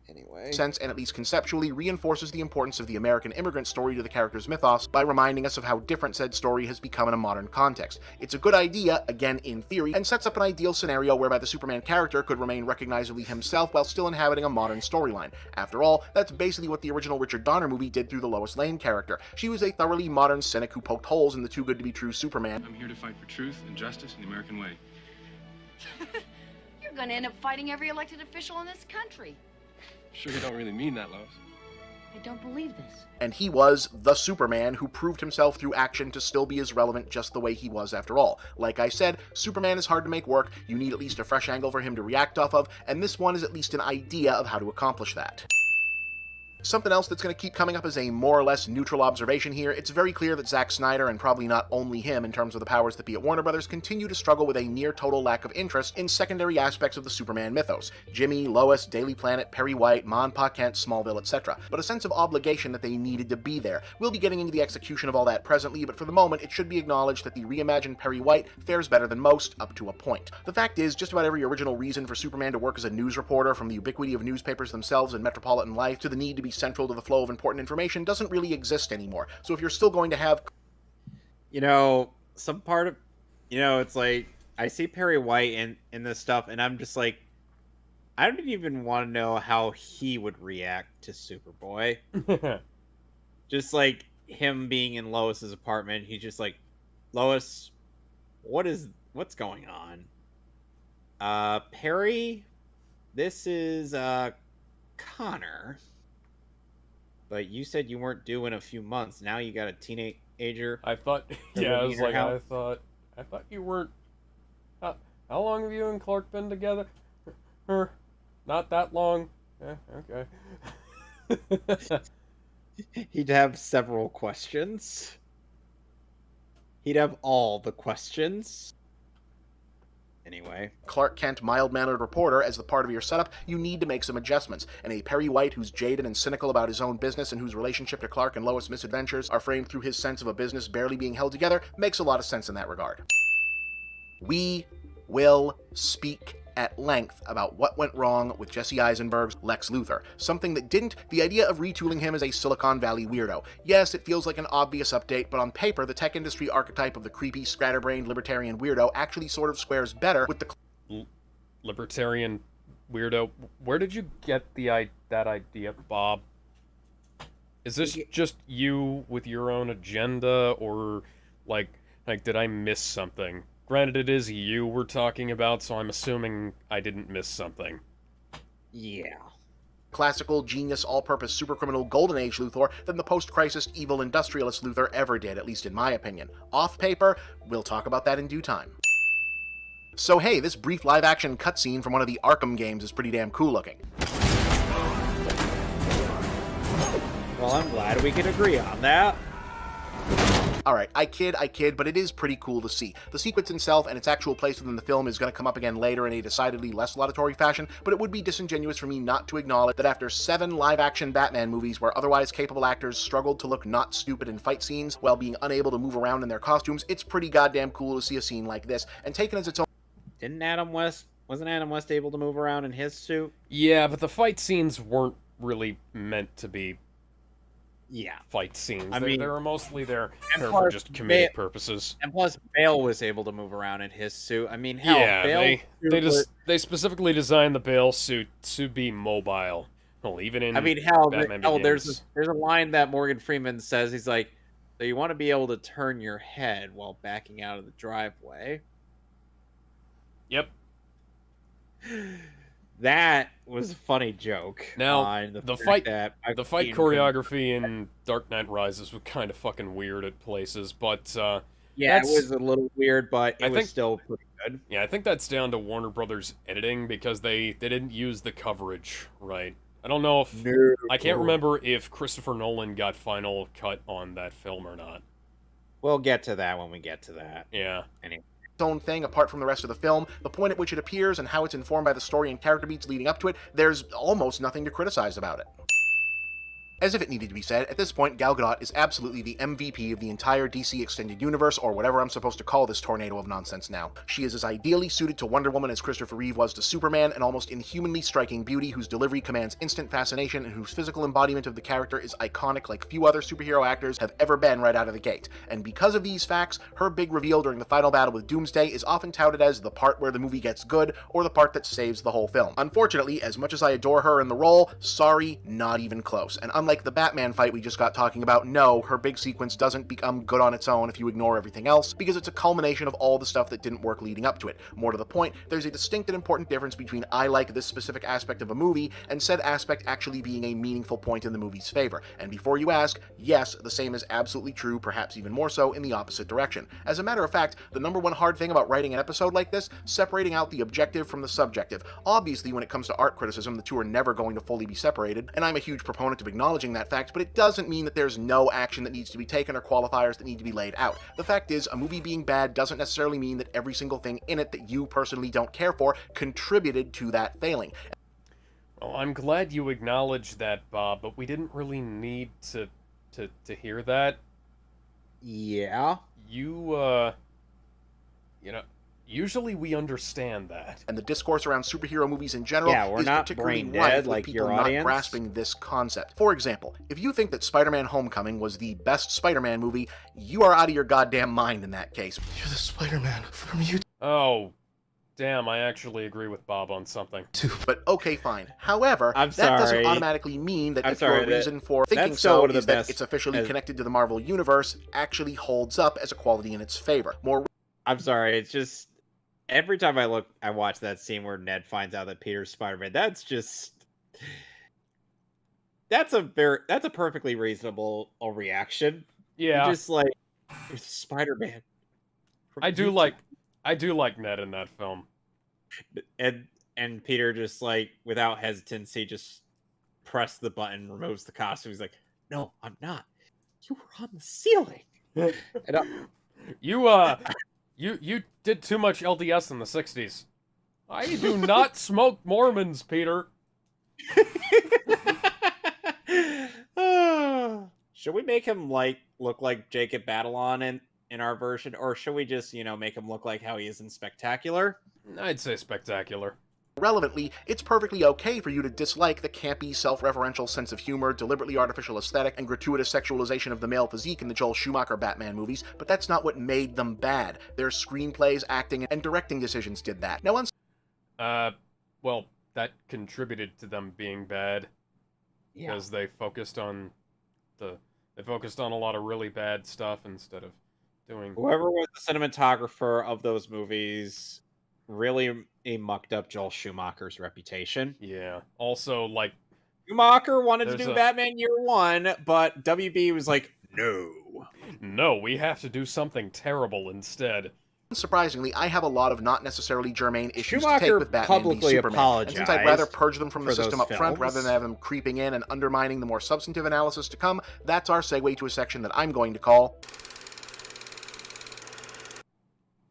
Anyway. Sense and at least conceptually reinforces the importance of the American immigrant story to the character's mythos by reminding us of how different said story has become in a modern context. It's a good idea, again in theory, and sets up an ideal scenario whereby the Superman character could remain recognizably himself while still inhabiting a modern storyline. After all, that's basically what the original Richard Donner movie did through the Lois Lane character. She was a thoroughly modern cynic who poked holes in the too good to be true Superman. I'm here to fight for truth and justice in the American way. You're gonna end up fighting every elected official in this country. Sure you don't really mean that, Lois? I don't believe this. And he was the Superman who proved himself through action to still be as relevant just the way he was after all. Like I said, Superman is hard to make work, you need at least a fresh angle for him to react off of, and this one is at least an idea of how to accomplish that. Something else that's going to keep coming up as a more or less neutral observation here, it's very clear that Zack Snyder, and probably not only him in terms of the powers that be at Warner Brothers, continue to struggle with a near-total lack of interest in secondary aspects of the Superman mythos. Jimmy, Lois, Daily Planet, Perry White, Ma and Pa Kent, Smallville, etc. But a sense of obligation that they needed to be there. We'll be getting into the execution of all that presently, but for the moment it should be acknowledged that the reimagined Perry White fares better than most, up to a point. The fact is, just about every original reason for Superman to work as a news reporter, from the ubiquity of newspapers themselves and metropolitan life to the need to be central to the flow of important information, doesn't really exist anymore. So if you're still going to have... some part of... it's like, I see Perry White in this stuff, and I'm just like, I don't even want to know how he would react to Superboy. Just like him being in Lois's apartment, he's just like, Lois, what's going on? Perry, this is Connor. But you said you weren't due in a few months. Now you got a teenager. I thought, yeah, I was like, I thought you weren't. How long have you and Clark been together? Not that long. Yeah, okay. He'd have several questions. He'd have all the questions. Anyway. Clark Kent, mild-mannered reporter as the part of your setup, you need to make some adjustments. And a Perry White who's jaded and cynical about his own business and whose relationship to Clark and Lois' misadventures are framed through his sense of a business barely being held together makes a lot of sense in that regard. We will speak at length about what went wrong with Jesse Eisenberg's Lex Luthor. Something that didn't, the idea of retooling him as a Silicon Valley weirdo. Yes, it feels like an obvious update, but on paper, the tech industry archetype of the creepy, scatterbrained, libertarian weirdo actually sort of squares better with the... Libertarian weirdo? Where did you get that idea, Bob? Is this just you with your own agenda, or, like, did I miss something? Granted, it is you we're talking about, so I'm assuming I didn't miss something. Yeah. Classical, genius, all-purpose supercriminal Golden Age Luthor than the post-crisis evil industrialist Luthor ever did, at least in my opinion. Off paper, we'll talk about that in due time. So hey, this brief live-action cutscene from one of the Arkham games is pretty damn cool looking. Well, I'm glad we can agree on that. Alright, I kid, but it is pretty cool to see. The sequence itself and its actual place within the film is going to come up again later in a decidedly less laudatory fashion, but it would be disingenuous for me not to acknowledge that after 7 live-action Batman movies where otherwise capable actors struggled to look not stupid in fight scenes while being unable to move around in their costumes, it's pretty goddamn cool to see a scene like this, and taken as its own... Wasn't Adam West able to move around in his suit? Yeah, but the fight scenes weren't really meant to be fight scenes. I they mean, were mostly there for plus, just comedic purposes. And plus, Bale was able to move around in his suit. I mean, hell, Yeah, Bale they specifically designed the Bale suit to be mobile. Well, even in Batman Begins. there's a line that Morgan Freeman says. He's like, "So you want to be able to turn your head while backing out of the driveway?" Yep. That was a funny joke. Now, the fight choreography in Dark Knight Rises was kind of fucking weird at places, but yeah, it was a little weird, but it was still pretty good. Yeah, I think that's down to Warner Brothers editing because they didn't use the coverage right. I don't know if I can't remember if Christopher Nolan got final cut on that film or not. We'll get to that when we get to that. Yeah. Anyway. Its own thing apart from the rest of the film, the point at which it appears and how it's informed by the story and character beats leading up to it, there's almost nothing to criticize about it. As if it needed to be said, at this point, Gal Gadot is absolutely the MVP of the entire DC Extended Universe, or whatever I'm supposed to call this tornado of nonsense now. She is as ideally suited to Wonder Woman as Christopher Reeve was to Superman, an almost inhumanly striking beauty whose delivery commands instant fascination and whose physical embodiment of the character is iconic like few other superhero actors have ever been right out of the gate. And because of these facts, her big reveal during the final battle with Doomsday is often touted as the part where the movie gets good, or the part that saves the whole film. Unfortunately, as much as I adore her in the role, sorry, not even close. And unlike the Batman fight we just got talking about, no, her big sequence doesn't become good on its own if you ignore everything else, because it's a culmination of all the stuff that didn't work leading up to it. More to the point, there's a distinct and important difference between I like this specific aspect of a movie and said aspect actually being a meaningful point in the movie's favor. And before you ask, yes, the same is absolutely true, perhaps even more so in the opposite direction. As a matter of fact, the number one hard thing about writing an episode like this, separating out the objective from the subjective. Obviously, when it comes to art criticism, the two are never going to fully be separated, and I'm a huge proponent of acknowledging that fact, but it doesn't mean that there's no action that needs to be taken or qualifiers that need to be laid out. The fact is, a movie being bad doesn't necessarily mean that every single thing in it that you personally don't care for contributed to that failing. Well, I'm glad you acknowledged that, Bob, but we didn't really need to hear that. Yeah? You know, usually we understand that. And the discourse around superhero movies in general is not particularly brain rife dead with like people your not audience. grasping this concept. For example, if you think that Spider-Man Homecoming was the best Spider-Man movie, you are out of your goddamn mind in that case. You're the Spider-Man from you. Oh, damn, I actually agree with Bob on something. But okay, fine. However, I'm that doesn't sorry. automatically mean that I'm if sorry, your reason for thinking that's still so one of the is that best it's officially as- connected to the Marvel Universe actually holds up as a quality in its favor. I'm sorry, it's just every time I watch that scene where Ned finds out that Peter's Spider-Man, that's a perfectly reasonable reaction. Yeah. You're just like, it's Spider-Man. I do like Ned in that film. And Peter just like without hesitancy just press the button, removes the costume. He's like, "No, I'm not. You were on the ceiling." And You did too much LDS in the 60s. I do not smoke Mormons, Peter. Should we make him look like Jacob Batalon in our version, or should we just make him look like how he is in Spectacular? I'd say Spectacular. Relevantly, it's perfectly okay for you to dislike the campy, self-referential sense of humor, deliberately artificial aesthetic, and gratuitous sexualization of the male physique in the Joel Schumacher Batman movies, but that's not what made them bad. Their screenplays, acting, and directing decisions did that. Now, well, that contributed to them being bad. Yeah. Because they focused on a lot of really bad stuff instead of doing... Whoever was the cinematographer of those movies really mucked up Joel Schumacher's reputation. Yeah. Also, Schumacher wanted to do Batman Year One, but WB was like, no, we have to do something terrible instead. Unsurprisingly, I have a lot of not necessarily germane issues Schumacher to take with Batman v publicly Superman, and since I'd rather purge them from the for system those up front films. rather than have them creeping in and undermining the more substantive analysis to come, that's our segue to a section that I'm going to call...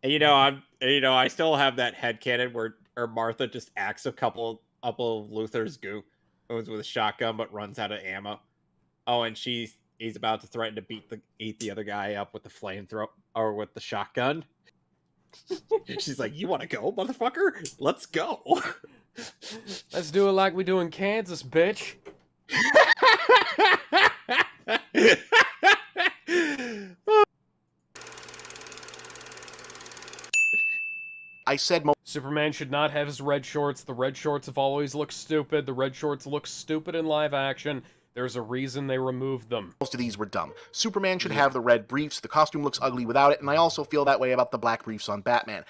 And I still have that headcanon where Martha just acts a couple of Luther's goons with a shotgun but runs out of ammo. Oh, and he's about to threaten to eat the other guy up with the flamethrower or with the shotgun. She's like, "You want to go, motherfucker? Let's go. Let's do it like we do in Kansas, bitch." I said Superman should not have his red shorts. The red shorts have always looked stupid. The red shorts look stupid in live action. There's a reason they removed them. most of these were dumb. Superman should have the red briefs. The costume looks ugly without it, and I also feel that way about the black briefs on Batman.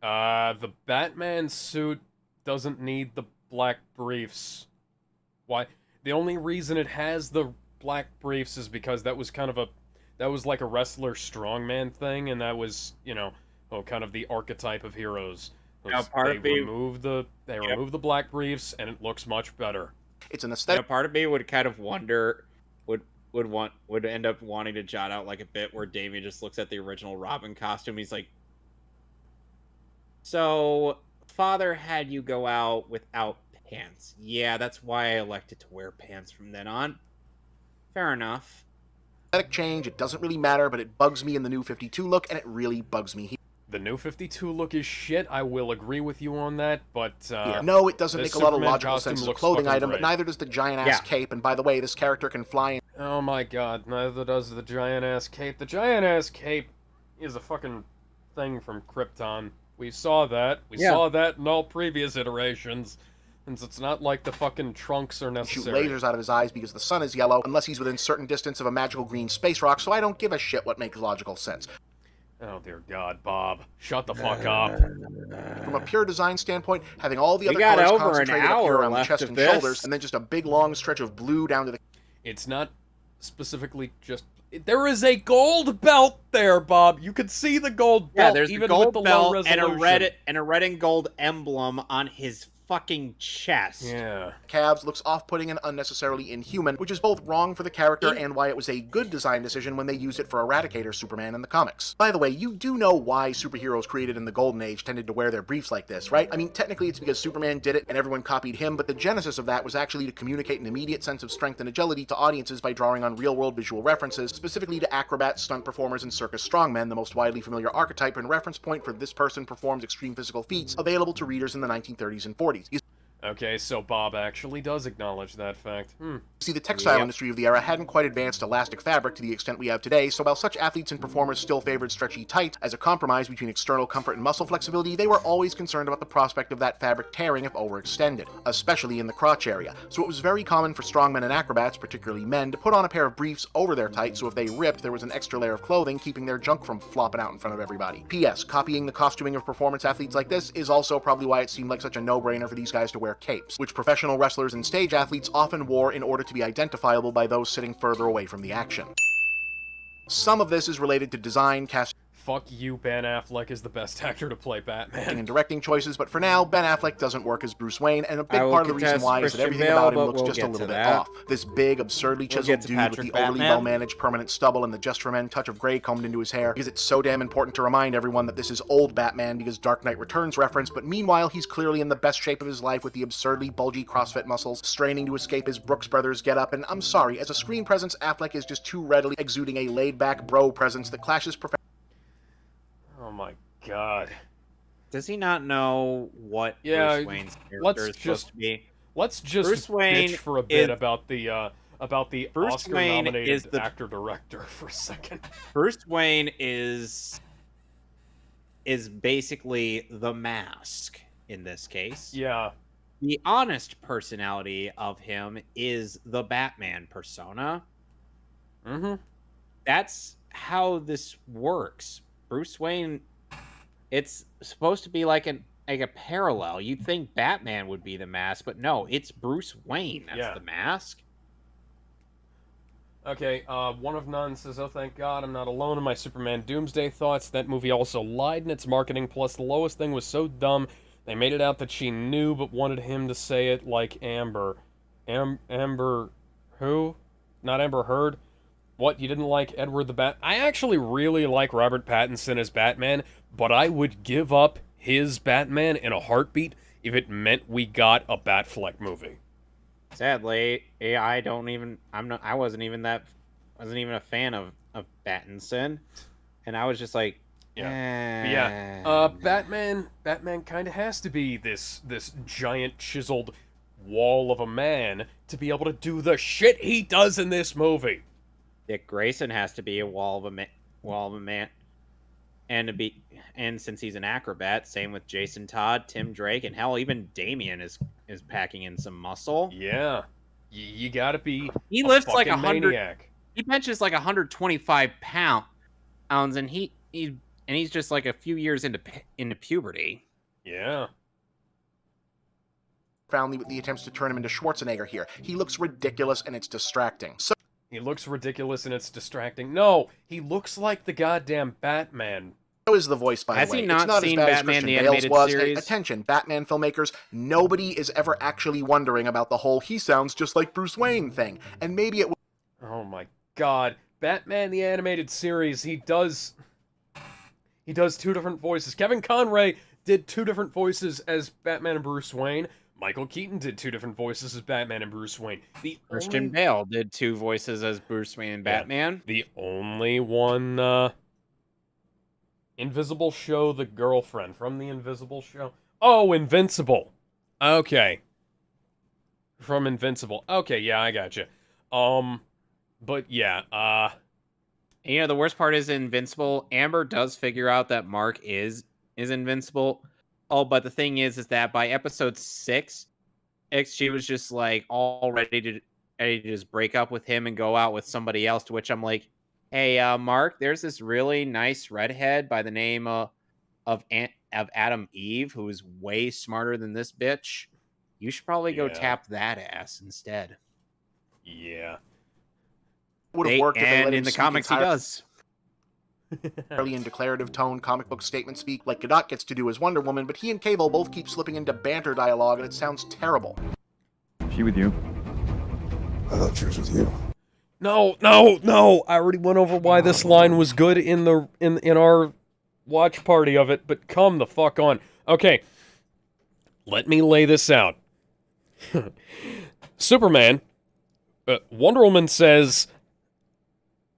The Batman suit doesn't need the black briefs. Why? The only reason it has the black briefs is because that was like a wrestler strongman thing, and that was, kind of the archetype of heroes. They remove the black briefs, and it looks much better. It's an aesthetic. Part of me would kind of wonder, would end up wanting to jot out like a bit where Damian just looks at the original Robin costume. He's like, so father had you go out without pants. Yeah, that's why I elected to wear pants from then on. Fair enough. Aesthetic change, it doesn't really matter, but it bugs me in the new 52 look, and it really bugs me here. The new 52 look is shit, I will agree with you on that, but, no, it doesn't make a lot of logical sense as a clothing item, great. but neither does the giant-ass cape, and by the way, this character can fly in... Oh my god, neither does the giant-ass cape. The giant-ass cape is a fucking thing from Krypton. We saw that. We saw that in all previous iterations. Since it's not like the fucking trunks are necessary. Shoot lasers out of his eyes because the sun is yellow, unless he's within certain distance of a magical green space rock, so I don't give a shit what makes logical sense. Oh dear God, Bob. Shut the fuck up. From a pure design standpoint, having all the other colors concentrated up here around the chest and shoulders, and then just a big long stretch of blue down to the... It's not specifically just... There is a gold belt there, Bob. You can see the gold belt, there's even a gold with the belt low resolution. and a red and gold emblem on his fucking chest. Yeah. Calves looks off-putting and unnecessarily inhuman, which is both wrong for the character and why it was a good design decision when they used it for Eradicator Superman in the comics. By the way, you do know why superheroes created in the Golden Age tended to wear their briefs like this, right? I mean, technically it's because Superman did it and everyone copied him, but the genesis of that was actually to communicate an immediate sense of strength and agility to audiences by drawing on real-world visual references, specifically to acrobats, stunt performers, and circus strongmen, the most widely familiar archetype and reference point for this person performs extreme physical feats available to readers in the 1930s and 40s. Okay, so Bob actually does acknowledge that fact. See, the textile industry of the era hadn't quite advanced elastic fabric to the extent we have today, so while such athletes and performers still favored stretchy tight as a compromise between external comfort and muscle flexibility, they were always concerned about the prospect of that fabric tearing if overextended, especially in the crotch area. So it was very common for strongmen and acrobats, particularly men, to put on a pair of briefs over their tights, so if they ripped, there was an extra layer of clothing keeping their junk from flopping out in front of everybody. P.S. Copying the costuming of performance athletes like this is also probably why it seemed like such a no-brainer for these guys to wear capes, which professional wrestlers and stage athletes often wore in order to be identifiable by those sitting further away from the action. Some of this is related to design, casting, Fuck you, Ben Affleck is the best actor to play Batman. and directing choices, but for now, Ben Affleck doesn't work as Bruce Wayne, and a big part of the reason why is that everything about him looks just a little bit off. This big, absurdly chiseled dude with the overly well-managed permanent stubble and the just for men touch of gray combed into his hair, because it's so damn important to remind everyone that this is old Batman because Dark Knight Returns reference, but meanwhile, he's clearly in the best shape of his life with the absurdly bulgy CrossFit muscles, straining to escape his Brooks Brothers getup, and I'm sorry, as a screen presence, Affleck is just too readily exuding a laid-back bro presence that clashes Oh my god. Does he not know what Bruce Wayne's character is supposed to be? Let's just Bruce Wayne bitch for a bit about the Bruce Oscar-nominated Wayne is the actor-director for a second. Bruce Wayne is basically the Mask in this case. Yeah. The honest personality of him is the Batman persona. Mm-hmm. That's how this works. Bruce Wayne, it's supposed to be like a parallel. You'd think Batman would be the Mask, but no, it's Bruce Wayne that's the Mask. Okay, One of None says, oh, thank God, I'm not alone in my Superman Doomsday thoughts. That movie also lied in its marketing, plus the lowest thing was so dumb, they made it out that she knew but wanted him to say it like Amber. Amber who? Not Amber Heard? What, you didn't like Edward the Bat? I actually really like Robert Pattinson as Batman, but I would give up his Batman in a heartbeat if it meant we got a Batfleck movie. Sadly, I wasn't even a fan of Pattinson, and I was just like, Batman kind of has to be this giant chiseled wall of a man to be able to do the shit he does in this movie. Dick Grayson has to be a wall of a man. and since he's an acrobat, same with Jason Todd, Tim Drake, and hell, even Damien is packing in some muscle. Yeah, you gotta be. He lifts like 100. Maniac. He benches like 125 pounds, and he's just like a few years into puberty. Yeah. Profoundly with the attempts to turn him into Schwarzenegger here. He looks ridiculous and it's distracting. So he looks ridiculous and it's distracting. No, he looks like the goddamn Batman. So is the voice, by Has the way. he not it's not seen as bad Batman as Christian the Bale's animated was. series? Hey, attention, Batman filmmakers, nobody is ever actually wondering about the whole he sounds just like Bruce Wayne thing. And maybe it Oh my god. Batman the animated series, he does 2 different voices. Kevin Conroy did 2 different voices as Batman and Bruce Wayne. Michael Keaton did 2 different voices as Batman and Bruce Wayne. Christian Bale did 2 voices as Bruce Wayne and Batman. The only one, Invisible Show, the girlfriend from the Invisible Show. Oh, Invincible. Okay. From Invincible. Okay, yeah, I gotcha. But yeah, you know, the worst part is Invincible. Amber does figure out that Mark is invincible. Oh, but the thing is that by episode 6, she was just like all ready to just break up with him and go out with somebody else. To which I'm like, hey, Mark, there's this really nice redhead by the name of Adam Eve who is way smarter than this bitch. You should probably go tap that ass instead. Yeah. would have worked if they let him in the speak comics he does. Entirely in declarative tone, comic book statement speak, like Gadot gets to do as Wonder Woman, but he and Cable both keep slipping into banter dialogue, and it sounds terrible. She with you? I thought she was with you. No! I already went over why this line was good in our watch party of it, but come the fuck on. Okay. Let me lay this out. Superman, Wonder Woman says,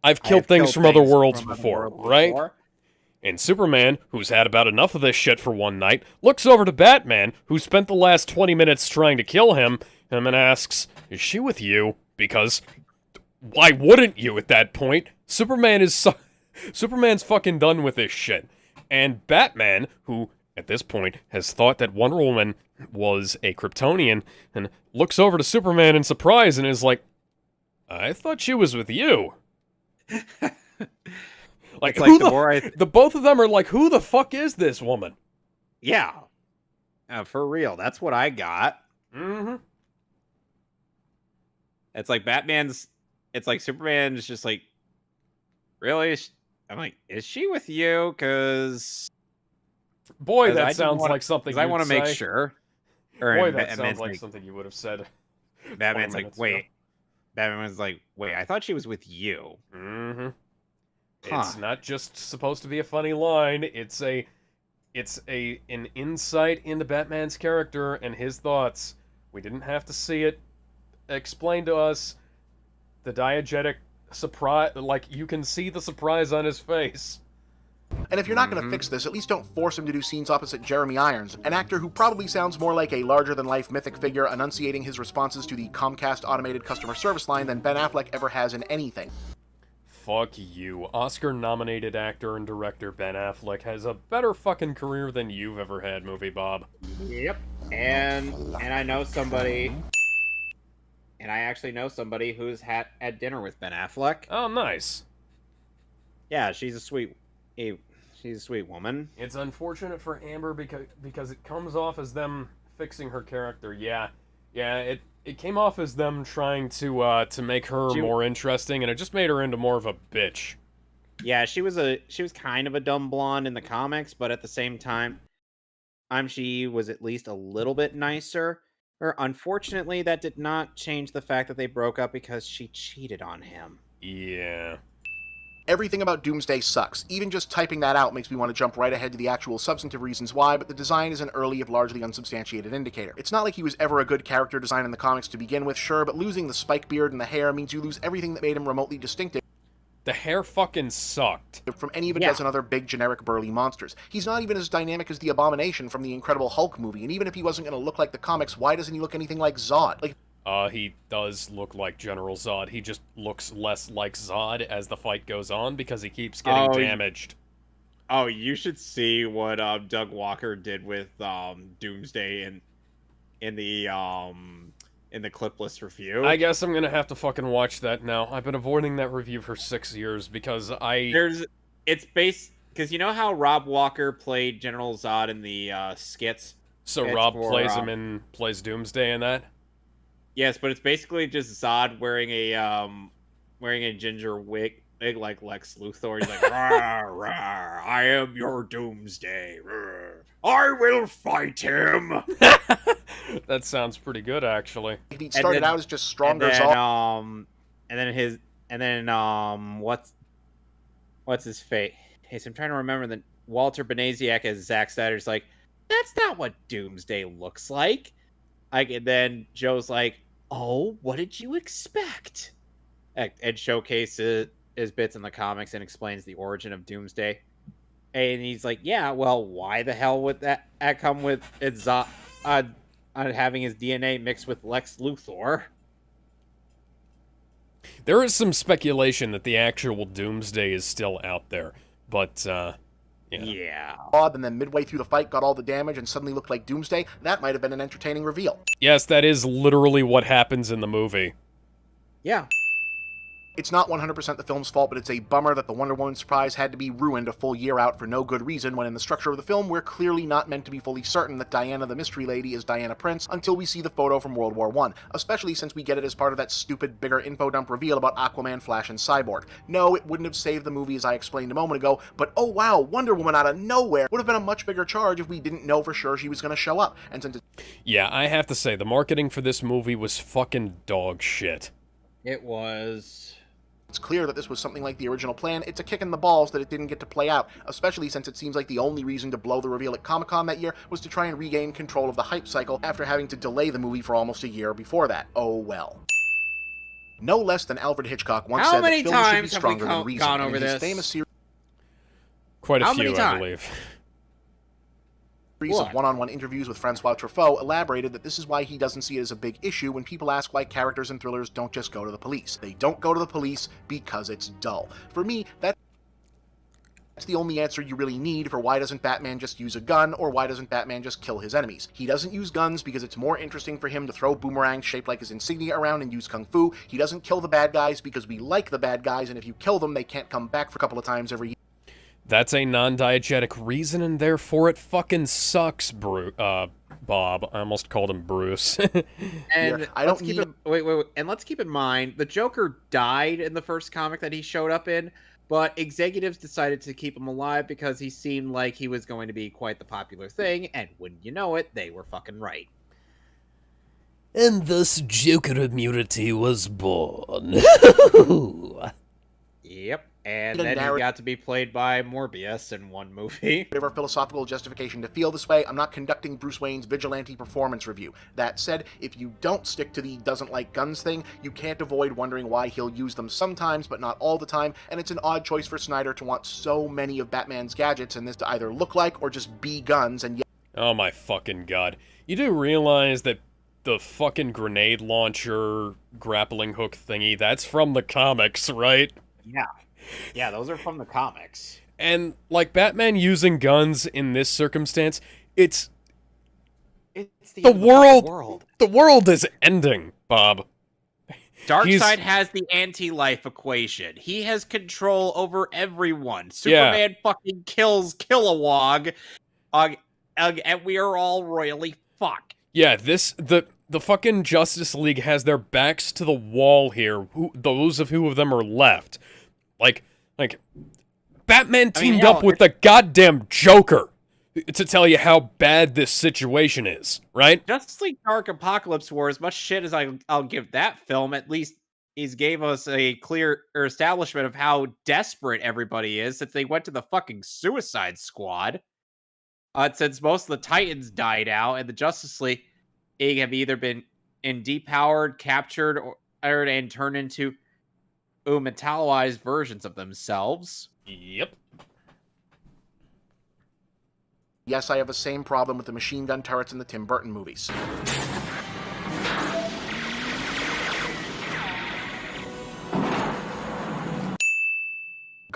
I've killed things from other worlds before, right? And Superman, who's had about enough of this shit for one night, looks over to Batman, who spent the last 20 minutes trying to kill him, and asks, is she with you? Because why wouldn't you at that point? Superman's fucking done with this shit. And Batman, who at this point has thought that Wonder Woman was a Kryptonian, and looks over to Superman in surprise and is like, I thought she was with you. Like the both of them are like, who the fuck is this woman? Yeah. For real. That's what I got. Mm-hmm. It's like Superman's just like, really? I'm like, is she with you? Because... Boy, that sounds like something I want to make sure. Boy, that sounds like something you would have said. Batman's like, wait. Batman's like, wait, I thought she was with you. Mm-hmm. Huh. It's not just supposed to be a funny line. It's an insight into Batman's character and his thoughts. We didn't have to see it explained to us. The diegetic surprise, like, you can see the surprise on his face. And if you're not going to fix this, at least don't force him to do scenes opposite Jeremy Irons, an actor who probably sounds more like a larger-than-life mythic figure enunciating his responses to the Comcast automated customer service line than Ben Affleck ever has in anything. Fuck you. Oscar-nominated actor and director Ben Affleck has a better fucking career than you've ever had, MovieBob. Yep. And I know somebody... And I actually know somebody who's had dinner with Ben Affleck. Oh, nice. Yeah, she's a sweet woman. It's unfortunate for Amber because it comes off as them fixing her character. Yeah, it came off as them trying to make her more interesting, and it just made her into more of a bitch. Yeah, she was kind of a dumb blonde in the comics, but at the same time, she was at least a little bit nicer. Unfortunately, that did not change the fact that they broke up because she cheated on him. Yeah. Everything about Doomsday sucks. Even just typing that out makes me want to jump right ahead to the actual substantive reasons why, but the design is an early, if largely unsubstantiated indicator. It's not like he was ever a good character design in the comics to begin with, sure, but losing the spike beard and the hair means you lose everything that made him remotely distinctive. The hair fucking sucked. From any of a dozen other big, generic, burly monsters. He's not even as dynamic as the Abomination from the Incredible Hulk movie, and even if he wasn't going to look like the comics, why doesn't he look anything like Zod? He does look like General Zod. He just looks less like Zod as the fight goes on because he keeps getting damaged. Oh, you should see what Doug Walker did with Doomsday in the clipless review. I guess I'm gonna have to fucking watch that now. I've been avoiding that review for 6 years because it's based because you know how Rob Walker played General Zod in the skits. So Rob plays him and plays Doomsday in that. Yes, but it's basically just Zod wearing a ginger wig like Lex Luthor. He's like, rawr, rawr, I am your Doomsday. Rawr. I will fight him. That sounds pretty good, actually. He started out as just stronger Zod. And then what's his face? Hey, so I'm trying to remember that Walter Benaziac as Zack Snyder's like, that's not what Doomsday looks like. And then Joe's like, oh, what did you expect? And showcases his bits in the comics and explains the origin of Doomsday. And he's like, yeah, well, why the hell would that come with having his DNA mixed with Lex Luthor? There is some speculation that the actual Doomsday is still out there, but, Yeah. And then midway through the fight got all the damage and suddenly looked like Doomsday. That might have been an entertaining reveal. Yes, that is literally what happens in the movie. Yeah. It's not 100% the film's fault, but it's a bummer that the Wonder Woman surprise had to be ruined a full year out for no good reason, when in the structure of the film, we're clearly not meant to be fully certain that Diana the Mystery Lady is Diana Prince until we see the photo from World War I, especially since we get it as part of that stupid bigger info dump reveal about Aquaman, Flash, and Cyborg. No, it wouldn't have saved the movie as I explained a moment ago, but oh wow, Wonder Woman out of nowhere would have been a much bigger charge if we didn't know for sure she was going to show up. And since Yeah, I have to say, the marketing for this movie was fucking dog shit. It was... It's clear that this was something like the original plan. It's a kick in the balls that it didn't get to play out, especially since it seems like the only reason to blow the reveal at Comic-Con that year was to try and regain control of the hype cycle after having to delay the movie for almost a year before that. Oh well. No less than Alfred Hitchcock once said that films should be stronger than reason. Gone over in his this? famous series Quite a few, I believe. Of one-on-one interviews with Francois Truffaut elaborated that this is why he doesn't see it as a big issue when people ask why characters in thrillers don't just go to the police. They don't go to the police because it's dull. For me, that's the only answer you really need for why doesn't Batman just use a gun, or why doesn't Batman just kill his enemies. He doesn't use guns because it's more interesting for him to throw boomerangs shaped like his insignia around and use kung fu. He doesn't kill the bad guys because we like the bad guys, and if you kill them, they can't come back for a couple of times every year. That's a non-diegetic reason, and therefore it fucking sucks, Bob. I almost called him Bruce. And let's keep in mind, the Joker died in the first comic that he showed up in, but executives decided to keep him alive because he seemed like he was going to be quite the popular thing, and wouldn't you know it, they were fucking right. And thus Joker immunity was born. Yep. And then he got to be played by Morbius in one movie. Whatever philosophical justification to feel this way, I'm not conducting Bruce Wayne's vigilante performance review. That said, if you don't stick to the doesn't like guns thing, you can't avoid wondering why he'll use them sometimes, but not all the time, and it's an odd choice for Snyder to want so many of Batman's gadgets in this to either look like or just be guns, and yet... Oh my fucking god. You do realize that the fucking grenade launcher grappling hook thingy, that's from the comics, right? Yeah. Yeah, those are from the comics. And, like, Batman using guns in this circumstance, it's the world. The world is ending, Bob. Darkseid has the anti-life equation. He has control over everyone. Superman fucking kills Kilowog, and we are all royally fucked. Yeah, the fucking Justice League has their backs to the wall here. Those of them are left. Like, Batman teamed up with the goddamn Joker to tell you how bad this situation is, right? Justice League Dark Apocalypse War, as much shit as I'll give that film, at least he's gave us a clear establishment of how desperate everybody is since they went to the fucking Suicide Squad. Since most of the Titans died out, and the Justice League have either been depowered, captured, and turned into metallized versions of themselves. Yep. Yes, I have the same problem with the machine gun turrets in the Tim Burton movies.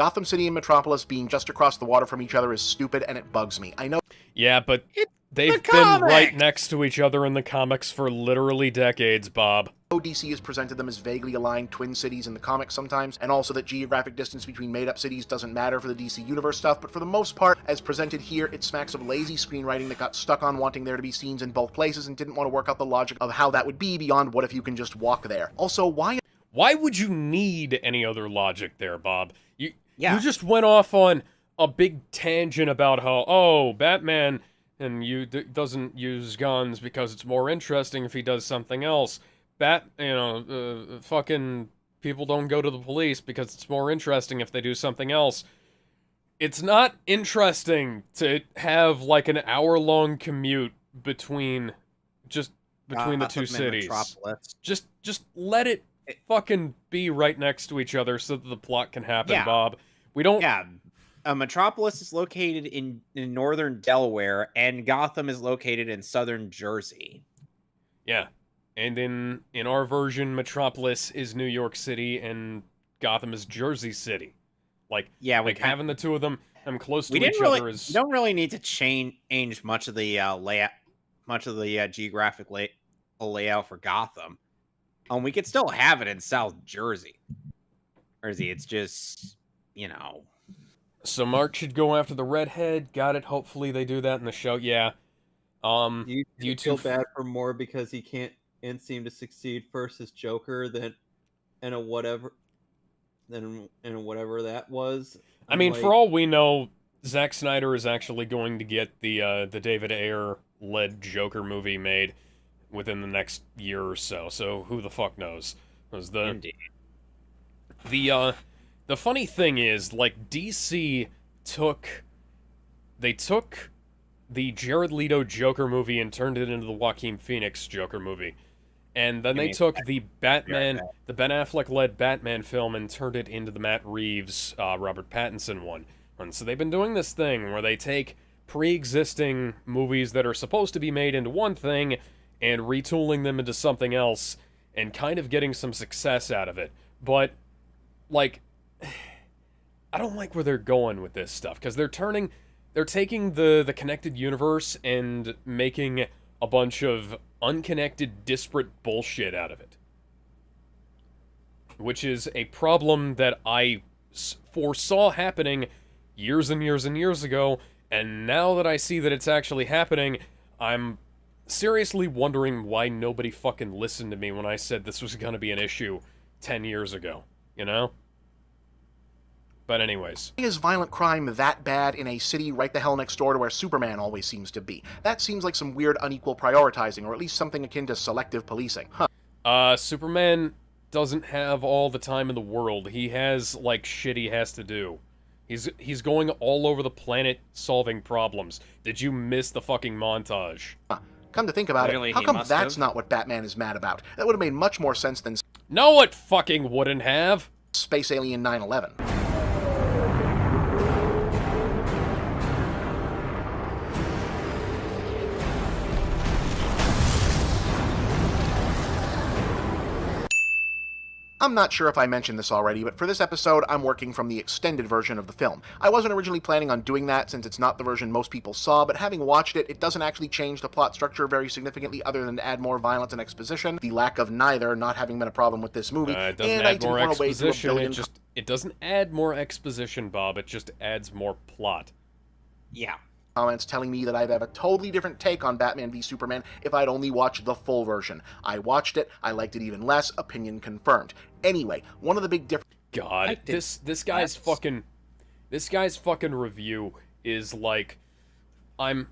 Gotham City and Metropolis being just across the water from each other is stupid, and it bugs me. I know. Yeah, but they've been right next to each other in the comics for literally decades, Bob. DC has presented them as vaguely aligned twin cities in the comics sometimes, and also that geographic distance between made-up cities doesn't matter for the DC Universe stuff, but for the most part, as presented here, it smacks of lazy screenwriting that got stuck on wanting there to be scenes in both places and didn't want to work out the logic of how that would be beyond what if you can just walk there. Also, why would you need any other logic there, Bob? You just went off on a big tangent about how, oh, Batman doesn't use guns because it's more interesting if he does something else. Fucking people don't go to the police because it's more interesting if they do something else. It's not interesting to have, like, an hour-long commute between the two cities. Just let it fucking be right next to each other so that the plot can happen, Bob. We don't... Yeah, Metropolis is located in northern Delaware, and Gotham is located in southern Jersey. Yeah. And in our version, Metropolis is New York City and Gotham is Jersey City. Having the two of them close to each other is... We don't really need to change much of the layout, much of the geographic layout for Gotham. We could still have it in South Jersey. It's just, So Mark should go after the redhead. Got it. Hopefully they do that in the show. Yeah. Do you feel bad for Moore because he can't seem to succeed first as Joker than whatever that was? I mean, for all we know, Zack Snyder is actually going to get the David Ayer-led Joker movie made within the next year or so. So who the fuck knows? Indeed. The funny thing is, like, DC took the Jared Leto Joker movie and turned it into the Joaquin Phoenix Joker movie. And then they took the Ben Affleck-led Batman film and turned it into the Matt Reeves, Robert Pattinson one. And so they've been doing this thing where they take pre-existing movies that are supposed to be made into one thing and retooling them into something else and kind of getting some success out of it. But, like, I don't like where they're going with this stuff, because they're taking the connected universe and making a bunch of unconnected, disparate bullshit out of it. Which is a problem that I foresaw happening years and years and years ago, and now that I see that it's actually happening, I'm seriously wondering why nobody fucking listened to me when I said this was gonna be an issue 10 years ago, you know? But anyways. Is violent crime that bad in a city right the hell next door to where Superman always seems to be? That seems like some weird unequal prioritizing, or at least something akin to selective policing. Superman doesn't have all the time in the world. He has, like, shit he has to do. He's going all over the planet solving problems. Did you miss the fucking montage? Come to think about it, how come that's not what Batman is mad about? That would have made much more sense than... No, it fucking wouldn't have! Space Alien 9/11. I'm not sure if I mentioned this already, but for this episode, I'm working from the extended version of the film. I wasn't originally planning on doing that since it's not the version most people saw, but having watched it, it doesn't actually change the plot structure very significantly other than to add more violence and exposition, the lack of neither not having been a problem with this movie, it doesn't add more exposition, it doesn't add more exposition, Bob, it just adds more plot. Yeah. Comments telling me that I'd have a totally different take on Batman v Superman if I'd only watched the full version. I watched it, I liked it even less, opinion confirmed. Anyway, one of the big differences... God, this guy's fucking review is like... I'm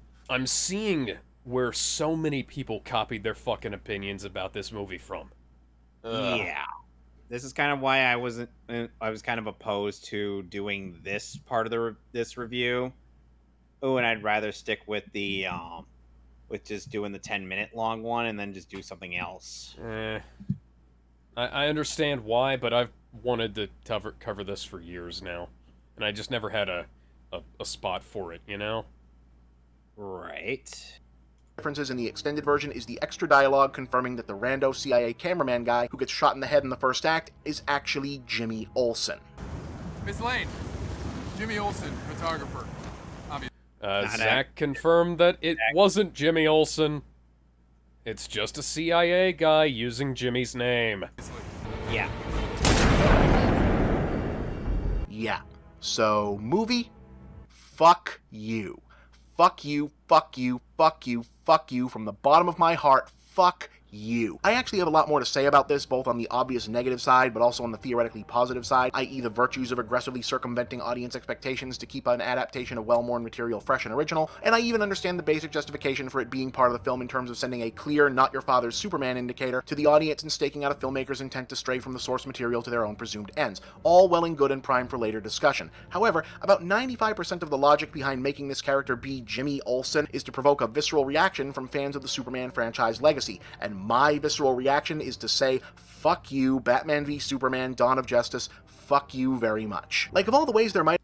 seeing where so many people copied their fucking opinions about this movie from. Yeah. This is kind of why I was kind of opposed to doing this part of this review. Oh, and I'd rather stick with the with just doing the 10-minute long one and then just do something else. I understand why, but I've wanted to cover this for years now, and I just never had a spot for it, you know? Right. Differences in the extended version is the extra dialogue confirming that the rando CIA cameraman guy who gets shot in the head in the first act is actually Jimmy Olsen. Miss Lane, Jimmy Olsen, photographer. Zach confirmed that it wasn't Jimmy Olsen. It's just a CIA guy using Jimmy's name. Yeah. Yeah. So, movie? Fuck you. Fuck you, fuck you, fuck you, fuck you from the bottom of my heart. Fuck you. I actually have a lot more to say about this, both on the obvious negative side, but also on the theoretically positive side, i.e. the virtues of aggressively circumventing audience expectations to keep an adaptation of well-worn material fresh and original, and I even understand the basic justification for it being part of the film in terms of sending a clear, not your father's Superman indicator to the audience and staking out a filmmaker's intent to stray from the source material to their own presumed ends. All well and good and prime for later discussion. However, about 95% of the logic behind making this character be Jimmy Olsen is to provoke a visceral reaction from fans of the Superman franchise legacy, and my visceral reaction is to say, fuck you, Batman v Superman, Dawn of Justice, fuck you very much. Like, of all the ways there might...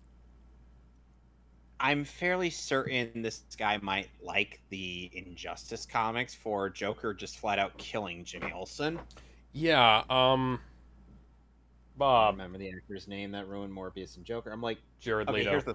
I'm fairly certain this guy might like the Injustice comics for Joker just flat out killing Jimmy Olsen. Yeah, Bob. I remember the actor's name that ruined Morbius and Joker. I'm like, Jared okay, Leto. here's the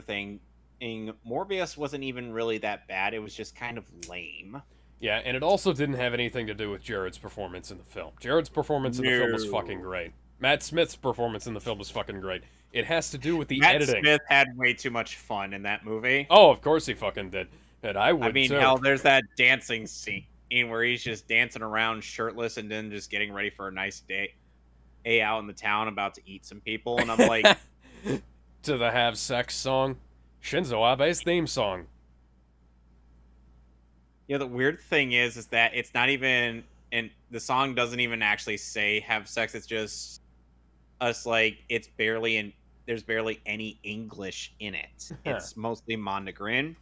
thing. Morbius wasn't even really that bad. It was just kind of lame. Yeah, and it also didn't have anything to do with Jared's performance in the film. Jared's performance in the film was fucking great. Matt Smith's performance in the film was fucking great. It has to do with the editing. Matt Smith had way too much fun in that movie. Oh, of course he fucking did. And I would too. Hell, there's that dancing scene where he's just dancing around shirtless and then just getting ready for a nice day out in the town about to eat some people. And I'm like... To the Have Sex song. Shinzo Abe's theme song. Yeah, the weird thing is that it's not even, and the song doesn't even actually say have sex. It's just us, like, it's barely in, there's barely any English in it. It's mostly Mondegrin.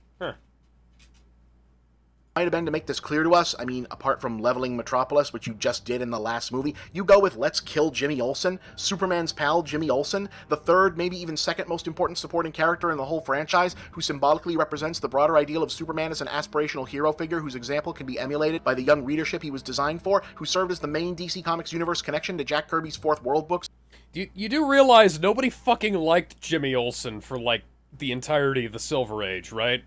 Might have been to make this clear to us. I mean, apart from leveling Metropolis, which you just did in the last movie, you go with let's kill Jimmy Olsen, Superman's pal Jimmy Olsen, the third, maybe even second most important supporting character in the whole franchise, who symbolically represents the broader ideal of Superman as an aspirational hero figure whose example can be emulated by the young readership he was designed for, who served as the main DC Comics universe connection to Jack Kirby's Fourth World books. You do realize nobody fucking liked Jimmy Olsen for, like, the entirety of the Silver Age, right?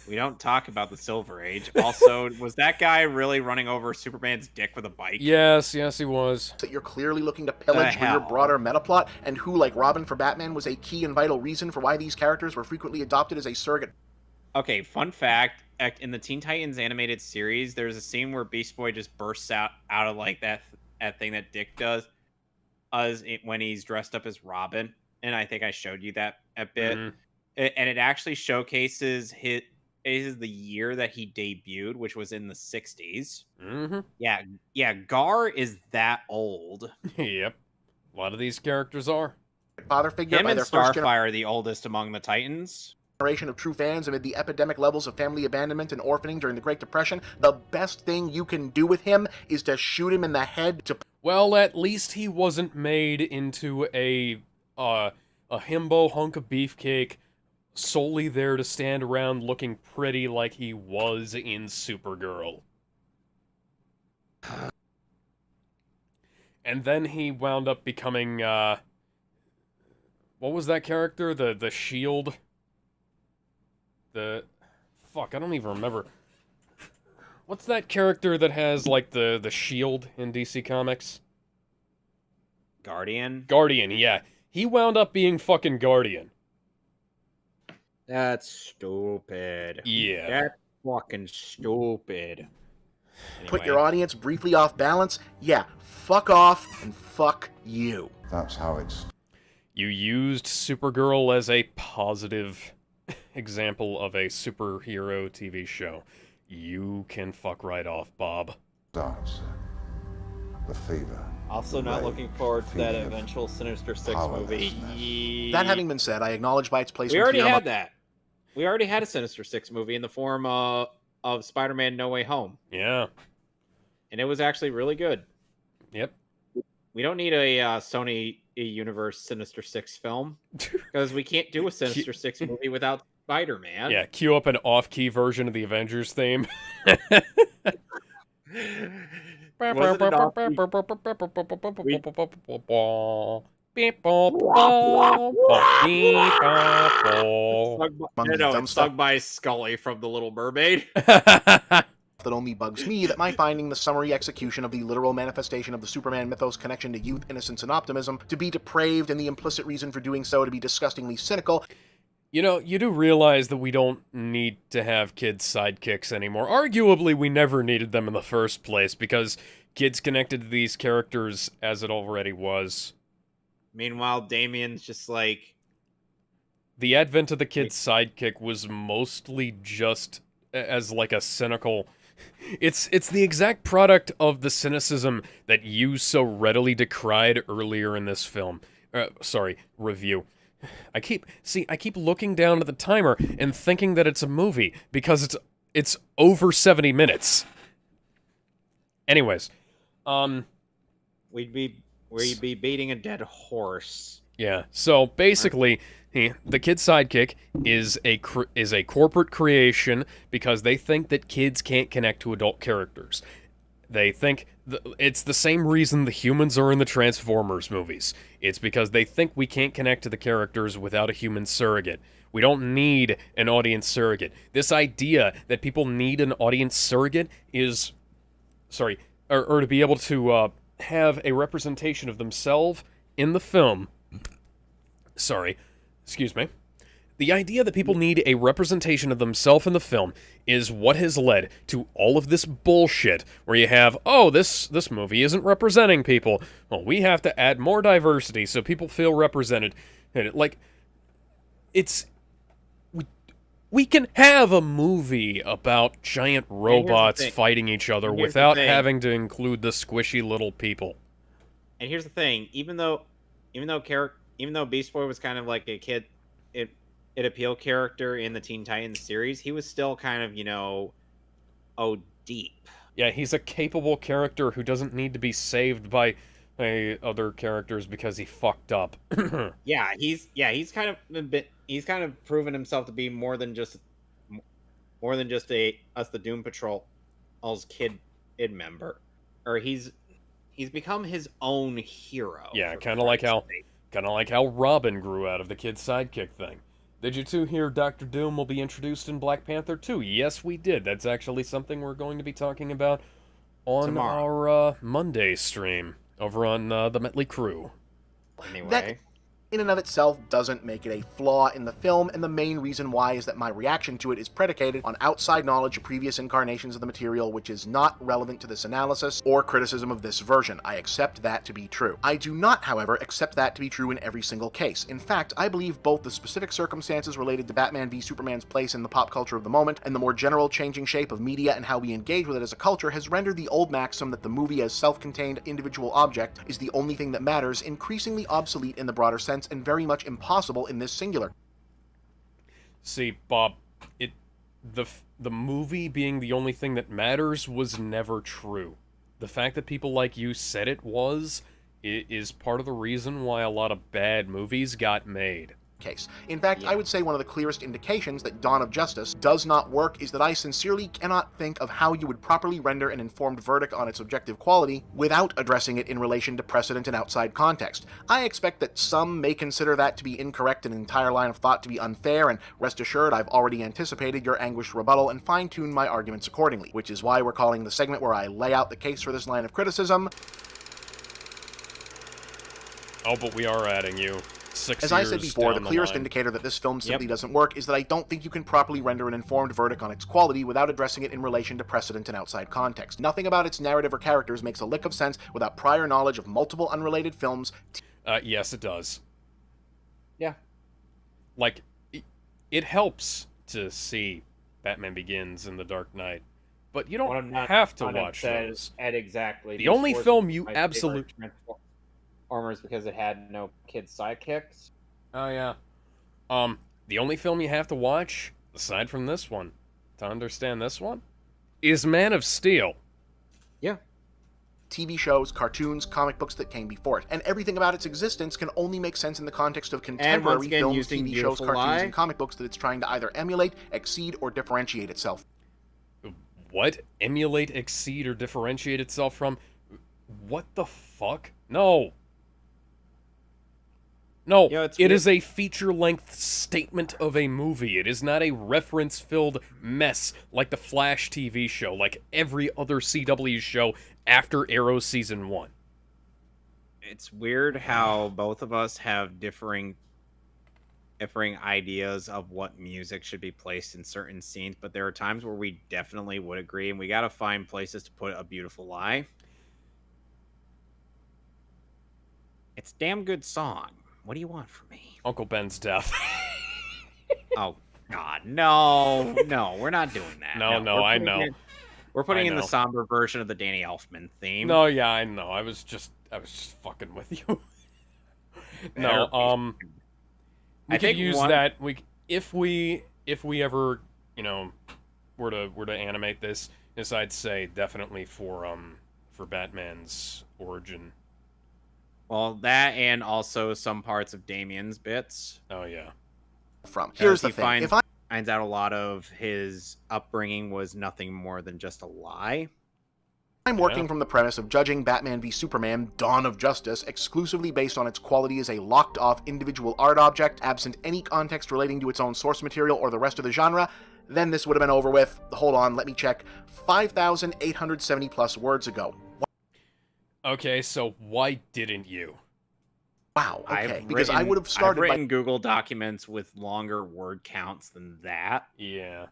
We don't talk about the Silver Age. Also, was that guy really running over Superman's dick with a bike? Yes, he was. That you're clearly looking to pillage for your broader metaplot, and who, like Robin for Batman, was a key and vital reason for why these characters were frequently adopted as a surrogate. Okay, fun fact, in the Teen Titans animated series, there's a scene where Beast Boy just bursts out of like that thing that Dick does when he's dressed up as Robin, and I think I showed you that a bit. Mm-hmm. And it actually showcases the year that he debuted, which was in the 60s. Mm-hmm. Yeah, Gar is that old. Yep. A lot of these characters are. Father figure Him by and their first Starfire are the oldest among the Titans. Generation of true fans amid the epidemic levels of family abandonment and orphaning during the Great Depression. The best thing you can do with him is to shoot him in the head to... Well, at least he wasn't made into a himbo hunk of beefcake solely there to stand around looking pretty like he was in Supergirl. And then he wound up becoming, what was that character? The Shield? Fuck, I don't even remember. What's that character that has, like, the Shield in DC Comics? Guardian? Guardian, yeah. He wound up being fucking Guardian. That's stupid. Yeah. That's fucking stupid. Anyway. Put your audience briefly off balance? Yeah, fuck off and fuck you. That's how it's... You used Supergirl as a positive example of a superhero TV show. You can fuck right off, Bob. Starts. The fever. Also not looking forward to that eventual Sinister Six movie. That having been said, I acknowledge by its placement We already here... had that. We already had a Sinister Six movie in the form of Spider-Man No Way Home. Yeah. And it was actually really good. Yep. We don't need a Sony Universe Sinister Six film because we can't do a Sinister Six movie without Spider-Man. Yeah, cue up an off-key version of the Avengers theme. Beep, bop, bop, bop, beep, bop, bop. It's sung by Scully from The Little Mermaid. That only bugs me that my finding the summary execution of the literal manifestation of the Superman mythos connection to youth, innocence, and optimism to be depraved and the implicit reason for doing so to be disgustingly cynical. You know, you do realize that we don't need to have kids sidekicks anymore. Arguably, we never needed them in the first place because kids connected to these characters as it already was. Meanwhile, Damien's just like... The advent of the kid's sidekick was mostly just as like a cynical... It's the exact product of the cynicism that you so readily decried earlier in this film. Review. I keep looking down at the timer and thinking that it's a movie because it's over 70 minutes. Anyways, we'd be beating a dead horse. Yeah. So basically, the kid's sidekick is a corporate creation because they think that kids can't connect to adult characters. They think it's the same reason the humans are in the Transformers movies. It's because they think we can't connect to the characters without a human surrogate. We don't need an audience surrogate. This idea that people need an audience surrogate is... or to be able to have a representation of themselves in the film... excuse me. The idea that people need a representation of themselves in the film is what has led to all of this bullshit where you have, oh, this movie isn't representing people. Well, we have to add more diversity so people feel represented. And we can have a movie about giant robots fighting each other without having to include the squishy little people. And here's the thing, even though Beast Boy was kind of like a kid, it appeal character in the Teen Titans series, he was still kind of, deep. Yeah, he's a capable character who doesn't need to be saved by other characters because he fucked up. He's kind of proven himself to be more than just the Doom Patrol's kid member, or he's become his own hero. Yeah, kind of like how Robin grew out of the kid's sidekick thing. Did you two hear Dr. Doom will be introduced in Black Panther 2? Yes, we did. That's actually something we're going to be talking about on our Monday stream over on the Metley Crew. Anyway. That, in and of itself, doesn't make it a flaw in the film, and the main reason why is that my reaction to it is predicated on outside knowledge of previous incarnations of the material, which is not relevant to this analysis or criticism of this version. I accept that to be true. I do not, however, accept that to be true in every single case. In fact, I believe both the specific circumstances related to Batman v Superman's place in the pop culture of the moment, and the more general changing shape of media and how we engage with it as a culture has rendered the old maxim that the movie as self-contained individual object is the only thing that matters increasingly obsolete in the broader sense and very much impossible in this singular. See, Bob, the movie being the only thing that matters was never true. The fact that people like you said it is part of the reason why a lot of bad movies got made. Case. In fact, I would say one of the clearest indications that Dawn of Justice does not work is that I sincerely cannot think of how you would properly render an informed verdict on its objective quality without addressing it in relation to precedent and outside context. I expect that some may consider that to be incorrect and an entire line of thought to be unfair, and rest assured I've already anticipated your anguished rebuttal and fine-tuned my arguments accordingly, which is why we're calling the segment where I lay out the case for this line of criticism. Oh, but we are adding you. As I said before, the clearest indicator that this film simply doesn't work is that I don't think you can properly render an informed verdict on its quality without addressing it in relation to precedent and outside context. Nothing about its narrative or characters makes a lick of sense without prior knowledge of multiple unrelated films. Yes, it does. Yeah. Like, it helps to see Batman Begins and The Dark Knight, but you don't have to watch those. Exactly. The only film you absolutely... Transformers because it had no kid sidekicks. Oh yeah. The only film you have to watch, aside from this one, to understand this one, is Man of Steel. Yeah. TV shows, cartoons, comic books that came before it, and everything about its existence can only make sense in the context of contemporary films, TV shows, cartoons, and comic books that it's trying to either emulate, exceed, or differentiate itself. What? Emulate, exceed, or differentiate itself from? What the fuck? No. No, You know, it's it weird. is a feature-length statement of a movie. It is not a reference-filled mess like the Flash TV show, like every other CW show after Arrow Season 1. It's weird how both of us have differing ideas of what music should be placed in certain scenes, but there are times where we definitely would agree, and we got to find places to put A Beautiful Lie. It's a damn good song. What do you want from me? Uncle Ben's death. Oh, God. No, we're not doing that. No, I know. We're putting I in the know. somber version of the Danny Elfman theme. No, yeah, I know. I was just fucking with you. No, we could use that. If we ever, were to animate this, I'd say definitely for Batman's origin. Well, that and also some parts of Damien's bits. Oh yeah. Here's the thing. If I finds out a lot of his upbringing was nothing more than just a lie. I'm working from the premise of judging Batman v Superman Dawn of Justice exclusively based on its quality as a locked-off individual art object, absent any context relating to its own source material or the rest of the genre, then this would have been over with, hold on, let me check, 5,870 plus words ago. Okay, so why didn't you? Wow, okay, because I would have started I've written Google documents with longer word counts than that. Yeah.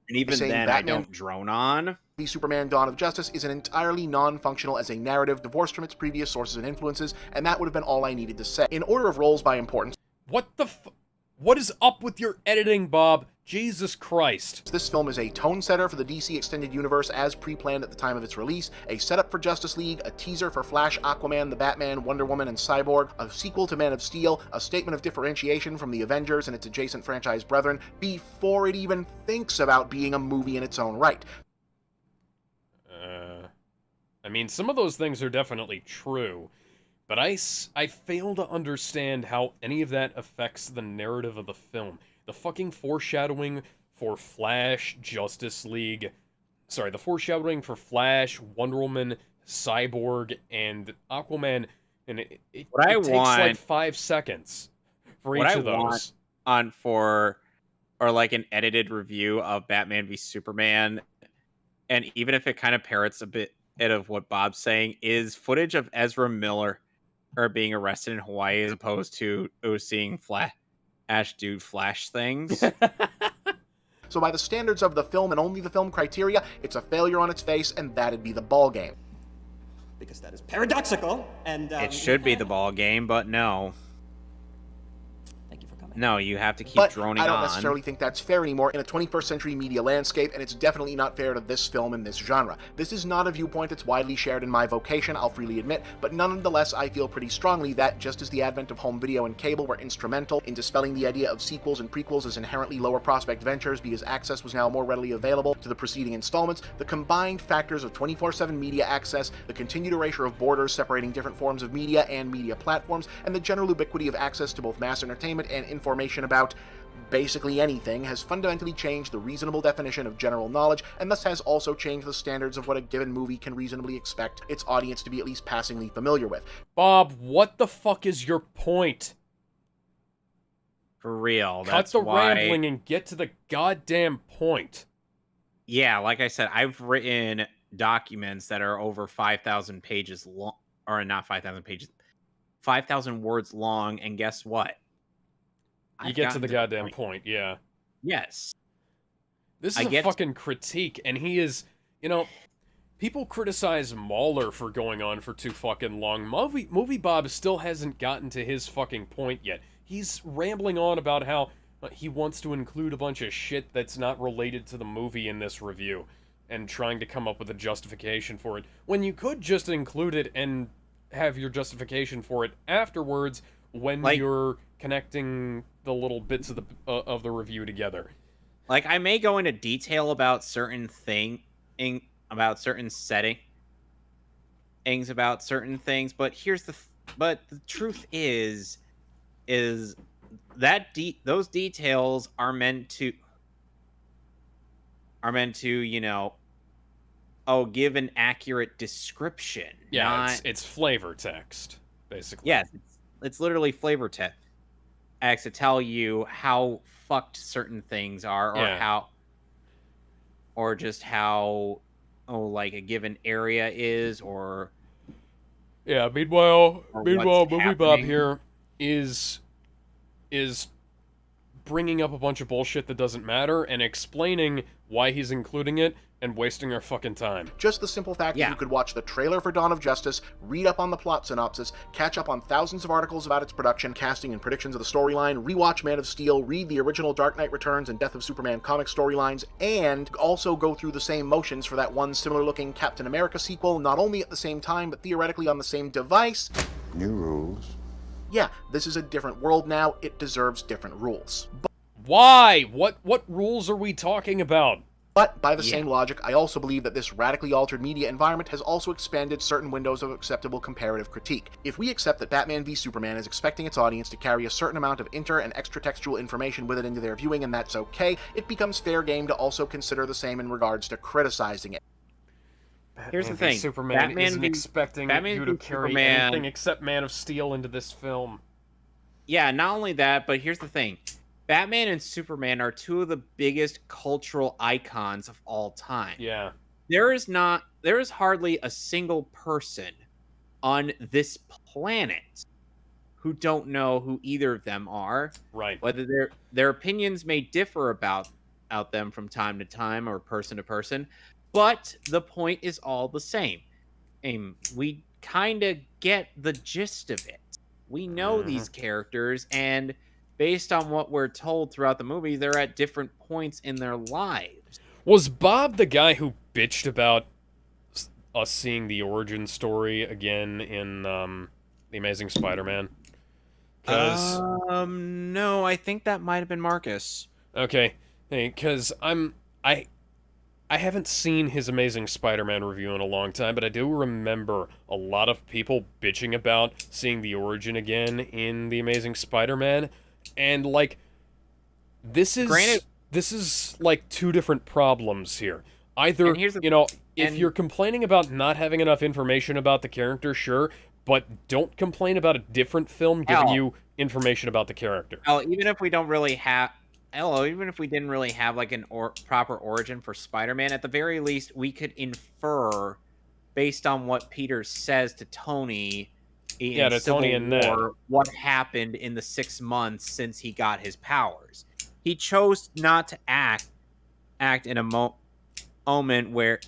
And even then, I don't drone on. The Superman Dawn of Justice is an entirely non-functional as a narrative divorced from its previous sources and influences, and that would have been all I needed to say. In order of roles by importance... What is up with your editing, Bob? Jesus Christ. This film is a tone setter for the DC Extended Universe as pre-planned at the time of its release, a setup for Justice League, a teaser for Flash, Aquaman, the Batman, Wonder Woman, and Cyborg, a sequel to Man of Steel, a statement of differentiation from the Avengers and its adjacent franchise brethren, before it even thinks about being a movie in its own right. I mean, some of those things are definitely true, but I fail to understand how any of that affects the narrative of the film. The fucking foreshadowing for Flash, Justice League... Sorry, the foreshadowing for Flash, Wonder Woman, Cyborg, and Aquaman, and it takes like 5 seconds for each of those. Or like an edited review of Batman v Superman, and even if it kind of parrots a bit of what Bob's saying, is footage of Ezra Miller being arrested in Hawaii as opposed to seeing Flash do Flash things. So by the standards of the film and only the film criteria, it's a failure on its face, and that'd be the ball game. Because that is paradoxical, and... it should be the ball game, but no. Thank you for coming. No, you have to keep droning on. I don't necessarily think that's fair anymore in a 21st century media landscape, and it's definitely not fair to this film in this genre. This is not a viewpoint that's widely shared in my vocation, I'll freely admit, but nonetheless I feel pretty strongly that, just as the advent of home video and cable were instrumental in dispelling the idea of sequels and prequels as inherently lower prospect ventures because access was now more readily available to the preceding installments, the combined factors of 24/7 media access, the continued erasure of borders separating different forms of media and media platforms, and the general ubiquity of access to both mass entertainment and information about basically anything has fundamentally changed the reasonable definition of general knowledge, and thus has also changed the standards of what a given movie can reasonably expect its audience to be at least passingly familiar with. Bob, what the fuck is your point? For real, Cut the rambling and get to the goddamn point. Yeah, like I said, I've written documents that are over 5,000 pages long, or not 5,000 pages, 5,000 words long, and guess what? You get to the goddamn point, yeah. Yes. This is a fucking critique, and he is, people criticize Mauler for going on for too fucking long. MovieBob still hasn't gotten to his fucking point yet. He's rambling on about how he wants to include a bunch of shit that's not related to the movie in this review, and trying to come up with a justification for it, when you could just include it and have your justification for it afterwards when you're connecting the little bits of the review together. Like, I may go into detail about certain about certain settings, about certain things, but but the truth is that those details are meant to give an accurate description. Yeah, it's flavor text, basically. Yes, it's literally flavor text. acts to tell you how fucked certain things are, or or just how like a given area is, or Meanwhile, what's MovieBob happening. here is bringing up a bunch of bullshit that doesn't matter and explaining why he's including it and wasting our fucking time. Just the simple fact that you could watch the trailer for Dawn of Justice, read up on the plot synopsis, catch up on thousands of articles about its production, casting, and predictions of the storyline, rewatch Man of Steel, read the original Dark Knight Returns and Death of Superman comic storylines, and also go through the same motions for that one similar-looking Captain America sequel, not only at the same time, but theoretically on the same device. New rules. Yeah, this is a different world now. It deserves different rules. Why? What rules are we talking about? But, by the same logic, I also believe that this radically altered media environment has also expanded certain windows of acceptable comparative critique. If we accept that Batman v Superman is expecting its audience to carry a certain amount of inter- and extra-textual information with it into their viewing, and that's okay, it becomes fair game to also consider the same in regards to criticizing it. Here's the thing. Superman isn't expecting you to carry anything except Man of Steel into this film. Yeah, not only that, but here's the thing. Batman and Superman are two of the biggest cultural icons of all time. Yeah. There is hardly a single person on this planet who don't know who either of them are. Right. Whether their opinions may differ about them from time to time or person to person, but the point is all the same. And we kind of get the gist of it. We know these characters, and based on what we're told throughout the movie, they're at different points in their lives. Was Bob the guy who bitched about us seeing the origin story again in The Amazing Spider-Man? No, I think that might have been Marcus. Okay, because I haven't seen his Amazing Spider-Man review in a long time, but I do remember a lot of people bitching about seeing the origin again in The Amazing Spider-Man. And, like, this is like two different problems here. Either, if you're complaining about not having enough information about the character, sure, but don't complain about a different film giving you information about the character. Even if we didn't really have, like, proper origin for Spider-Man, at the very least, we could infer, based on what Peter says to Tony... to Tony and Ned, what happened in the 6 months since he got his powers. He chose not to act in a moment where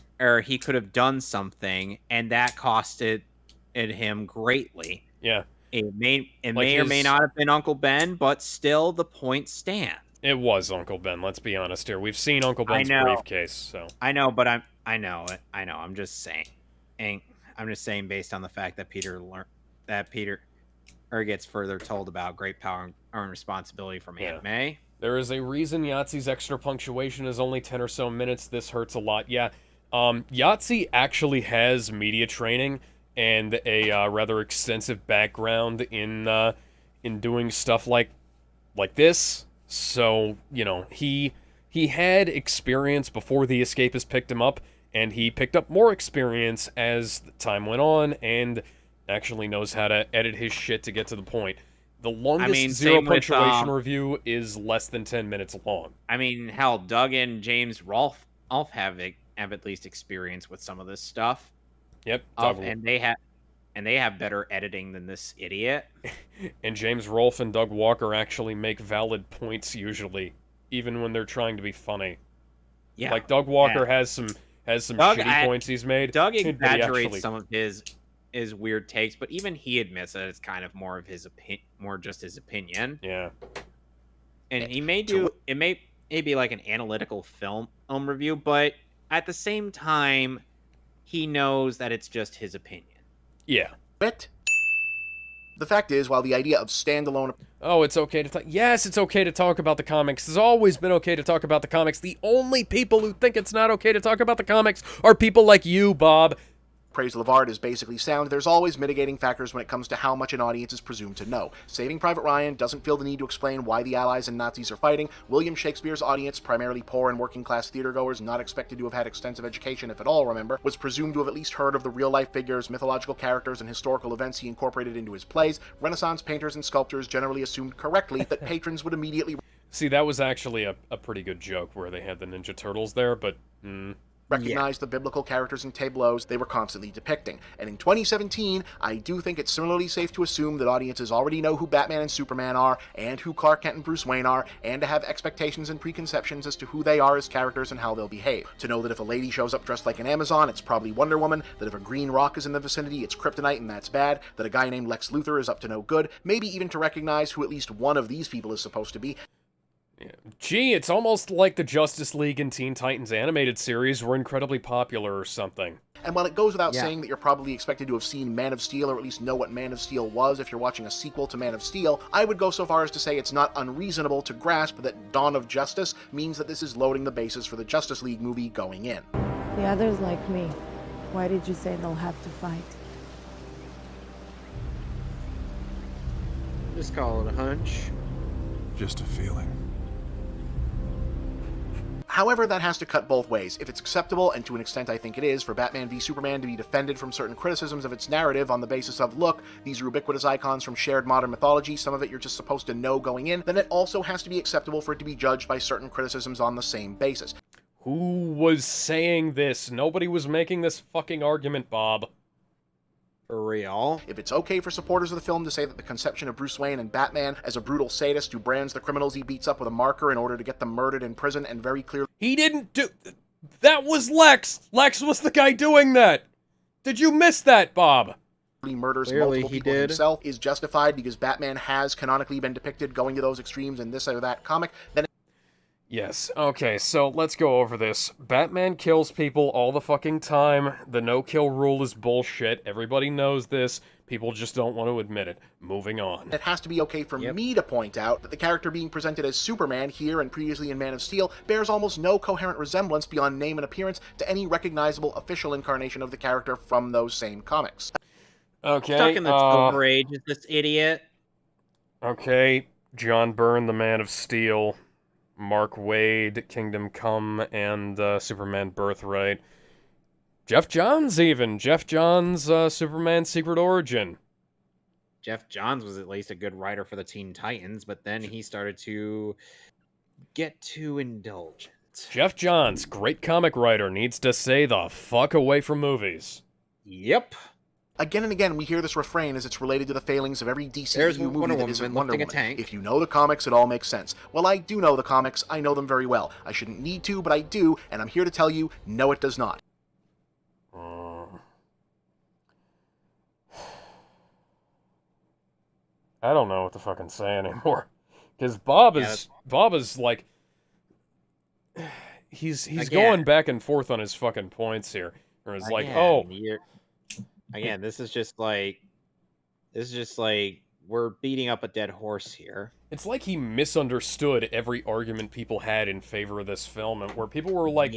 he could have done something, and that costed him greatly. Yeah. It may or may not have been Uncle Ben, but still the point stands. It was Uncle Ben, let's be honest here. We've seen Uncle Ben's briefcase, so. I know, but I know it. I'm just saying. And I'm just saying based on the fact that Peter gets further told about great power and responsibility from Aunt May. There is a reason Yahtzee's extra punctuation is only 10 or so minutes. This hurts a lot. Yeah, Yahtzee actually has media training and a rather extensive background in doing stuff like this. So, he had experience before the Escapist picked him up, and he picked up more experience as the time went on, and actually knows how to edit his shit to get to the point. The longest zero punctuation review is less than 10 minutes long. I mean, hell, Doug and James Rolfe have at least experience with some of this stuff. Yep, and they have better editing than this idiot. And James Rolfe and Doug Walker actually make valid points usually, even when they're trying to be funny. Yeah, like Doug Walker has some shitty points he's made. Doug exaggerates some of his weird takes, but even he admits that it's kind of more of his just his opinion. Yeah. And he may do it may be like an analytical film review, but at the same time, he knows that it's just his opinion. Yeah. But the fact is, while the idea of standalone... Oh, it's okay to talk... Yes, it's okay to talk about the comics. It's always been okay to talk about the comics. The only people who think it's not okay to talk about the comics are people like you, Bob. appraisal of art is basically sound, there's always mitigating factors when it comes to how much an audience is presumed to know. Saving Private Ryan doesn't feel the need to explain why the Allies and Nazis are fighting. William Shakespeare's audience, primarily poor and working-class theatergoers, not expected to have had extensive education, if at all, remember, was presumed to have at least heard of the real-life figures, mythological characters, and historical events he incorporated into his plays. Renaissance painters and sculptors generally assumed correctly that patrons would immediately... See, that was actually a pretty good joke where they had the Ninja Turtles there, but... recognize the biblical characters and tableaus they were constantly depicting. And in 2017, I do think it's similarly safe to assume that audiences already know who Batman and Superman are, and who Clark Kent and Bruce Wayne are, and to have expectations and preconceptions as to who they are as characters and how they'll behave. To know that if a lady shows up dressed like an Amazon, it's probably Wonder Woman, that if a green rock is in the vicinity, it's kryptonite and that's bad, that a guy named Lex Luthor is up to no good, maybe even to recognize who at least one of these people is supposed to be. Gee, it's almost like the Justice League and Teen Titans animated series were incredibly popular or something. And while it goes without saying that you're probably expected to have seen Man of Steel, or at least know what Man of Steel was if you're watching a sequel to Man of Steel, I would go so far as to say it's not unreasonable to grasp that Dawn of Justice means that this is loading the basis for the Justice League movie going in. The others like me. Why did you say they'll have to fight? Just call it a hunch. Just a feeling. However, that has to cut both ways. If it's acceptable, and to an extent I think it is, for Batman v Superman to be defended from certain criticisms of its narrative on the basis of, look, these are ubiquitous icons from shared modern mythology, some of it you're just supposed to know going in, then it also has to be acceptable for it to be judged by certain criticisms on the same basis. Who was saying this? Nobody was making this fucking argument, Bob. For real? If it's okay for supporters of the film to say that the conception of Bruce Wayne and Batman as a brutal sadist who brands the criminals he beats up with a marker in order to get them murdered in prison and very clearly... He didn't do... That was Lex! Lex was the guy doing that! Did you miss that, Bob? Murders multiple people himself is justified because Batman has canonically been depicted going to those extremes in this or that comic, then... Yes, okay, so let's go over this. Batman kills people all the fucking time. The no-kill rule is bullshit. Everybody knows this. People just don't want to admit it. Moving on. It has to be okay for me to point out that the character being presented as Superman here and previously in Man of Steel bears almost no coherent resemblance beyond name and appearance to any recognizable official incarnation of the character from those same comics. Okay, Stuck in the Silver Age is this idiot. Okay, John Byrne, the Man of Steel. Mark Waid, Kingdom Come, and Superman Birthright. Jeff Johns, even. Jeff Johns, Superman Secret Origin. Jeff Johns was at least a good writer for the Teen Titans, but then he started to get too indulgent. Jeff Johns, great comic writer, needs to stay the fuck away from movies. Yep. Again and again, we hear this refrain as it's related to the failings of every DCEU movie that isn't Wonder Woman. If you know the comics, it all makes sense. Well, I do know the comics. I know them very well. I shouldn't need to, but I do, and I'm here to tell you, no, it does not. I don't know what to fucking say anymore. Because Bob is like... He's going back and forth on his fucking points here. Or it's like, oh... Again, this is just like we're beating up a dead horse here. It's like he misunderstood every argument people had in favor of this film, and where people were like,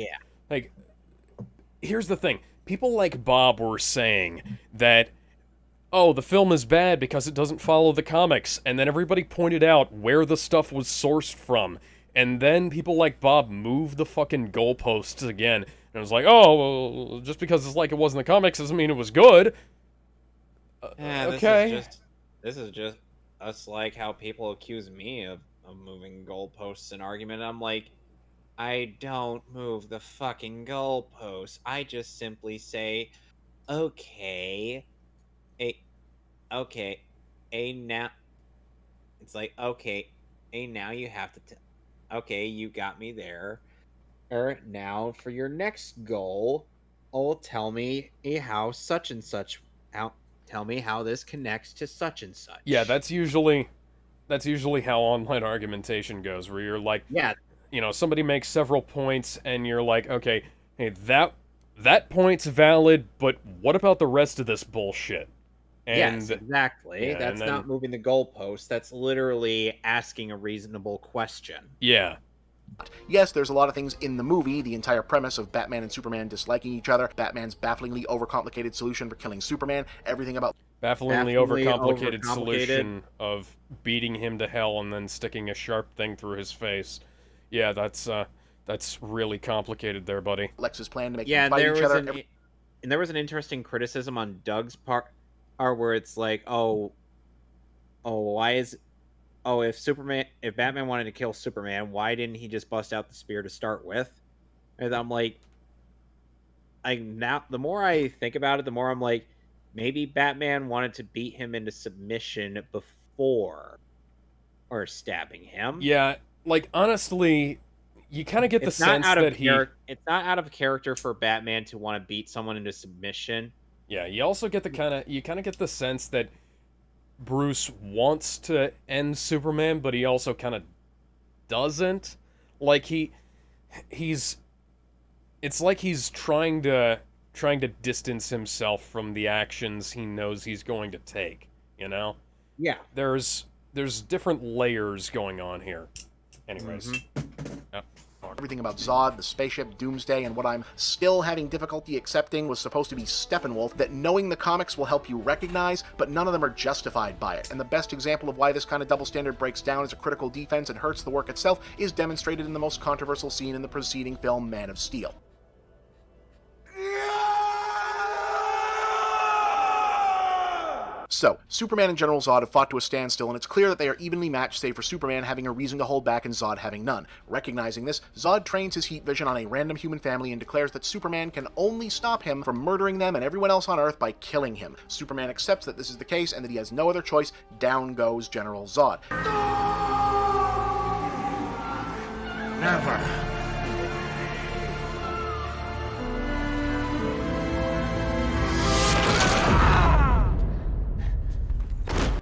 like, here's the thing. People like Bob were saying that, oh, the film is bad because it doesn't follow the comics, and then everybody pointed out where the stuff was sourced from, and then people like Bob moved the fucking goalposts again. And it was like, oh, well, just because it's like it wasn't the comics doesn't mean it was good. Okay. This is just us, like how people accuse me of moving goalposts in argument. I'm like, I don't move the fucking goalposts. I just simply say, okay, now. It's like, okay, now you have to. Okay, you got me there. Now for your next goal, tell me how such and such. Tell me how this connects to such and such. Yeah, that's usually how online argumentation goes, where you're like, you know, somebody makes several points, and you're like, okay, hey, that point's valid, but what about the rest of this bullshit? And, yes, exactly. Yeah, that's not moving the goalpost. That's literally asking a reasonable question. Yeah. Yes, there's a lot of things in the movie, the entire premise of Batman and Superman disliking each other, Batman's bafflingly overcomplicated solution for killing Superman, everything about bafflingly overcomplicated solution of beating him to hell and then sticking a sharp thing through his face. Yeah, that's really complicated there, buddy. Lex's plan to make them fight each other. And there was an interesting criticism on Doug's part where it's like, if Batman wanted to kill Superman, why didn't he just bust out the spear to start with? And I'm like, the more I think about it, the more I'm like, maybe Batman wanted to beat him into submission before or stabbing him. Yeah, like honestly, you kind of get the sense that it's not out of character for Batman to want to beat someone into submission. Yeah, you also get you kind of get the sense that Bruce wants to end Superman, but he also kind of doesn't. Like it's like he's trying to distance himself from the actions he knows he's going to take, you know? Yeah. There's different layers going on here. Anyways. Everything about Zod, the spaceship, Doomsday, and what I'm still having difficulty accepting was supposed to be Steppenwolf, that knowing the comics will help you recognize, but none of them are justified by it. And the best example of why this kind of double standard breaks down as a critical defense and hurts the work itself is demonstrated in the most controversial scene in the preceding film, Man of Steel. So, Superman and General Zod have fought to a standstill, and it's clear that they are evenly matched save for Superman having a reason to hold back and Zod having none. Recognizing this, Zod trains his heat vision on a random human family and declares that Superman can only stop him from murdering them and everyone else on Earth by killing him. Superman accepts that this is the case and that he has no other choice. Down goes General Zod. Never.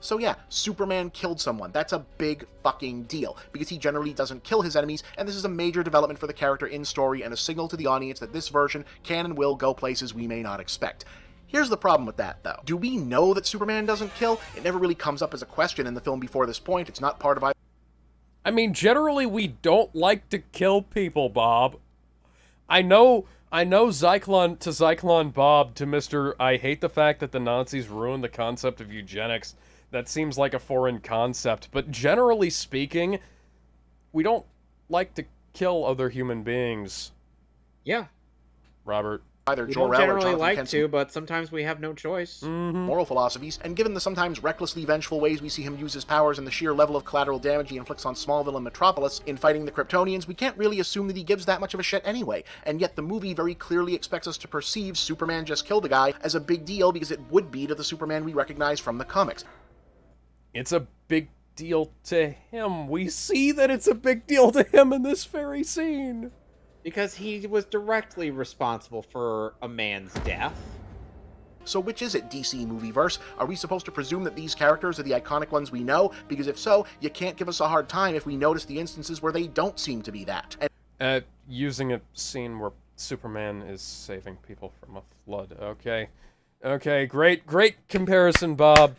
So yeah, Superman killed someone. That's a big fucking deal, because he generally doesn't kill his enemies, and this is a major development for the character in story and a signal to the audience that this version can and will go places we may not expect. Here's the problem with that, though. Do we know that Superman doesn't kill? It never really comes up as a question in the film before this point. It's not part of either. I mean, generally we don't like to kill people, Bob. I know Zyklon Bob to Mr. I hate the fact that the Nazis ruined the concept of eugenics. That seems like a foreign concept, but generally speaking, we don't like to kill other human beings. Yeah. Robert. Either we don't generally like to, but sometimes we have no choice. Moral philosophies, and given the sometimes recklessly vengeful ways we see him use his powers and the sheer level of collateral damage he inflicts on Smallville and Metropolis in fighting the Kryptonians, we can't really assume that he gives that much of a shit anyway, and yet the movie very clearly expects us to perceive Superman just killed a guy as a big deal because it would be to the Superman we recognize from the comics. It's a big deal to him. We see that it's a big deal to him in this very scene. Because he was directly responsible for a man's death. So which is it, DC Movieverse? Are we supposed to presume that these characters are the iconic ones we know? Because if so, you can't give us a hard time if we notice the instances where they don't seem to be that. Using a scene where Superman is saving people from a flood. Okay, great comparison, Bob.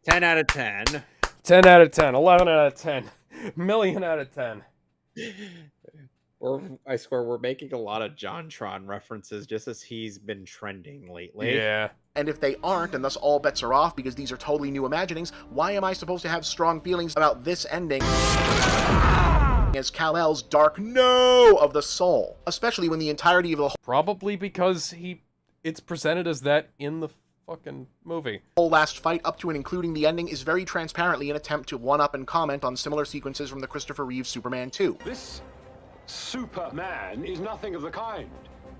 10 out of 10. 10 out of 10. 11 out of 10. Million out of 10. I swear we're making a lot of JonTron references just as he's been trending lately. Yeah. And if they aren't, and thus all bets are off because these are totally new imaginings, why am I supposed to have strong feelings about this ending as Kal-El's dark no of the soul? Especially when the entirety of the Probably because it's presented as that in the fucking movie. Whole last fight up to and including the ending is very transparently an attempt to one-up and comment on similar sequences from the Christopher Reeve Superman 2. This Superman is nothing of the kind.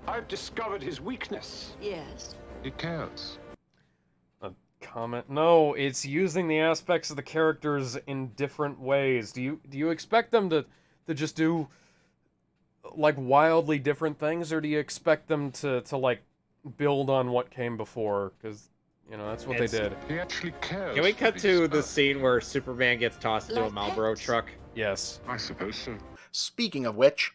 I've discovered his weakness. Yes. It counts. A comment? No, it's using the aspects of the characters in different ways. Do you expect them to just do like wildly different things, or do you expect them to like build on what came before? Because that's what they did. He actually cares. Can we cut to the scene where Superman gets tossed into a Marlboro truck? Yes. I suppose so. Speaking of which...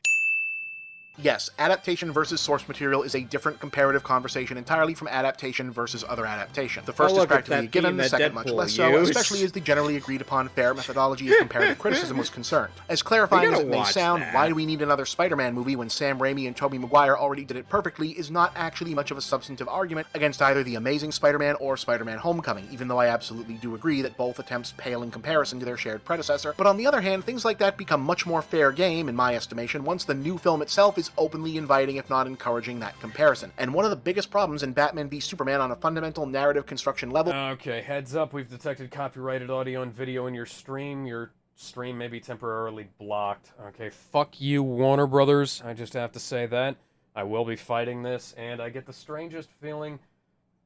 Yes, adaptation versus source material is a different comparative conversation entirely from adaptation versus other adaptation. The first is practically a given, the second much less so, especially as the generally agreed upon fair methodology of comparative criticism was concerned. As clarifying as it may sound, why do we need another Spider-Man movie when Sam Raimi and Tobey Maguire already did it perfectly is not actually much of a substantive argument against either The Amazing Spider-Man or Spider-Man Homecoming, even though I absolutely do agree that both attempts pale in comparison to their shared predecessor. But on the other hand, things like that become much more fair game, in my estimation, once the new film itself is openly inviting, if not encouraging, that comparison. And one of the biggest problems in Batman v Superman on a fundamental narrative construction level... Okay, heads up, we've detected copyrighted audio and video in your stream. Your stream may be temporarily blocked. Okay, fuck you, Warner Brothers. I just have to say that. I will be fighting this, and I get the strangest feeling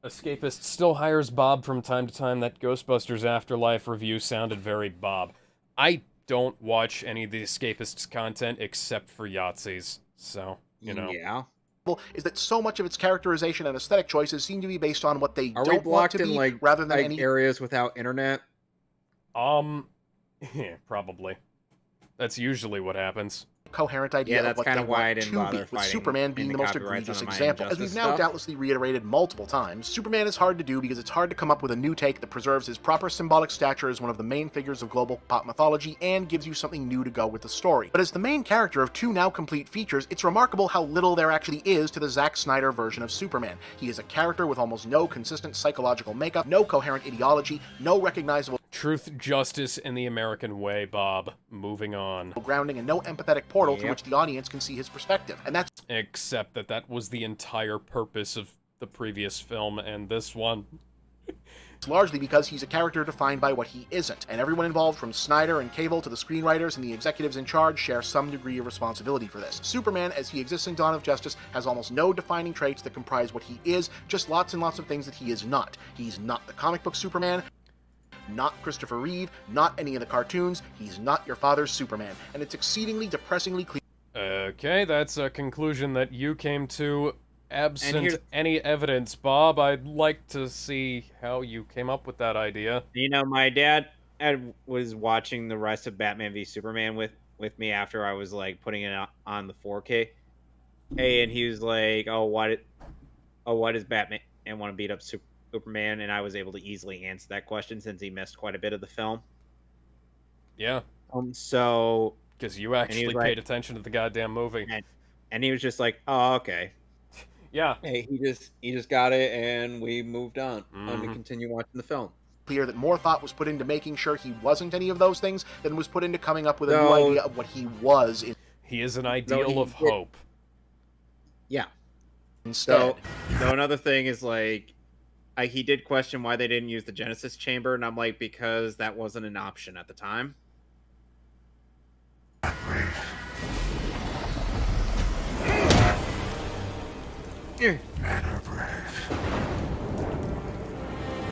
Escapist still hires Bob from time to time. That Ghostbusters Afterlife review sounded very Bob. I don't watch any of the Escapists' content except for Yahtzees, so... You know. Yeah. Is that so much of its characterization and aesthetic choices seem to be based on what they Are don't we blocked want to be, in like rather than any areas without internet? Yeah, probably. That's usually what happens. Coherent idea that's of what kind they of why I want didn't to bother be, with fighting Superman being any the most copyrights egregious on my example. As we've Injustice now stuff. doubtlessly reiterated multiple times, Superman is hard to do because it's hard to come up with a new take that preserves his proper symbolic stature as one of the main figures of global pop mythology and gives you something new to go with the story. But as the main character of two now complete features, it's remarkable how little there actually is to the Zack Snyder version of Superman. He is a character with almost no consistent psychological makeup, no coherent ideology, no recognizable Truth, justice, and the American way, Bob. Moving on. grounding, and no empathetic portal through which the audience can see his perspective. And that's Except that was the entire purpose of the previous film and this one. largely because he's a character defined by what he isn't, and everyone involved from Snyder and Cable to the screenwriters and the executives in charge share some degree of responsibility for this. Superman, as he exists in Dawn of Justice, has almost no defining traits that comprise what he is, just lots and lots of things that he is not. He's not the comic book Superman, not Christopher Reeve, not any of the cartoons, he's not your father's Superman, and it's exceedingly depressingly clear. Okay, that's a conclusion that you came to absent any evidence, Bob. I'd like to see how you came up with that idea. You know, my dad was watching the rest of Batman v Superman with me after I was like putting it on the 4K. Hey, and he was like, "Oh, why does Batman want to beat up Superman?" And I was able to easily answer that question since he missed quite a bit of the film. Yeah. So because you actually paid attention to the goddamn movie, and he was just like, "Oh, okay." Yeah. Hey, he just got it, and we moved on. And we continue watching the film. Clear that more thought was put into making sure he wasn't any of those things than was put into coming up with a new idea of what he was. He is an ideal of hope. Yeah. Instead. So another thing is like, he did question why they didn't use the Genesis chamber, and I'm like, because that wasn't an option at the time.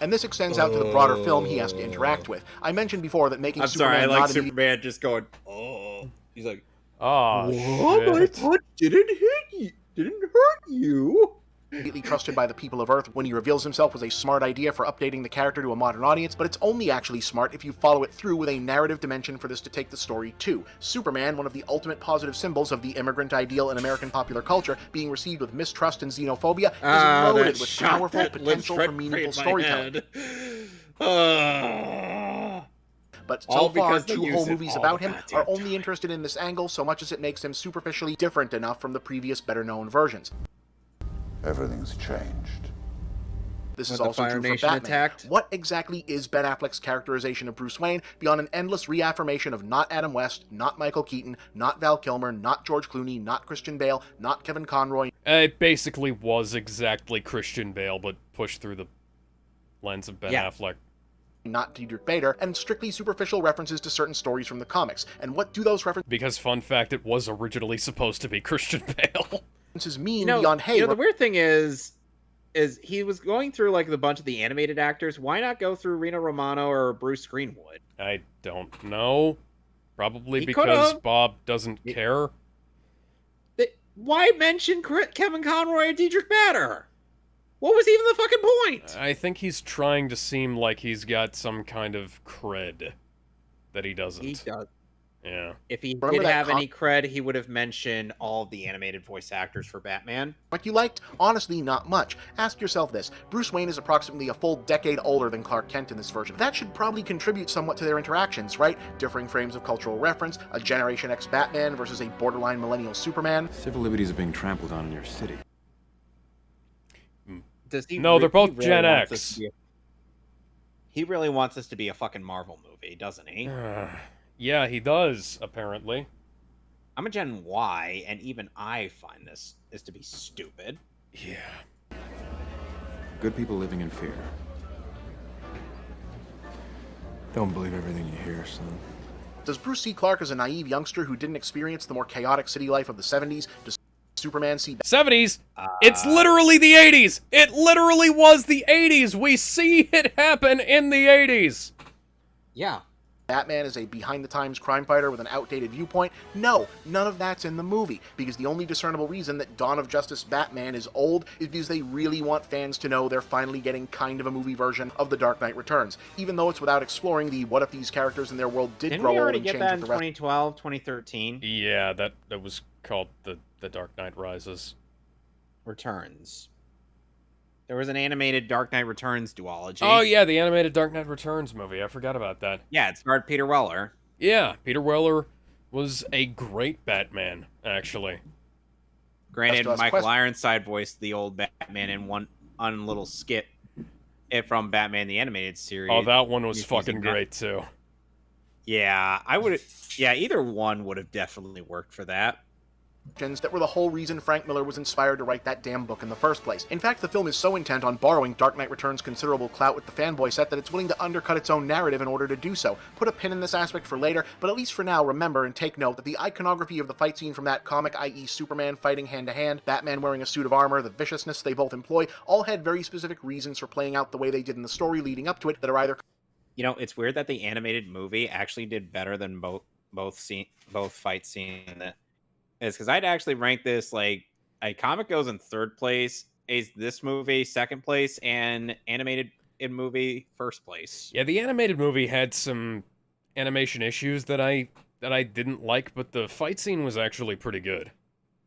And this extends out to the broader film he has to interact with. I mentioned before that making Superman I like not Superman just going, oh. He's like, oh, shit. My punch didn't hit you. Didn't hurt you. Immediately trusted by the people of Earth when he reveals himself was a smart idea for updating the character to a modern audience, but it's only actually smart if you follow it through with a narrative dimension for this to take the story to. Superman, one of the ultimate positive symbols of the immigrant ideal in American popular culture, being received with mistrust and xenophobia, is loaded with powerful potential for meaningful storytelling. But so far, 2 whole movies about him are only interested in this angle so much as it makes him superficially different enough from the previous better-known versions. Everything's changed. This is also true for Batman. What exactly is Ben Affleck's characterization of Bruce Wayne beyond an endless reaffirmation of not Adam West, not Michael Keaton, not Val Kilmer, not George Clooney, not Christian Bale, not Kevin Conroy? It basically was exactly Christian Bale, but pushed through the lens of Ben Affleck. Not Diedrich Bader, and strictly superficial references to certain stories from the comics. And what do those references... Because, fun fact, it was originally supposed to be Christian Bale. Mean beyond, hey... the weird thing is he was going through, like, the bunch of the animated actors. Why not go through Reno Romano or Bruce Greenwood? I don't know. Probably because Bob doesn't care. Why mention Kevin Conroy and Diedrich Bader? What was even the fucking point? I think he's trying to seem like he's got some kind of cred that he doesn't. He does. Yeah. If he Remember did that have any cred, he would have mentioned all of the animated voice actors for Batman. What you liked? Honestly, not much. Ask yourself this. Bruce Wayne is approximately a full decade older than Clark Kent in this version. That should probably contribute somewhat to their interactions, right? Differing frames of cultural reference, a Generation X Batman versus a borderline millennial Superman. Civil liberties are being trampled on in your city. Does he No, they're both he really Gen wants X. us to be he really wants this to be a fucking Marvel movie, doesn't he? Yeah, he does, apparently. I'm a Gen Y, and even I find this to be stupid. Yeah. Good people living in fear. Don't believe everything you hear, son. Does Bruce see Clark as a naive youngster who didn't experience the more chaotic city life of the 70s? Does Superman see... 70s? It's literally the 80s! It literally was the 80s! We see it happen in the 80s! Yeah. Batman is a behind-the-times crime fighter with an outdated viewpoint? No, none of that's in the movie, because the only discernible reason that Dawn of Justice Batman is old is because they really want fans to know they're finally getting kind of a movie version of The Dark Knight Returns, even though it's without exploring the what if these characters in their world did grow old and change with the rest. Didn't we already get that in 2012, 2013? Yeah, that was called The Dark Knight Rises. Returns. There was an animated Dark Knight Returns duology. Oh, yeah, the animated Dark Knight Returns movie. I forgot about that. Yeah, it starred Peter Weller. Yeah, Peter Weller was a great Batman, actually. Granted, Michael Ironside voiced the old Batman in one little skit from Batman the Animated Series. Oh, that one was fucking great, too. Yeah, either one would have definitely worked for that. That were the whole reason Frank Miller was inspired to write that damn book in the first place. In fact, the film is so intent on borrowing Dark Knight Returns' considerable clout with the fanboy set that it's willing to undercut its own narrative in order to do so. Put a pin in this aspect for later, but at least for now, remember and take note that the iconography of the fight scene from that comic, i.e. Superman fighting hand-to-hand, Batman wearing a suit of armor, the viciousness they both employ, all had very specific reasons for playing out the way they did in the story leading up to it that are either... You know, it's weird that the animated movie actually did better than both fight scenes. Is because I'd actually rank this like a comic goes in third place, is this movie second place, and animated movie first place. Yeah, the animated movie had some animation issues that I didn't like, but the fight scene was actually pretty good.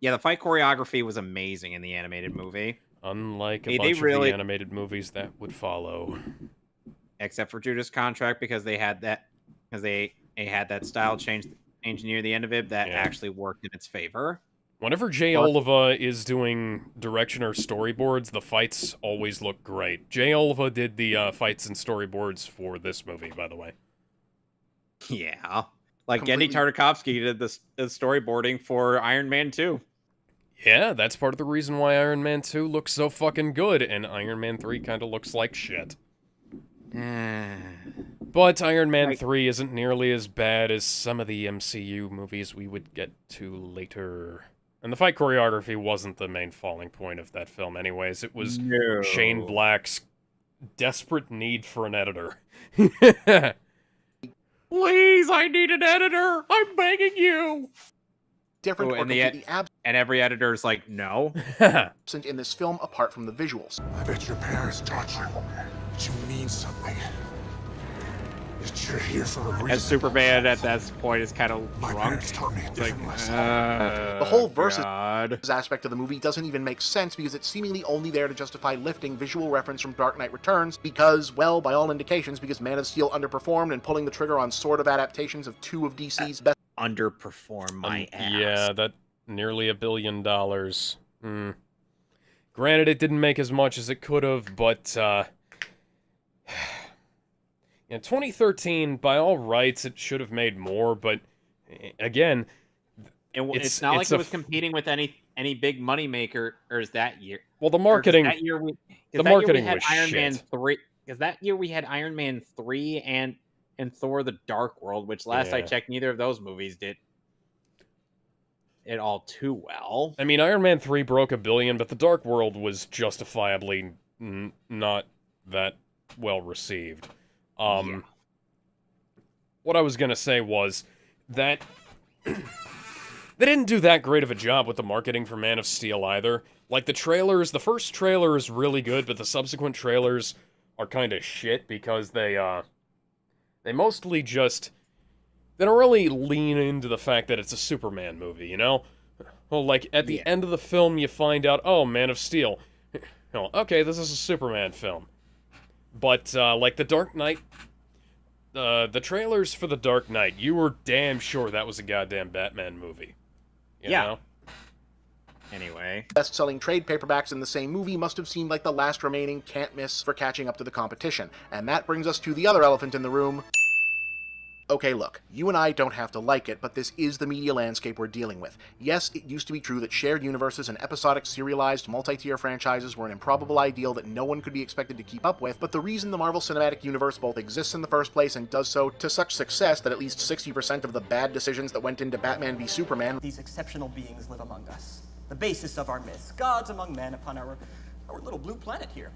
Yeah, the fight choreography was amazing in the animated movie. Unlike a bunch of the animated movies that would follow. Except for Judas Contract, because they had that style change near the end of it that actually worked in its favor. Whenever Jay Oliva is doing direction or storyboards, the fights always look great. Jay Oliva did the fights and storyboards for this movie, by the way. Yeah. Like Gendy Tartakovsky did the storyboarding for Iron Man 2. Yeah, that's part of the reason why Iron Man 2 looks so fucking good, and Iron Man 3 kind of looks like shit. But Iron Man 3 isn't nearly as bad as some of the MCU movies we would get to later. And the fight choreography wasn't the main falling point of that film anyways. It was Shane Black's desperate need for an editor. Please, I need an editor! I'm begging you! Different or completely absent. And every editor's like, no. Absent in this film apart from the visuals. I bet your parents taught you that you mean something. That you're here for a reason. As Superman at that point is kind of drunk. The whole versus aspect of the movie doesn't even make sense because it's seemingly only there to justify lifting visual reference from Dark Knight Returns because, well, by all indications, because Man of Steel underperformed and pulling the trigger on sort of adaptations of two of DC's best... Underperform my ass. Yeah, that nearly $1 billion. Granted, it didn't make as much as it could have, but, in 2013, by all rights, it should have made more, but again, it's not like it was competing with any big moneymaker that year. Well, the marketing, the marketing was was Iron shit. Man 3. Because that year we had Iron Man 3 and Thor: The Dark World, which last I checked, neither of those movies did it all too well. I mean, Iron Man 3 broke $1 billion, but The Dark World was justifiably not that well received. What I was gonna say was that they didn't do that great of a job with the marketing for Man of Steel either. Like, the trailers, the first trailer is really good, but the subsequent trailers are kind of shit because they mostly just... they don't really lean into the fact that it's a Superman movie, you know? Well, like, at the end of the film, you find out, oh, Man of Steel. Oh, okay, this is a Superman film. But, like, The Dark Knight, the trailers for The Dark Knight, you were damn sure that was a goddamn Batman movie. You know? Anyway. Best-selling trade paperbacks in the same movie must have seemed like the last remaining can't miss for catching up to the competition. And that brings us to the other elephant in the room. Okay, look, you and I don't have to like it, but this is the media landscape we're dealing with. Yes, it used to be true that shared universes and episodic, serialized, multi-tier franchises were an improbable ideal that no one could be expected to keep up with, but the reason the Marvel Cinematic Universe both exists in the first place and does so to such success that at least 60% of the bad decisions that went into Batman v Superman... These exceptional beings live among us. The basis of our myths, gods among men upon our little blue planet here.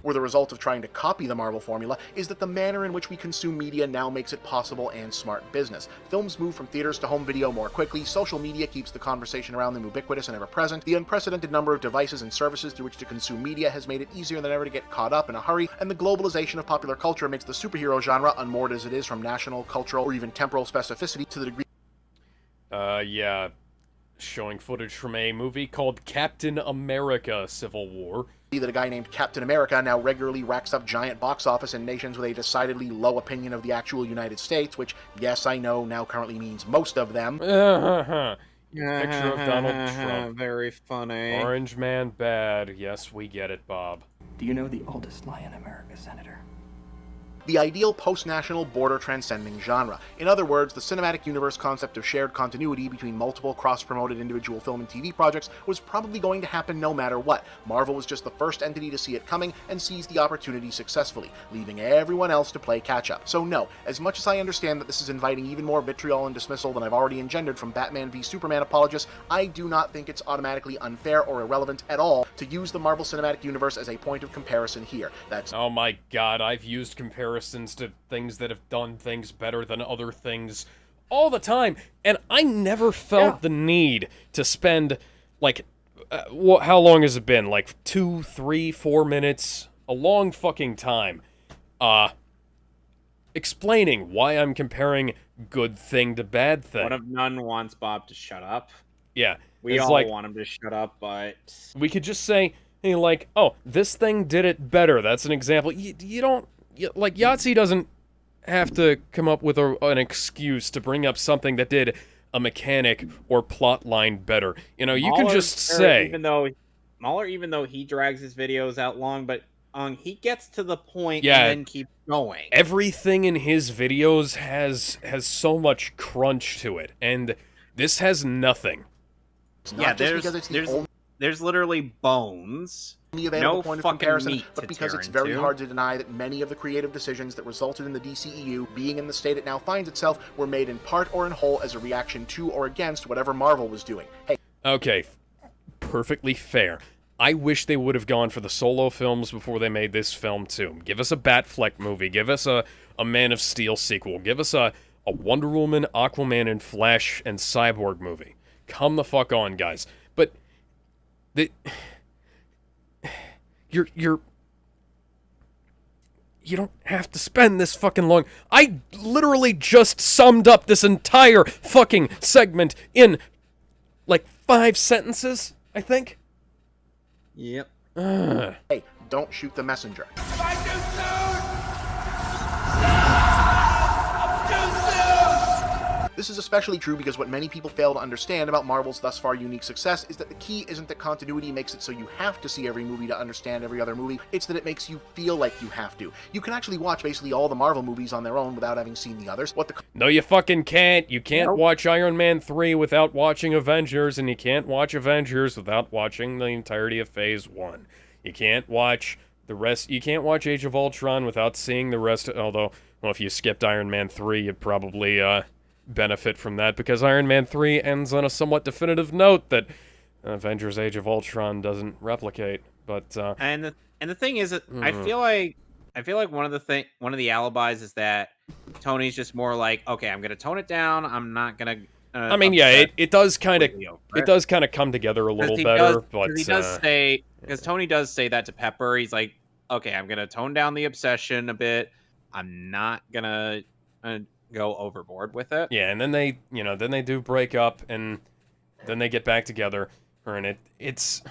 Were the result of trying to copy the Marvel formula is that the manner in which we consume media now makes it possible and smart business. Films move from theaters to home video more quickly, social media keeps the conversation around them ubiquitous and ever-present, the unprecedented number of devices and services through which to consume media has made it easier than ever to get caught up in a hurry, and the globalization of popular culture makes the superhero genre, unmoored as it is from national, cultural, or even temporal specificity, to the degree... yeah. Showing footage from a movie called Captain America Civil War. That a guy named Captain America now regularly racks up giant box office in nations with a decidedly low opinion of the actual United States, which, yes, I know, now currently means most of them. Picture of Donald Trump. Very funny. Orange man bad. Yes, we get it, Bob. Do you know the oldest lie in America, Senator? The ideal post-national, border-transcending genre. In other words, the cinematic universe concept of shared continuity between multiple cross-promoted individual film and TV projects was probably going to happen no matter what. Marvel was just the first entity to see it coming and seized the opportunity successfully, leaving everyone else to play catch-up. So no, as much as I understand that this is inviting even more vitriol and dismissal than I've already engendered from Batman v Superman apologists, I do not think it's automatically unfair or irrelevant at all to use the Marvel Cinematic Universe as a point of comparison here. That's... Oh my god, I've used comparisons to things that have done things better than other things all the time, and I never felt the need to spend, like, how long has it been? Like 2, 3, 4 minutes? A long fucking time. Explaining why I'm comparing good thing to bad thing. One of none wants Bob to shut up. Yeah. We all want him to shut up, but... We could just say, hey, like, oh, this thing did it better. That's an example. You don't... Like, Yahtzee doesn't have to come up with an excuse to bring up something that did a mechanic or plot line better. You know, you can just say... Even though he drags his videos out long, but he gets to the point and then keeps going. Everything in his videos has so much crunch to it, and this has nothing. There's literally bones. The available no point of fucking comparison, meat but to because tear it's very into. hard to deny that many of the creative decisions that resulted in the DCEU being in the state it now finds itself were made in part or in whole as a reaction to or against whatever Marvel was doing. Hey. Okay, perfectly fair. I wish they would have gone for the solo films before they made this film too. Give us a Batfleck movie, give us a Man of Steel sequel, give us a Wonder Woman, Aquaman, and Flash and Cyborg movie. Come the fuck on, guys. But you don't have to spend this fucking long. I literally just summed up this entire fucking segment in like 5 sentences, I think. Yep. Hey, don't shoot the messenger. This is especially true because what many people fail to understand about Marvel's thus far unique success is that the key isn't that continuity makes it so you have to see every movie to understand every other movie, it's that it makes you feel like you have to. You can actually watch basically all the Marvel movies on their own without having seen the others. No, you fucking can't. You can't watch Iron Man 3 without watching Avengers, and you can't watch Avengers without watching the entirety of Phase 1. You can't watch the rest. You can't watch Age of Ultron without seeing the rest, although, well, if you skipped Iron Man 3, you'd probably, benefit from that, because Iron Man 3 ends on a somewhat definitive note that Avengers Age of Ultron doesn't replicate. But and the thing is that I feel like one of the alibis is that Tony's just more like, okay, I'm gonna tone it down. I'm not gonna. I mean, yeah, it does kind of come together a little better, but he does say, because Tony does say that to Pepper. He's like, okay, I'm gonna tone down the obsession a bit. I'm not gonna go overboard with it. Yeah, and then they, then they do break up, and then they get back together, and it's...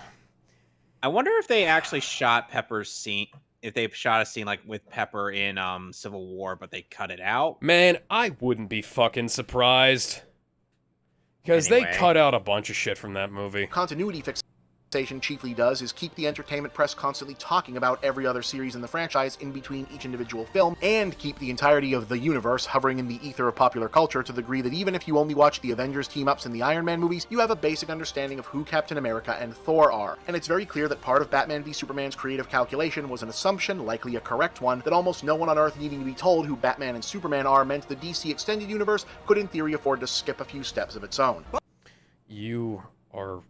I wonder if they actually shot Pepper's scene, if they shot a scene like with Pepper in Civil War, but they cut it out. Man, I wouldn't be fucking surprised. Because Anyway. they cut out a bunch of shit from that movie. Continuity fixation chiefly does is keep the entertainment press constantly talking about every other series in the franchise in between each individual film, and keep the entirety of the universe hovering in the ether of popular culture to the degree that even if you only watch the Avengers team-ups and the Iron Man movies, you have a basic understanding of who Captain America and Thor are. And it's very clear that part of Batman v Superman's creative calculation was an assumption, likely a correct one, that almost no one on Earth needing to be told who Batman and Superman are meant the DC Extended Universe could in theory afford to skip a few steps of its own. You are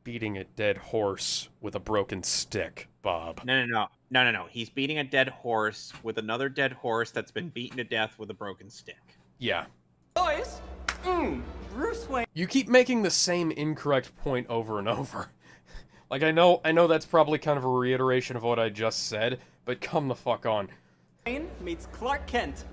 beating a dead horse with a broken stick, Bob. No. He's beating a dead horse with another dead horse that's been beaten to death with a broken stick. Yeah. Boys, Bruce Wayne. You keep making the same incorrect point over and over. Like, I know that's probably kind of a reiteration of what I just said, but come the fuck on. Wayne meets Clark Kent.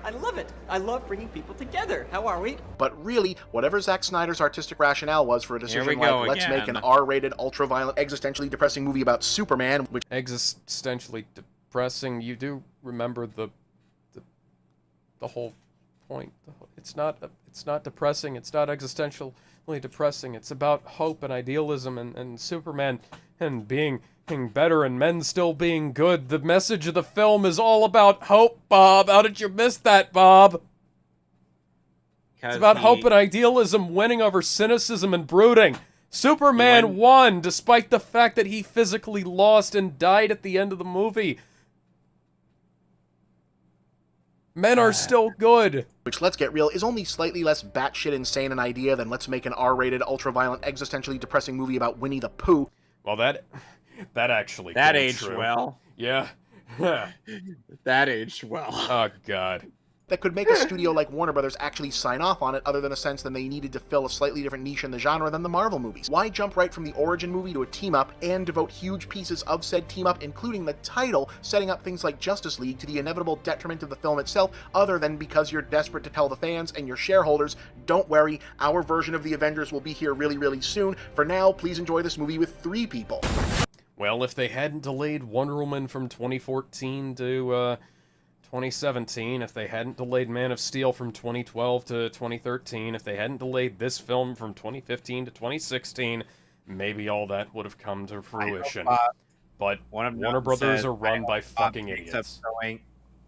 I love it. I love bringing people together. How are we? But really, whatever Zack Snyder's artistic rationale was for a decision go like, let's again. make an R-rated, ultra-violent, existentially depressing movie about Superman, which... Existentially depressing, you do remember the whole point. It's not depressing, it's not existentially depressing, it's about hope and idealism and Superman and being better and men still being good. The message of the film is all about hope, Bob. How did you miss that, Bob? It's about hope and idealism winning over cynicism and brooding. Superman won, despite the fact that he physically lost and died at the end of the movie. Men are still good. Which, let's get real, is only slightly less batshit insane an idea than let's make an R-rated, ultra-violent, existentially depressing movie about Winnie the Pooh. Well, that actually That came aged true. well. Yeah. That aged well. Oh, God. That could make a studio like Warner Brothers actually sign off on it, other than a sense that they needed to fill a slightly different niche in the genre than the Marvel movies. Why jump right from the origin movie to a team-up and devote huge pieces of said team-up, including the title, setting up things like Justice League to the inevitable detriment of the film itself, other than because you're desperate to tell the fans and your shareholders, don't worry, our version of the Avengers will be here really, really soon. For now, please enjoy this movie with 3 people. Well, if they hadn't delayed Wonder Woman from 2014 to 2017, if they hadn't delayed Man of Steel from 2012 to 2013, if they hadn't delayed this film from 2015 to 2016, maybe all that would have come to fruition. But Warner Brothers are run by fucking idiots.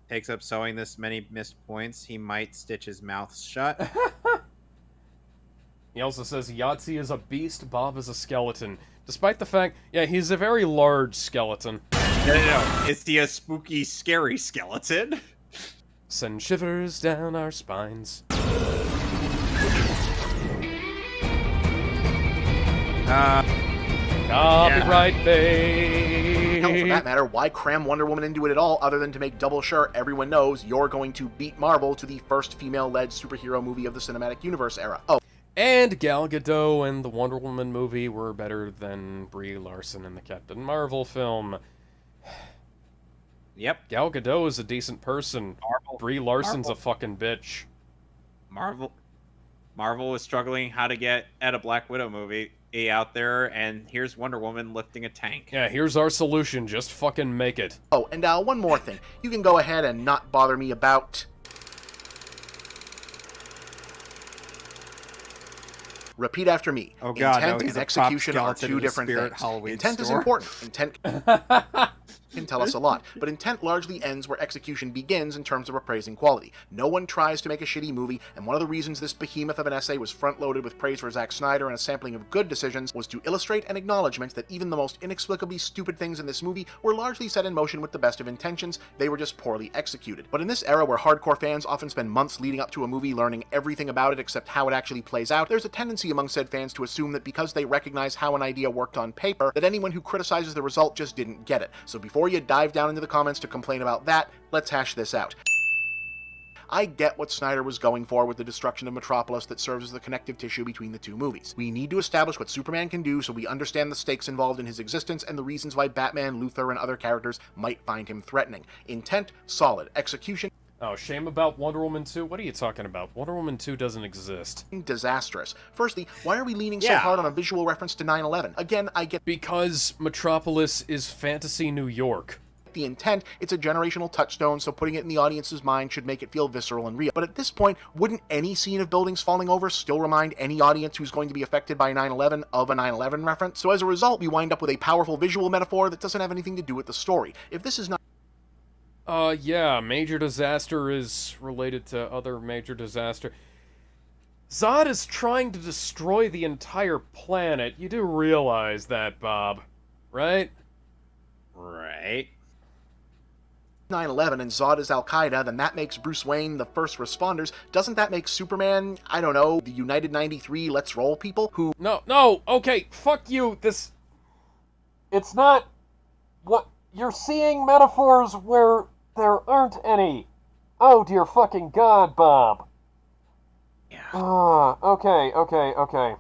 Takes up sewing this many missed points, he might stitch his mouth shut. He also says Yahtzee is a beast, Bob is a skeleton. Despite the fact, yeah, he's a very large skeleton. No. Is he a spooky, scary skeleton? Send shivers down our spines. Copyright babe. Hell, for that matter, why cram Wonder Woman into it at all, other than to make double sure everyone knows you're going to beat Marvel to the first female-led superhero movie of the cinematic universe era? Oh. And Gal Gadot and the Wonder Woman movie were better than Brie Larson in the Captain Marvel film. Yep. Gal Gadot is a decent person. Brie Larson's a fucking bitch. Marvel was struggling how to get at a Black Widow movie out there, and here's Wonder Woman lifting a tank. Yeah, here's our solution. Just fucking make it. Oh, and one more thing. You can go ahead and not bother me about... Repeat after me. Oh God, Intent no, and execution are 2 different things. Halloween Intent is store. important. Intent can tell us a lot, but intent largely ends where execution begins in terms of appraising quality. No one tries to make a shitty movie, and one of the reasons this behemoth of an essay was front-loaded with praise for Zack Snyder and a sampling of good decisions was to illustrate an acknowledgement that even the most inexplicably stupid things in this movie were largely set in motion with the best of intentions, they were just poorly executed. But in this era where hardcore fans often spend months leading up to a movie learning everything about it except how it actually plays out, there's a tendency among said fans to assume that because they recognize how an idea worked on paper, that anyone who criticizes the result just didn't get it. So before you dive down into the comments to complain about that, let's hash this out. I get what Snyder was going for with the destruction of Metropolis that serves as the connective tissue between the 2 movies. We need to establish what Superman can do so we understand the stakes involved in his existence and the reasons why Batman, Luthor, and other characters might find him threatening. Intent, solid. Execution, Oh, shame about Wonder Woman 2? What are you talking about? Wonder Woman 2 doesn't exist. Disastrous. Firstly, why are we leaning so hard on a visual reference to 9/11? Again, I get because Metropolis is fantasy New York. The intent, it's a generational touchstone, so putting it in the audience's mind should make it feel visceral and real. But at this point, wouldn't any scene of buildings falling over still remind any audience who's going to be affected by 9/11 of a 9/11 reference? So as a result, we wind up with a powerful visual metaphor that doesn't have anything to do with the story. If this is not... Yeah, major disaster is related to other major disaster. Zod is trying to destroy the entire planet. You do realize that, Bob, right? Right. 9/11 and Zod is Al-Qaeda, then that makes Bruce Wayne the first responders. Doesn't that make Superman, I don't know, the United 93 Let's Roll people who... No, okay, fuck you, this... It's not... What... You're seeing metaphors where there aren't any. Oh dear fucking god, Bob. Yeah. Okay.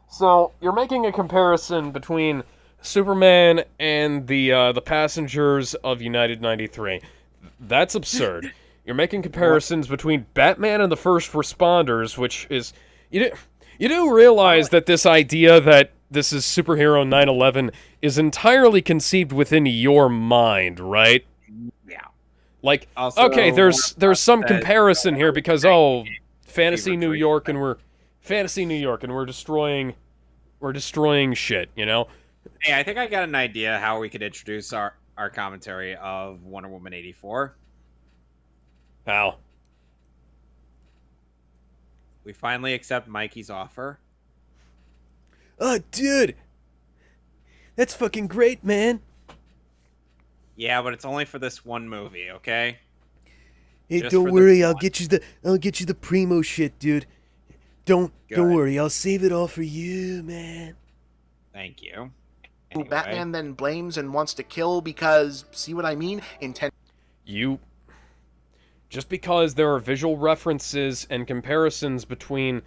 So, you're making a comparison between Superman and the passengers of United 93. That's absurd. You're making comparisons between Batman and the first responders, which is... You do realize that this idea that this is superhero 9/11 is entirely conceived within your mind, right? Yeah. Like, Also, okay, there's some comparison here because, fantasy New York and we're destroying shit, you know? Hey, I think I got an idea how we could introduce our commentary of Wonder Woman 84. How? We finally accept Mikey's offer. Oh, dude! That's fucking great, man! Yeah, but it's only for this one movie, okay? Hey, don't worry, I'll get you the primo shit, dude. Don't worry, I'll save it all for you, man. Thank you. Anyway. Batman then blames and wants to kill because, see what I mean? Just because there are visual references and comparisons between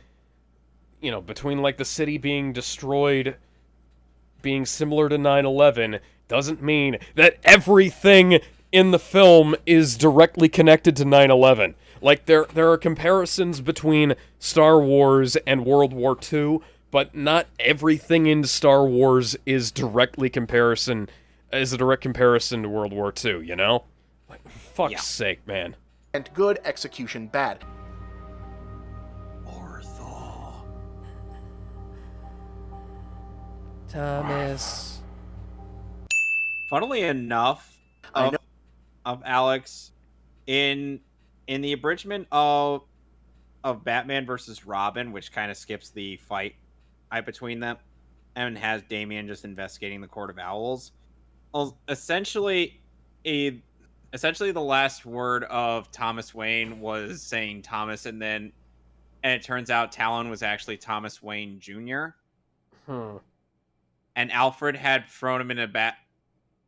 like the city being destroyed being similar to 9/11 doesn't mean that everything in the film is directly connected to 9/11. Like, there are comparisons between Star Wars and World War II, but not everything in Star Wars is a direct comparison to World War II, you know? Like, fuck's sake, man. And good, execution bad. Thomas. Funnily enough, of Alex, in the abridgment of Batman versus Robin, which kind of skips the fight between them and has Damian just investigating the Court of Owls. Essentially the last word of Thomas Wayne was saying Thomas, and it turns out Talon was actually Thomas Wayne Jr. And Alfred had thrown him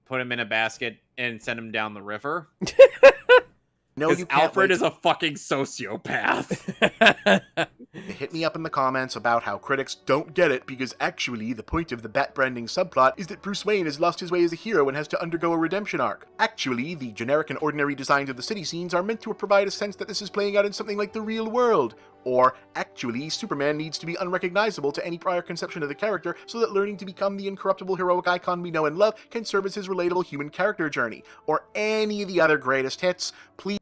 put him in a basket and sent him down the river. Because Alfred is a fucking sociopath. Hit me up in the comments about how critics don't get it because actually the point of the bat branding subplot is that Bruce Wayne has lost his way as a hero and has to undergo a redemption arc. Actually, the generic and ordinary designs of the city scenes are meant to provide a sense that this is playing out in something like the real world. Or, actually, Superman needs to be unrecognizable to any prior conception of the character so that learning to become the incorruptible heroic icon we know and love can serve as his relatable human character journey. Or any of the other greatest hits. Please.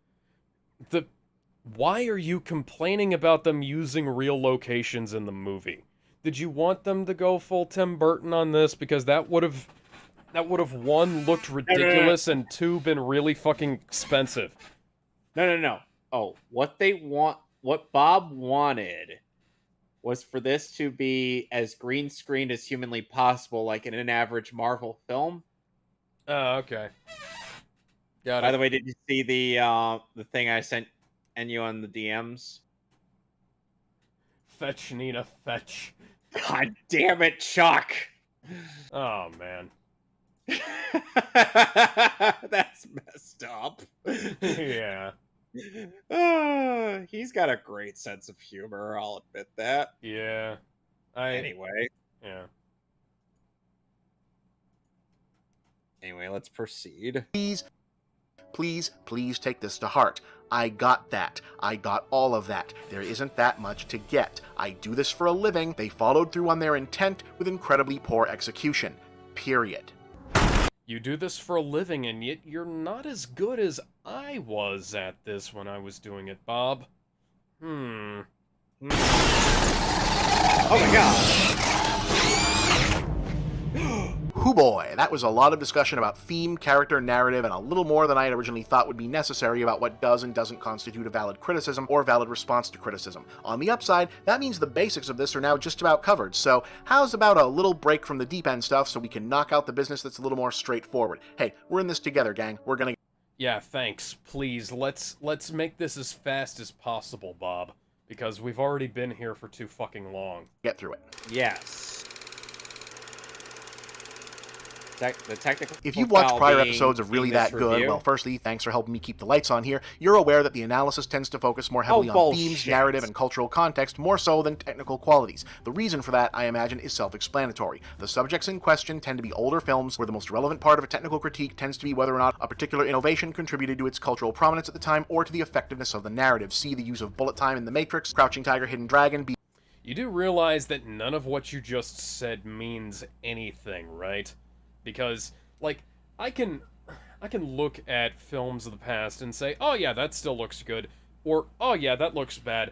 Why are you complaining about them using real locations in the movie? Did you want them to go full Tim Burton on this? Because that would have one, looked ridiculous, and two, been really fucking expensive. No. Oh, what Bob wanted was for this to be as green screened as humanly possible, like in an average Marvel film. Oh, okay. Got it. By the way, did you see the thing I sent you on the DMs? Fetch, Nina, fetch. God damn it, Chuck! Oh, man. That's messed up. Yeah. He's got a great sense of humor, I'll admit that. Yeah. Anyway. Yeah. Anyway, let's proceed. Please, please take this to heart. I got that. I got all of that. There isn't that much to get. I do this for a living. They followed through on their intent with incredibly poor execution. Period. You do this for a living, and yet you're not as good as I was at this when I was doing it, Bob. Oh my god. Hoo boy, that was a lot of discussion about theme, character, narrative, and a little more than I had originally thought would be necessary about what does and doesn't constitute a valid criticism or valid response to criticism. On the upside, that means the basics of this are now just about covered, so how's about a little break from the deep end stuff so we can knock out the business that's a little more straightforward? Hey, we're in this together, gang. We're gonna... Yeah, thanks. Please, let's make this as fast as possible, Bob. Because we've already been here for too fucking long. Get through it. Yes. The technical. If you've watched prior episodes of Really That Good, well, firstly, thanks for helping me keep the lights on here. You're aware that the analysis tends to focus more heavily on themes, narrative, and cultural context, more so than technical qualities. The reason for that, I imagine, is self-explanatory. The subjects in question tend to be older films, where the most relevant part of a technical critique tends to be whether or not a particular innovation contributed to its cultural prominence at the time, or to the effectiveness of the narrative. See the use of bullet time in The Matrix, Crouching Tiger, Hidden Dragon. You do realize that none of what you just said means anything, right? Because, like, I can look at films of the past and say, oh yeah, that still looks good, or oh yeah, that looks bad.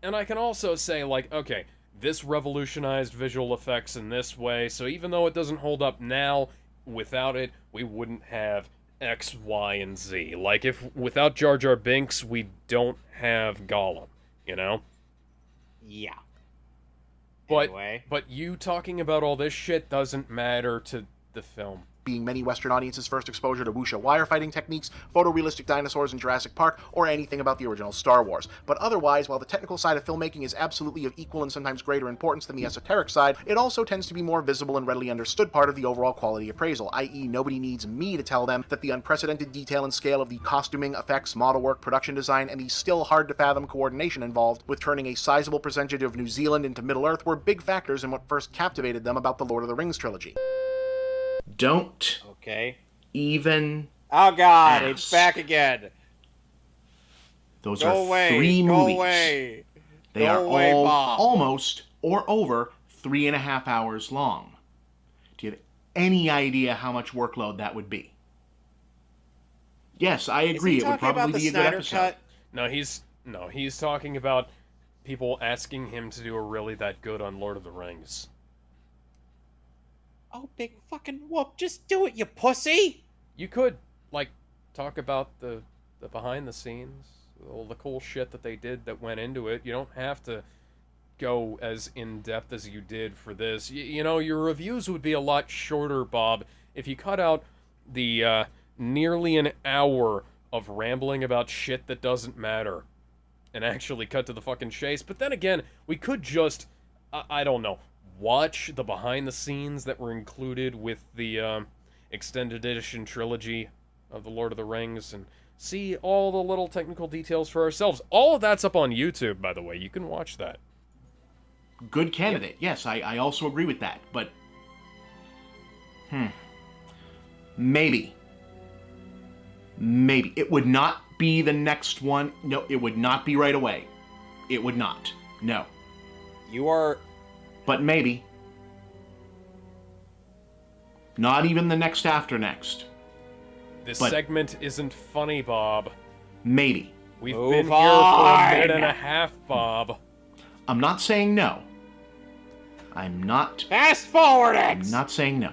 And I can also say, like, okay, this revolutionized visual effects in this way, so even though it doesn't hold up now, without it, we wouldn't have X, Y, and Z. Like, if without Jar Jar Binks, we don't have Gollum, you know? Yeah. But you talking about all this shit doesn't matter to the film. Being many Western audiences' first exposure to wuxia wire fighting techniques, photorealistic dinosaurs in Jurassic Park, or anything about the original Star Wars. But otherwise, while the technical side of filmmaking is absolutely of equal and sometimes greater importance than the esoteric side, it also tends to be more visible and readily understood part of the overall quality appraisal, i.e. nobody needs me to tell them that the unprecedented detail and scale of the costuming, effects, model work, production design, and the still hard-to-fathom coordination involved with turning a sizable percentage of New Zealand into Middle-earth were big factors in what first captivated them about the Lord of the Rings trilogy. Don't even oh god, ask. It's back again. Those are 3 movies. Away. They are all almost or over 3.5 hours long. Do you have any idea how much workload that would be? Yes, I agree. It would probably be a good episode. No, he's talking about people asking him to do a Really That Good on Lord of the Rings. Oh, big fucking whoop. Just do it, you pussy! You could, like, talk about the behind the scenes, all the cool shit that they did that went into it. You don't have to go as in-depth as you did for this. You know, your reviews would be a lot shorter, Bob, if you cut out the nearly an hour of rambling about shit that doesn't matter and actually cut to the fucking chase. But then again, we could just, I don't know, watch the behind the scenes that were included with the extended edition trilogy of the Lord of the Rings and see all the little technical details for ourselves. All of that's up on YouTube, by the way. You can watch that. Good candidate. Yep. Yes, I also agree with that. But maybe it would not be the next one. No, it would not be right away. It would not. No. You are... But maybe. Not even the next after next. This segment isn't funny, Bob. Maybe. We've been here for a minute and a half, Bob. I'm not saying no. I'm not... Fast forward it! I'm not saying no.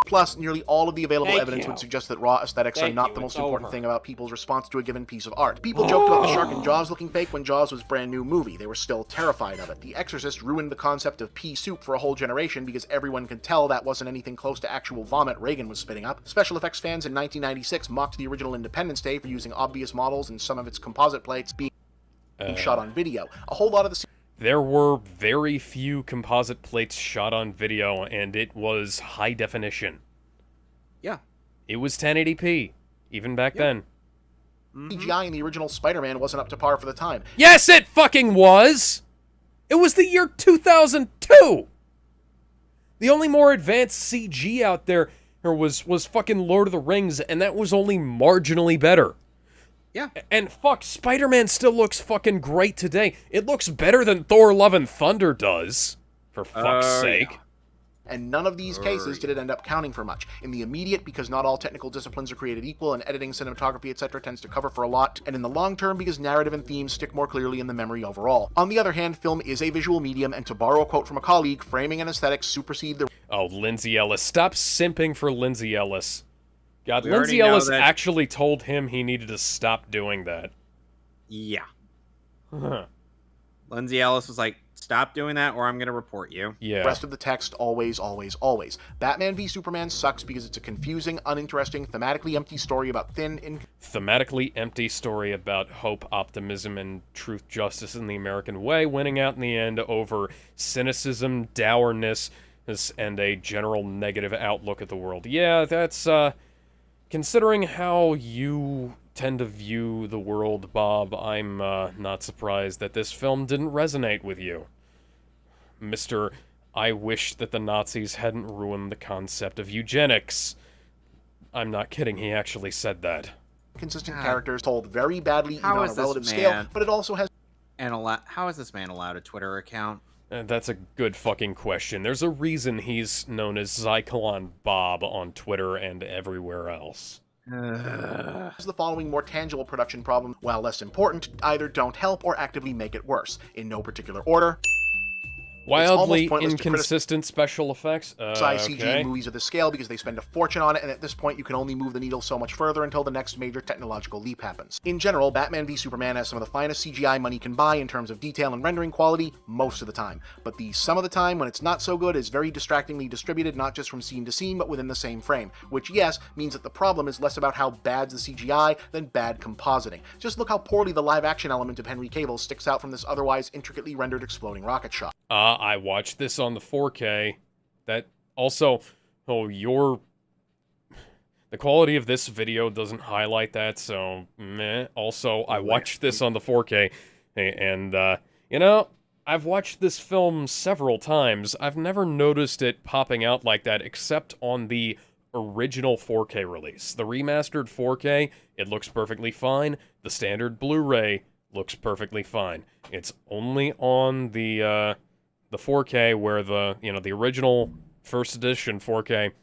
Plus, nearly all of the available evidence would suggest that raw aesthetics are not the most important thing about people's response to a given piece of art. People joked about the shark in Jaws looking fake when Jaws was a brand new movie. They were still terrified of it. The Exorcist ruined the concept of pea soup for a whole generation because everyone could tell that wasn't anything close to actual vomit Reagan was spitting up. Special effects fans in 1996 mocked the original Independence Day for using obvious models and some of its composite plates being shot on video. A whole lot of the... There were very few composite plates shot on video, and it was high definition. Yeah. It was 1080p, even back then. CGI in the original Spider-Man wasn't up to par for the time. Yes, it fucking was! It was the year 2002! The only more advanced CG out there was fucking Lord of the Rings, and that was only marginally better. Yeah. And fuck, Spider-Man still looks fucking great today. It looks better than Thor Love and Thunder does, for fuck's sake. Yeah. And none of these cases did it end up counting for much. In the immediate, because not all technical disciplines are created equal, and editing, cinematography, etc. tends to cover for a lot, and in the long term, because narrative and themes stick more clearly in the memory overall. On the other hand, film is a visual medium, and to borrow a quote from a colleague, framing and aesthetics supersede the... Oh, Lindsay Ellis. Stop simping for Lindsay Ellis. God, Lindsay Ellis actually told him he needed to stop doing that. Yeah. Huh. Lindsay Ellis was like, stop doing that or I'm going to report you. Yeah. Rest of the text, always, always, always. Batman v Superman sucks because it's a confusing, uninteresting, thematically empty story about thematically empty story about hope, optimism, and truth, justice in the American way, winning out in the end over cynicism, dourness, and a general negative outlook at the world. Yeah, that's, considering how you tend to view the world, Bob, I'm not surprised that this film didn't resonate with you. Mr. I wish that the Nazis hadn't ruined the concept of eugenics. I'm not kidding, he actually said that. Consistent characters told very badly even on a relative scale, but it also has... And how is this man allowed a Twitter account? That's a good fucking question. There's a reason he's known as Zyklon Bob on Twitter and everywhere else. The following more tangible production problem, while less important, either don't help or actively make it worse, in no particular order. Wildly inconsistent special effects. CG movies of this scale because they spend a fortune on it, and at this point you can only move the needle so much further until the next major technological leap happens. In general, Batman v Superman has some of the finest CGI money can buy in terms of detail and rendering quality most of the time, but the some of the time when it's not so good is very distractingly distributed, not just from scene to scene but within the same frame, which yes, means that the problem is less about how bad's the CGI than bad compositing. Just look how poorly the live action element of Henry Cavill sticks out from this otherwise intricately rendered exploding rocket shot. I watched this on the 4K. That also, the quality of this video doesn't highlight that, so meh. Also, I watched this on the 4K, and you know, I've watched this film several times. I've never noticed it popping out like that, except on the original 4K release. The remastered 4K, it looks perfectly fine. The standard Blu-ray looks perfectly fine. It's only on the 4K where the original first edition 4K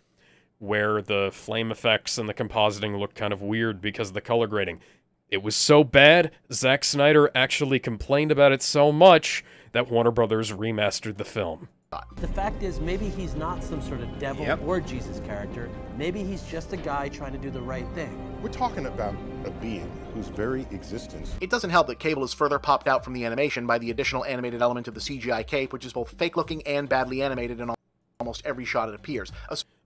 where the flame effects and the compositing look kind of weird because of the color grading. It was so bad, Zack Snyder actually complained about it so much that Warner Brothers remastered the film. The fact is, maybe he's not some sort of devil or Jesus character. Maybe he's just a guy trying to do the right thing. We're talking about a being whose very existence... It doesn't help that Cable is further popped out from the animation by the additional animated element of the CGI cape, which is both fake-looking and badly animated in almost every shot it appears.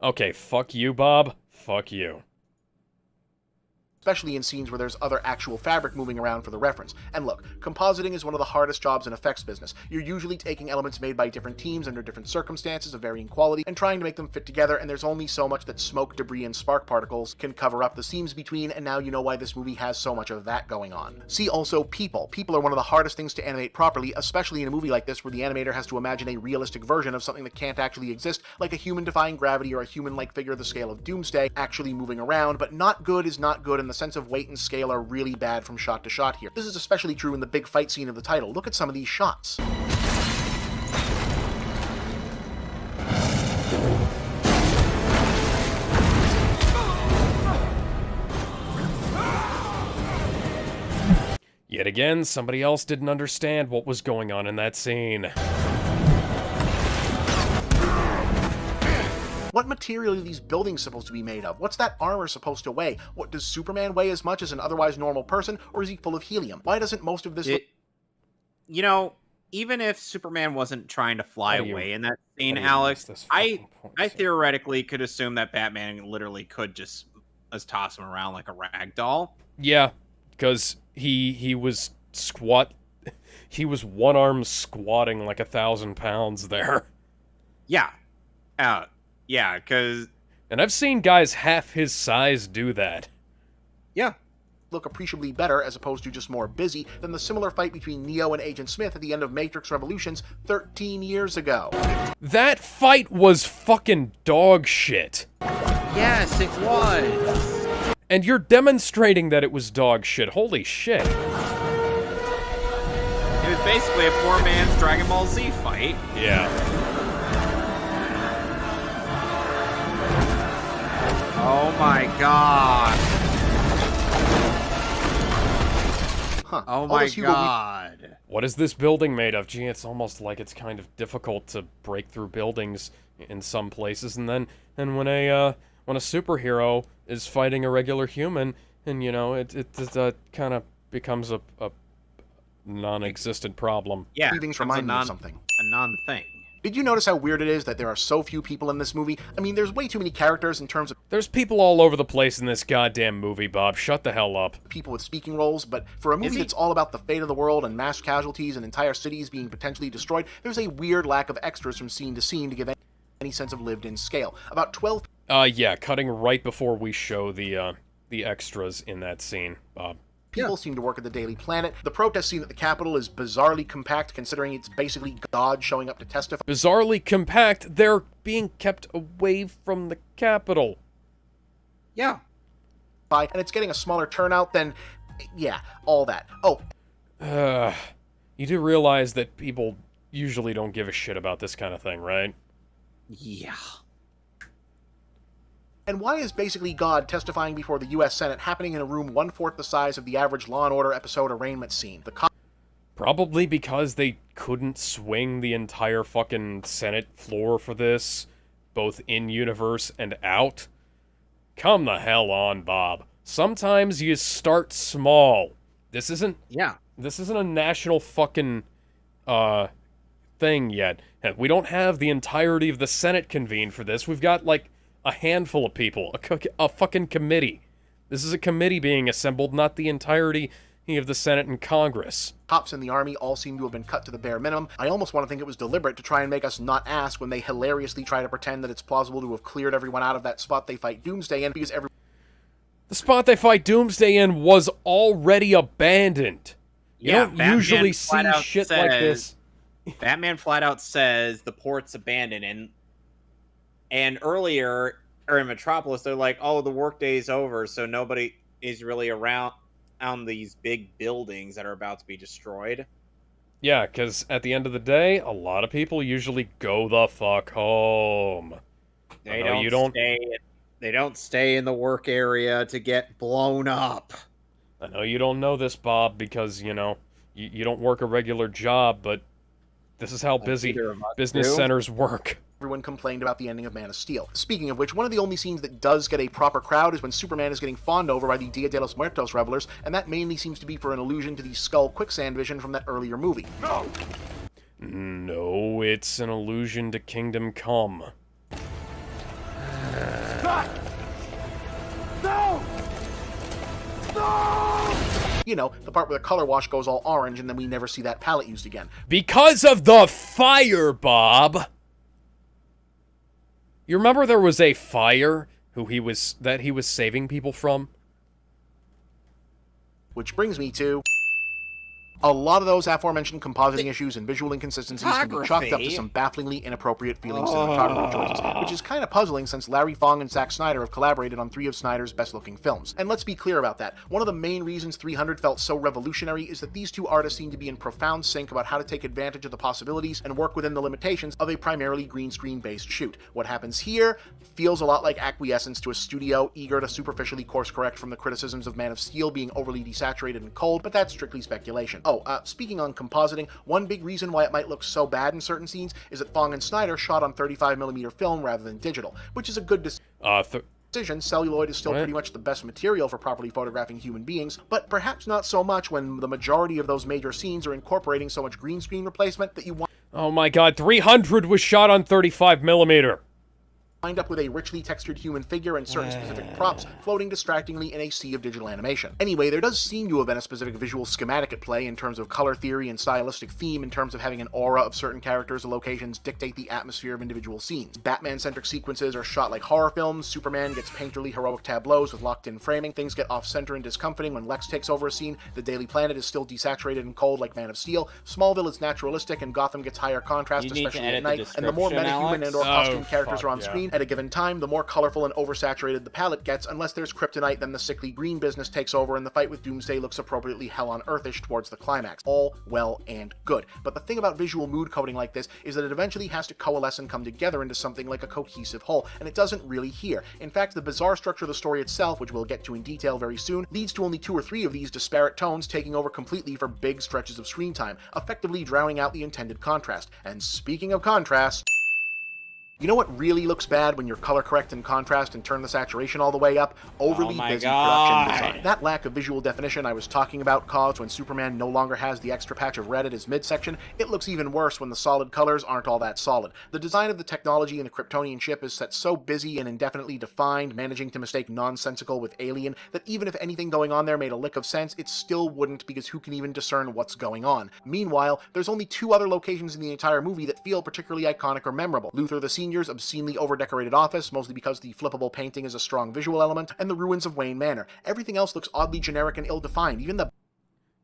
Okay, fuck you, Bob. Fuck you. Especially in scenes where there's other actual fabric moving around for the reference. And look, compositing is one of the hardest jobs in effects business. You're usually taking elements made by different teams under different circumstances of varying quality and trying to make them fit together, and there's only so much that smoke, debris, and spark particles can cover up the seams between, and now you know why this movie has so much of that going on. See also people. People are one of the hardest things to animate properly, especially in a movie like this where the animator has to imagine a realistic version of something that can't actually exist, like a human defying gravity or a human-like figure of the scale of Doomsday actually moving around, but not good is not good in the sense of weight and scale are really bad from shot to shot here. This is especially true in the big fight scene of the title. Look at some of these shots. Yet again, somebody else didn't understand what was going on in that scene. What material are these buildings supposed to be made of? What's that armor supposed to weigh? What, does Superman weigh as much as an otherwise normal person, or is he full of helium? Why doesn't most of this... You know, even if Superman wasn't trying to fly away in that scene, Alex, I theoretically could assume that Batman literally could just toss him around like a rag doll. Yeah, because he was one arm squatting like 1,000 pounds there. Yeah. Yeah, because... And I've seen guys half his size do that. Yeah. Look appreciably better, as opposed to just more busy, than the similar fight between Neo and Agent Smith at the end of Matrix Revolutions 13 years ago. That fight was fucking dog shit. Yes, it was. And you're demonstrating that it was dog shit. Holy shit. It was basically a poor man's Dragon Ball Z fight. Yeah. Oh my god. Huh. Oh my god. What is this building made of? Gee, it's almost like it's kind of difficult to break through buildings in some places, and then when a superhero is fighting a regular human, and you know it kind of becomes a non-existent problem. Yeah, Things remind me of something. A non-thing. Did you notice how weird it is that there are so few people in this movie? I mean, there's way too many characters in terms of... There's people all over the place in this goddamn movie, Bob. Shut the hell up. People with speaking roles, but for a movie that's all about the fate of the world and mass casualties and entire cities being potentially destroyed, there's a weird lack of extras from scene to scene to give any sense of lived-in scale. About 12... Yeah, cutting right before we show the extras in that scene, Bob. People seem to work at the Daily Planet. The protest scene at the Capitol is bizarrely compact, considering it's basically God showing up to testify. Bizarrely compact? They're being kept away from the Capitol. Yeah. And it's getting a smaller turnout than... Yeah, all that. Oh. You do realize that people usually don't give a shit about this kind of thing, right? Yeah. And why is basically God testifying before the U.S. Senate happening in a room 1/4 the size of the average Law & Order episode arraignment scene? Probably because they couldn't swing the entire fucking Senate floor for this, both in-universe and out. Come the hell on, Bob. Sometimes you start small. This isn't a national fucking thing yet. We don't have the entirety of the Senate convened for this. We've got, like, a handful of people, a fucking committee. This is a committee being assembled, not the entirety of the Senate and Congress. Cops in the Army all seem to have been cut to the bare minimum. I almost want to think it was deliberate to try and make us not ask when they hilariously try to pretend that it's plausible to have cleared everyone out of that spot they fight Doomsday in, because the spot they fight Doomsday in was already abandoned. You don't usually see shit like this. Batman flat out says the port's abandoned, and earlier, or in Metropolis, they're like, oh, the workday's over, so nobody is really around on these big buildings that are about to be destroyed. Yeah, because at the end of the day, a lot of people usually go the fuck home. They don't stay in the work area to get blown up. I know you don't know this, Bob, because, you know, you don't work a regular job, but this is how busy business centers work. Everyone complained about the ending of Man of Steel. Speaking of which, one of the only scenes that does get a proper crowd is when Superman is getting fawned over by the Dia de los Muertos revelers, and that mainly seems to be for an allusion to the Skull Quicksand vision from that earlier movie. No, it's an allusion to Kingdom Come. No! No! You know, the part where the color wash goes all orange and then we never see that palette used again. Because of the fire, Bob! You remember there was a fire that he was saving people from? Which brings me to... a lot of those aforementioned compositing issues and visual inconsistencies can be chalked up to some bafflingly inappropriate feeling cinematography choices, which is kind of puzzling since Larry Fong and Zack Snyder have collaborated on 3 of Snyder's best-looking films. And let's be clear about that. One of the main reasons 300 felt so revolutionary is that these two artists seem to be in profound sync about how to take advantage of the possibilities and work within the limitations of a primarily green screen-based shoot. What happens here feels a lot like acquiescence to a studio eager to superficially course-correct from the criticisms of Man of Steel being overly desaturated and cold, but that's strictly speculation. Speaking on compositing, one big reason why it might look so bad in certain scenes is that Fong and Snyder shot on 35mm film rather than digital, which is a good decision. Celluloid is still pretty much the best material for properly photographing human beings, but perhaps not so much when the majority of those major scenes are incorporating so much green screen replacement that you Oh my god, 300 was shot on 35mm. wind up with a richly textured human figure and certain specific props floating distractingly in a sea of digital animation. Anyway, there does seem to have been a specific visual schematic at play in terms of color theory and stylistic theme in terms of having an aura of certain characters or locations dictate the atmosphere of individual scenes. Batman-centric sequences are shot like horror films, Superman gets painterly heroic tableaus with locked-in framing, things get off-center and discomforting when Lex takes over a scene, the Daily Planet is still desaturated and cold like Man of Steel, Smallville is naturalistic and Gotham gets higher contrast, especially at night, and the more metahuman and or costume characters are on screen, At a given time, the more colorful and oversaturated the palette gets, unless there's kryptonite, then the sickly green business takes over and the fight with Doomsday looks appropriately hell on earthish towards the climax. All well and good. But the thing about visual mood coding like this is that it eventually has to coalesce and come together into something like a cohesive whole, and it doesn't really here. In fact, the bizarre structure of the story itself, which we'll get to in detail very soon, leads to only 2 or 3 of these disparate tones taking over completely for big stretches of screen time, effectively drowning out the intended contrast. And speaking of contrast, you know what really looks bad when you're color correct and contrast and turn the saturation all the way up? Overly busy production design. That lack of visual definition I was talking about caused when Superman no longer has the extra patch of red at his midsection. It looks even worse when the solid colors aren't all that solid. The design of the technology in the Kryptonian ship is set so busy and indefinitely defined, managing to mistake nonsensical with alien, that even if anything going on there made a lick of sense, it still wouldn't, because who can even discern what's going on? Meanwhile, there's only 2 other locations in the entire movie that feel particularly iconic or memorable. Luthor the Senior's obscenely over-decorated office, mostly because the flippable painting is a strong visual element, and the ruins of Wayne Manor. Everything else looks oddly generic and ill-defined, even the...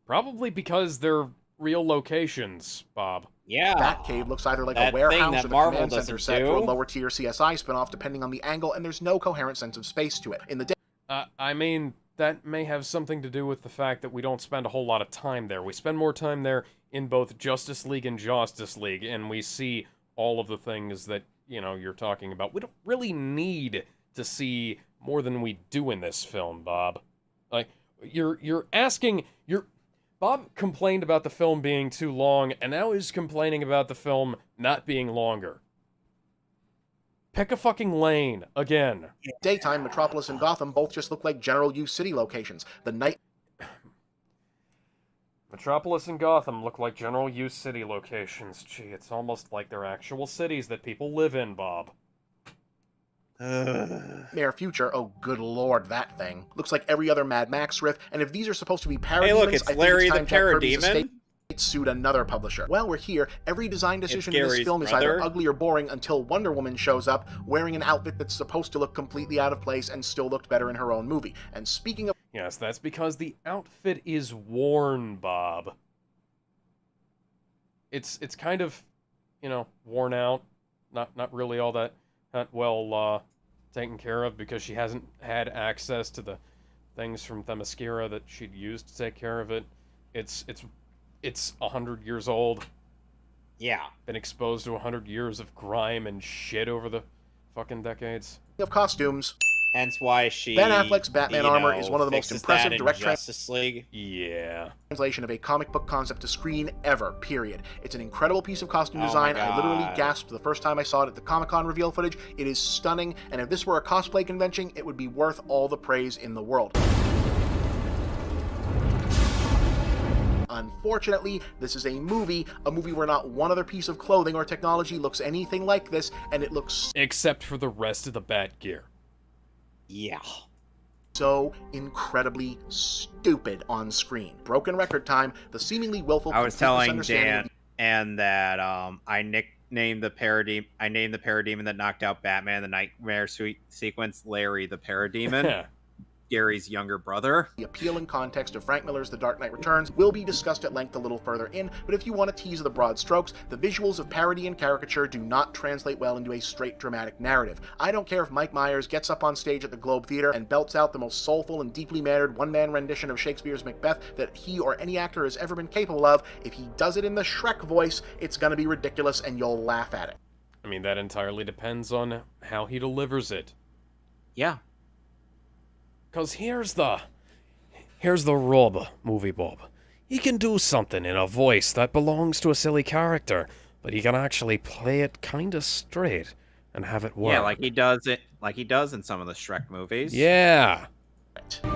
Probably because they're real locations, Bob. Yeah. Batcave looks either like a warehouse or the command center set for a lower-tier CSI spin-off, depending on the angle, and there's no coherent sense of space to it. In the I mean, that may have something to do with the fact that we don't spend a whole lot of time there. We spend more time there in both Justice League and Justice League, and we see all of the things that, you know, you're talking about. We don't really need to see more than we do in this film, Bob. Like, you're asking... Bob complained about the film being too long, and now he's complaining about the film not being longer. Pick a fucking lane, again. Daytime, Metropolis and Gotham both just look like general use city locations. The night... Metropolis and Gotham look like general use city locations. Gee, it's almost like they're actual cities that people live in, Bob. Near future, oh good lord, that thing. Looks like every other Mad Max riff, and if these are supposed to be parademons, hey look, it's Larry the Parademon. Sued another publisher. While we're here, every design decision in this film is either ugly or boring until Wonder Woman shows up, wearing an outfit that's supposed to look completely out of place and still looked better in her own movie. And speaking of... Yes, that's because the outfit is worn, Bob. It's kind of, you know, worn out. Not really all that well taken care of, because she hasn't had access to the things from Themyscira that she'd used to take care of it. It's 100 years old. Yeah. Been exposed to 100 years of grime and shit over the fucking decades. Of costumes. Hence why Ben Affleck's Batman armor is one of the most impressive direct Justice League. Yeah. Translation of a comic book concept to screen ever, period. It's an incredible piece of costume design. I literally gasped the first time I saw it at the Comic-Con reveal footage. It is stunning, and if this were a cosplay convention, it would be worth all the praise in the world. Unfortunately, this is a movie where not one other piece of clothing or technology looks anything like this, and it looks... Except for the rest of the Bat gear. Yeah. So incredibly stupid on screen. Broken record time, the sequentially willful... I was telling Dan and that I named the parademon that knocked out Batman, the Nightmare sequence, Larry the Parademon. Gary's younger brother. The appeal and context of Frank Miller's The Dark Knight Returns will be discussed at length a little further in, but if you want to tease the broad strokes, the visuals of parody and caricature do not translate well into a straight dramatic narrative. I don't care if Mike Myers gets up on stage at the Globe Theater and belts out the most soulful and deeply mannered one-man rendition of Shakespeare's Macbeth that he or any actor has ever been capable of. If he does it in the Shrek voice, it's gonna be ridiculous and you'll laugh at it. I mean, that entirely depends on how he delivers it. Yeah. Cause here's the rub, MovieBob. He can do something in a voice that belongs to a silly character, but he can actually play it kinda straight and have it work. Yeah, like he does in some of the Shrek movies. Yeah.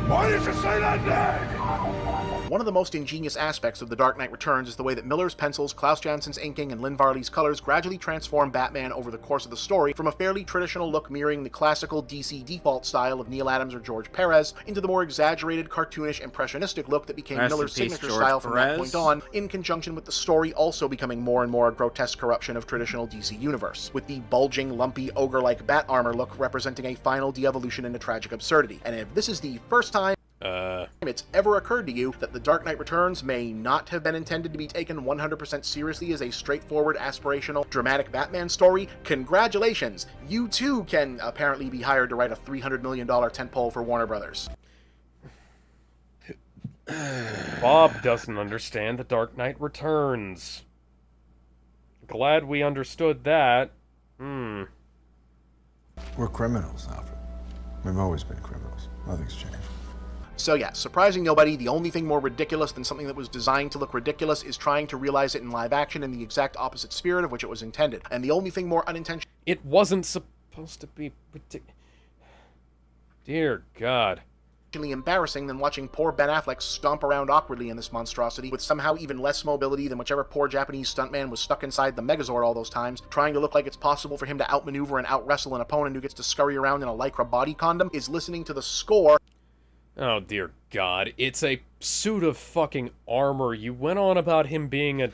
Why did you say that name? One of the most ingenious aspects of The Dark Knight Returns is the way that Miller's pencils, Klaus Jansson's inking, and Lynn Varley's colors gradually transform Batman over the course of the story from a fairly traditional look mirroring the classical DC default style of Neil Adams or George Perez into the more exaggerated, cartoonish, impressionistic look that became Miller's signature style from that point on, in conjunction with the story also becoming more and more a grotesque corruption of traditional DC universe, with the bulging, lumpy, ogre-like bat armor look representing a final de-evolution into tragic absurdity. And if this is the first time... It's ever occurred to you that The Dark Knight Returns may not have been intended to be taken 100% seriously as a straightforward, aspirational, dramatic Batman story, congratulations! You too can apparently be hired to write a $300 million tentpole for Warner Brothers. Bob doesn't understand The Dark Knight Returns. Glad we understood that. We're criminals, Alfred. We've always been criminals. Nothing's changed. So yeah, surprising nobody, the only thing more ridiculous than something that was designed to look ridiculous is trying to realize it in live action in the exact opposite spirit of which it was intended. And the only thing more unintentional... It wasn't supposed to be ridiculous. Dear God. Embarrassing than watching poor Ben Affleck stomp around awkwardly in this monstrosity with somehow even less mobility than whichever poor Japanese stuntman was stuck inside the Megazord all those times, trying to look like it's possible for him to outmaneuver and outwrestle an opponent who gets to scurry around in a Lycra body condom, is listening to the score. Oh dear God, it's a suit of fucking armor. You went on about him being a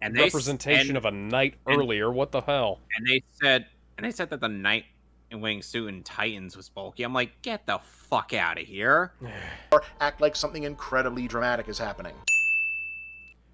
representation of a knight earlier. What the hell? And they said that the Nightwing suit in Titans was bulky. I'm like, get the fuck out of here. Or act like something incredibly dramatic is happening.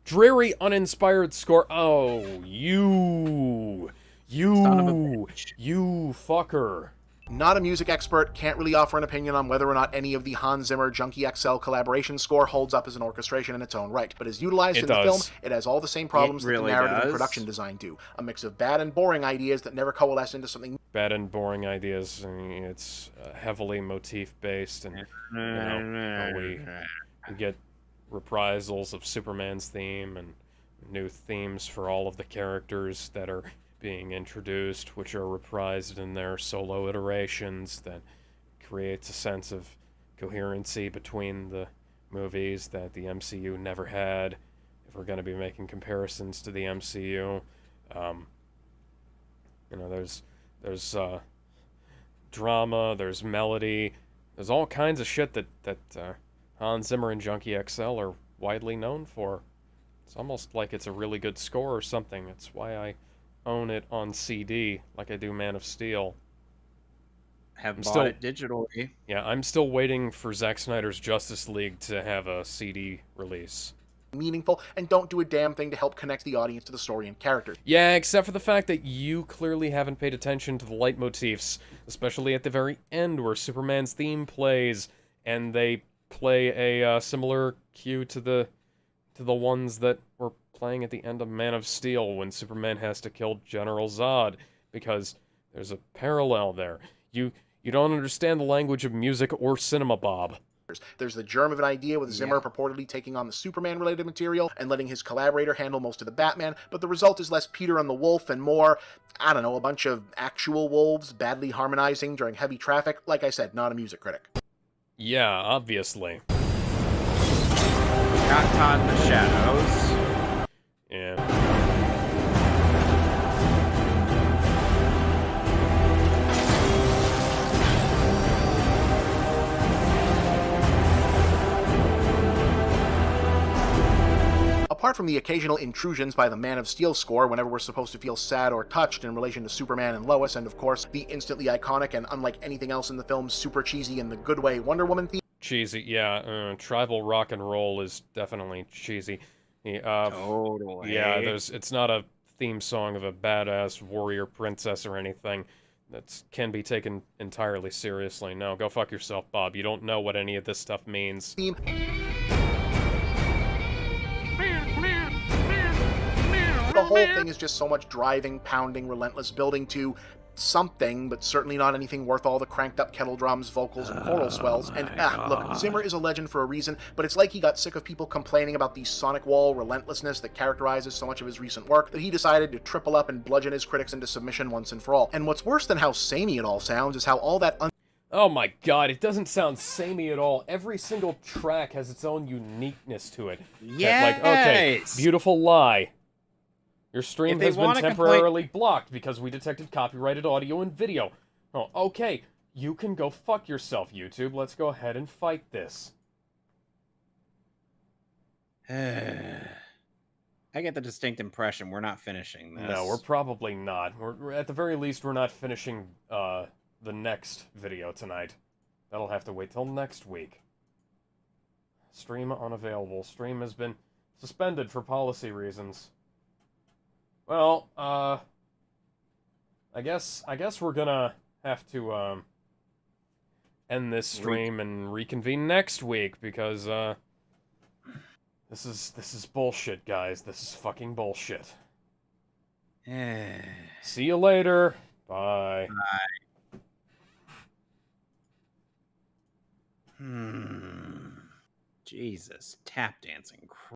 Dreary, uninspired score. Oh, you fucker. Not a music expert, can't really offer an opinion on whether or not any of the Hans Zimmer Junkie XL collaboration score holds up as an orchestration in its own right, but as utilized in the film, it has all the same problems that the narrative and production design do. A mix of bad and boring ideas that never coalesce into something... Bad and boring ideas. I mean, it's heavily motif-based, and we get reprisals of Superman's theme and new themes for all of the characters that are being introduced, which are reprised in their solo iterations, that creates a sense of coherency between the movies that the MCU never had. If we're going to be making comparisons to the MCU, there's drama, there's melody, there's all kinds of shit that Hans Zimmer and Junkie XL are widely known for. It's almost like it's a really good score or something. It's why I own it on CD, like I do Man of Steel. Have bought it digitally. Yeah, I'm still waiting for Zack Snyder's Justice League to have a CD release. Meaningful, and don't do a damn thing to help connect the audience to the story and characters. Yeah, except for the fact that you clearly haven't paid attention to the leitmotifs, especially at the very end where Superman's theme plays, and they play a similar cue to the ones that were playing at the end of Man of Steel when Superman has to kill General Zod, because there's a parallel there. You don't understand the language of music or cinema, Bob. There's the germ of an idea with Zimmer purportedly taking on the Superman-related material and letting his collaborator handle most of the Batman, but the result is less Peter and the Wolf and more, I don't know, a bunch of actual wolves badly harmonizing during heavy traffic. Like I said, not a music critic. Yeah, obviously. Got caught in the shadows. Yeah. Apart from the occasional intrusions by the Man of Steel score whenever we're supposed to feel sad or touched in relation to Superman and Lois, and of course, the instantly iconic and unlike anything else in the film, super cheesy in the good way Wonder Woman theme. Cheesy, yeah. Tribal rock and roll is definitely cheesy. Totally. Yeah, it's not a theme song of a badass warrior princess or anything that can be taken entirely seriously. No, go fuck yourself, Bob. You don't know what any of this stuff means. The whole thing is just so much driving, pounding, relentless building to something, but certainly not anything worth all the cranked-up kettle drums, vocals, and choral swells. And, look, Zimmer is a legend for a reason, but it's like he got sick of people complaining about the sonic wall relentlessness that characterizes so much of his recent work that he decided to triple up and bludgeon his critics into submission once and for all. And what's worse than how samey it all sounds is how all that Oh my god, it doesn't sound samey at all. Every single track has its own uniqueness to it. Yes! Like, okay, beautiful lie. Your stream has been temporarily blocked because we detected copyrighted audio and video. Oh, okay. You can go fuck yourself, YouTube. Let's go ahead and fight this. I get the distinct impression we're not finishing this. No, we're probably not. We're at the very least, we're not finishing the next video tonight. That'll have to wait till next week. Stream unavailable. Stream has been suspended for policy reasons. Well, I guess we're gonna have to end this stream and reconvene next week because this is bullshit, guys. This is fucking bullshit. See you later. Bye. Jesus, tap dancing.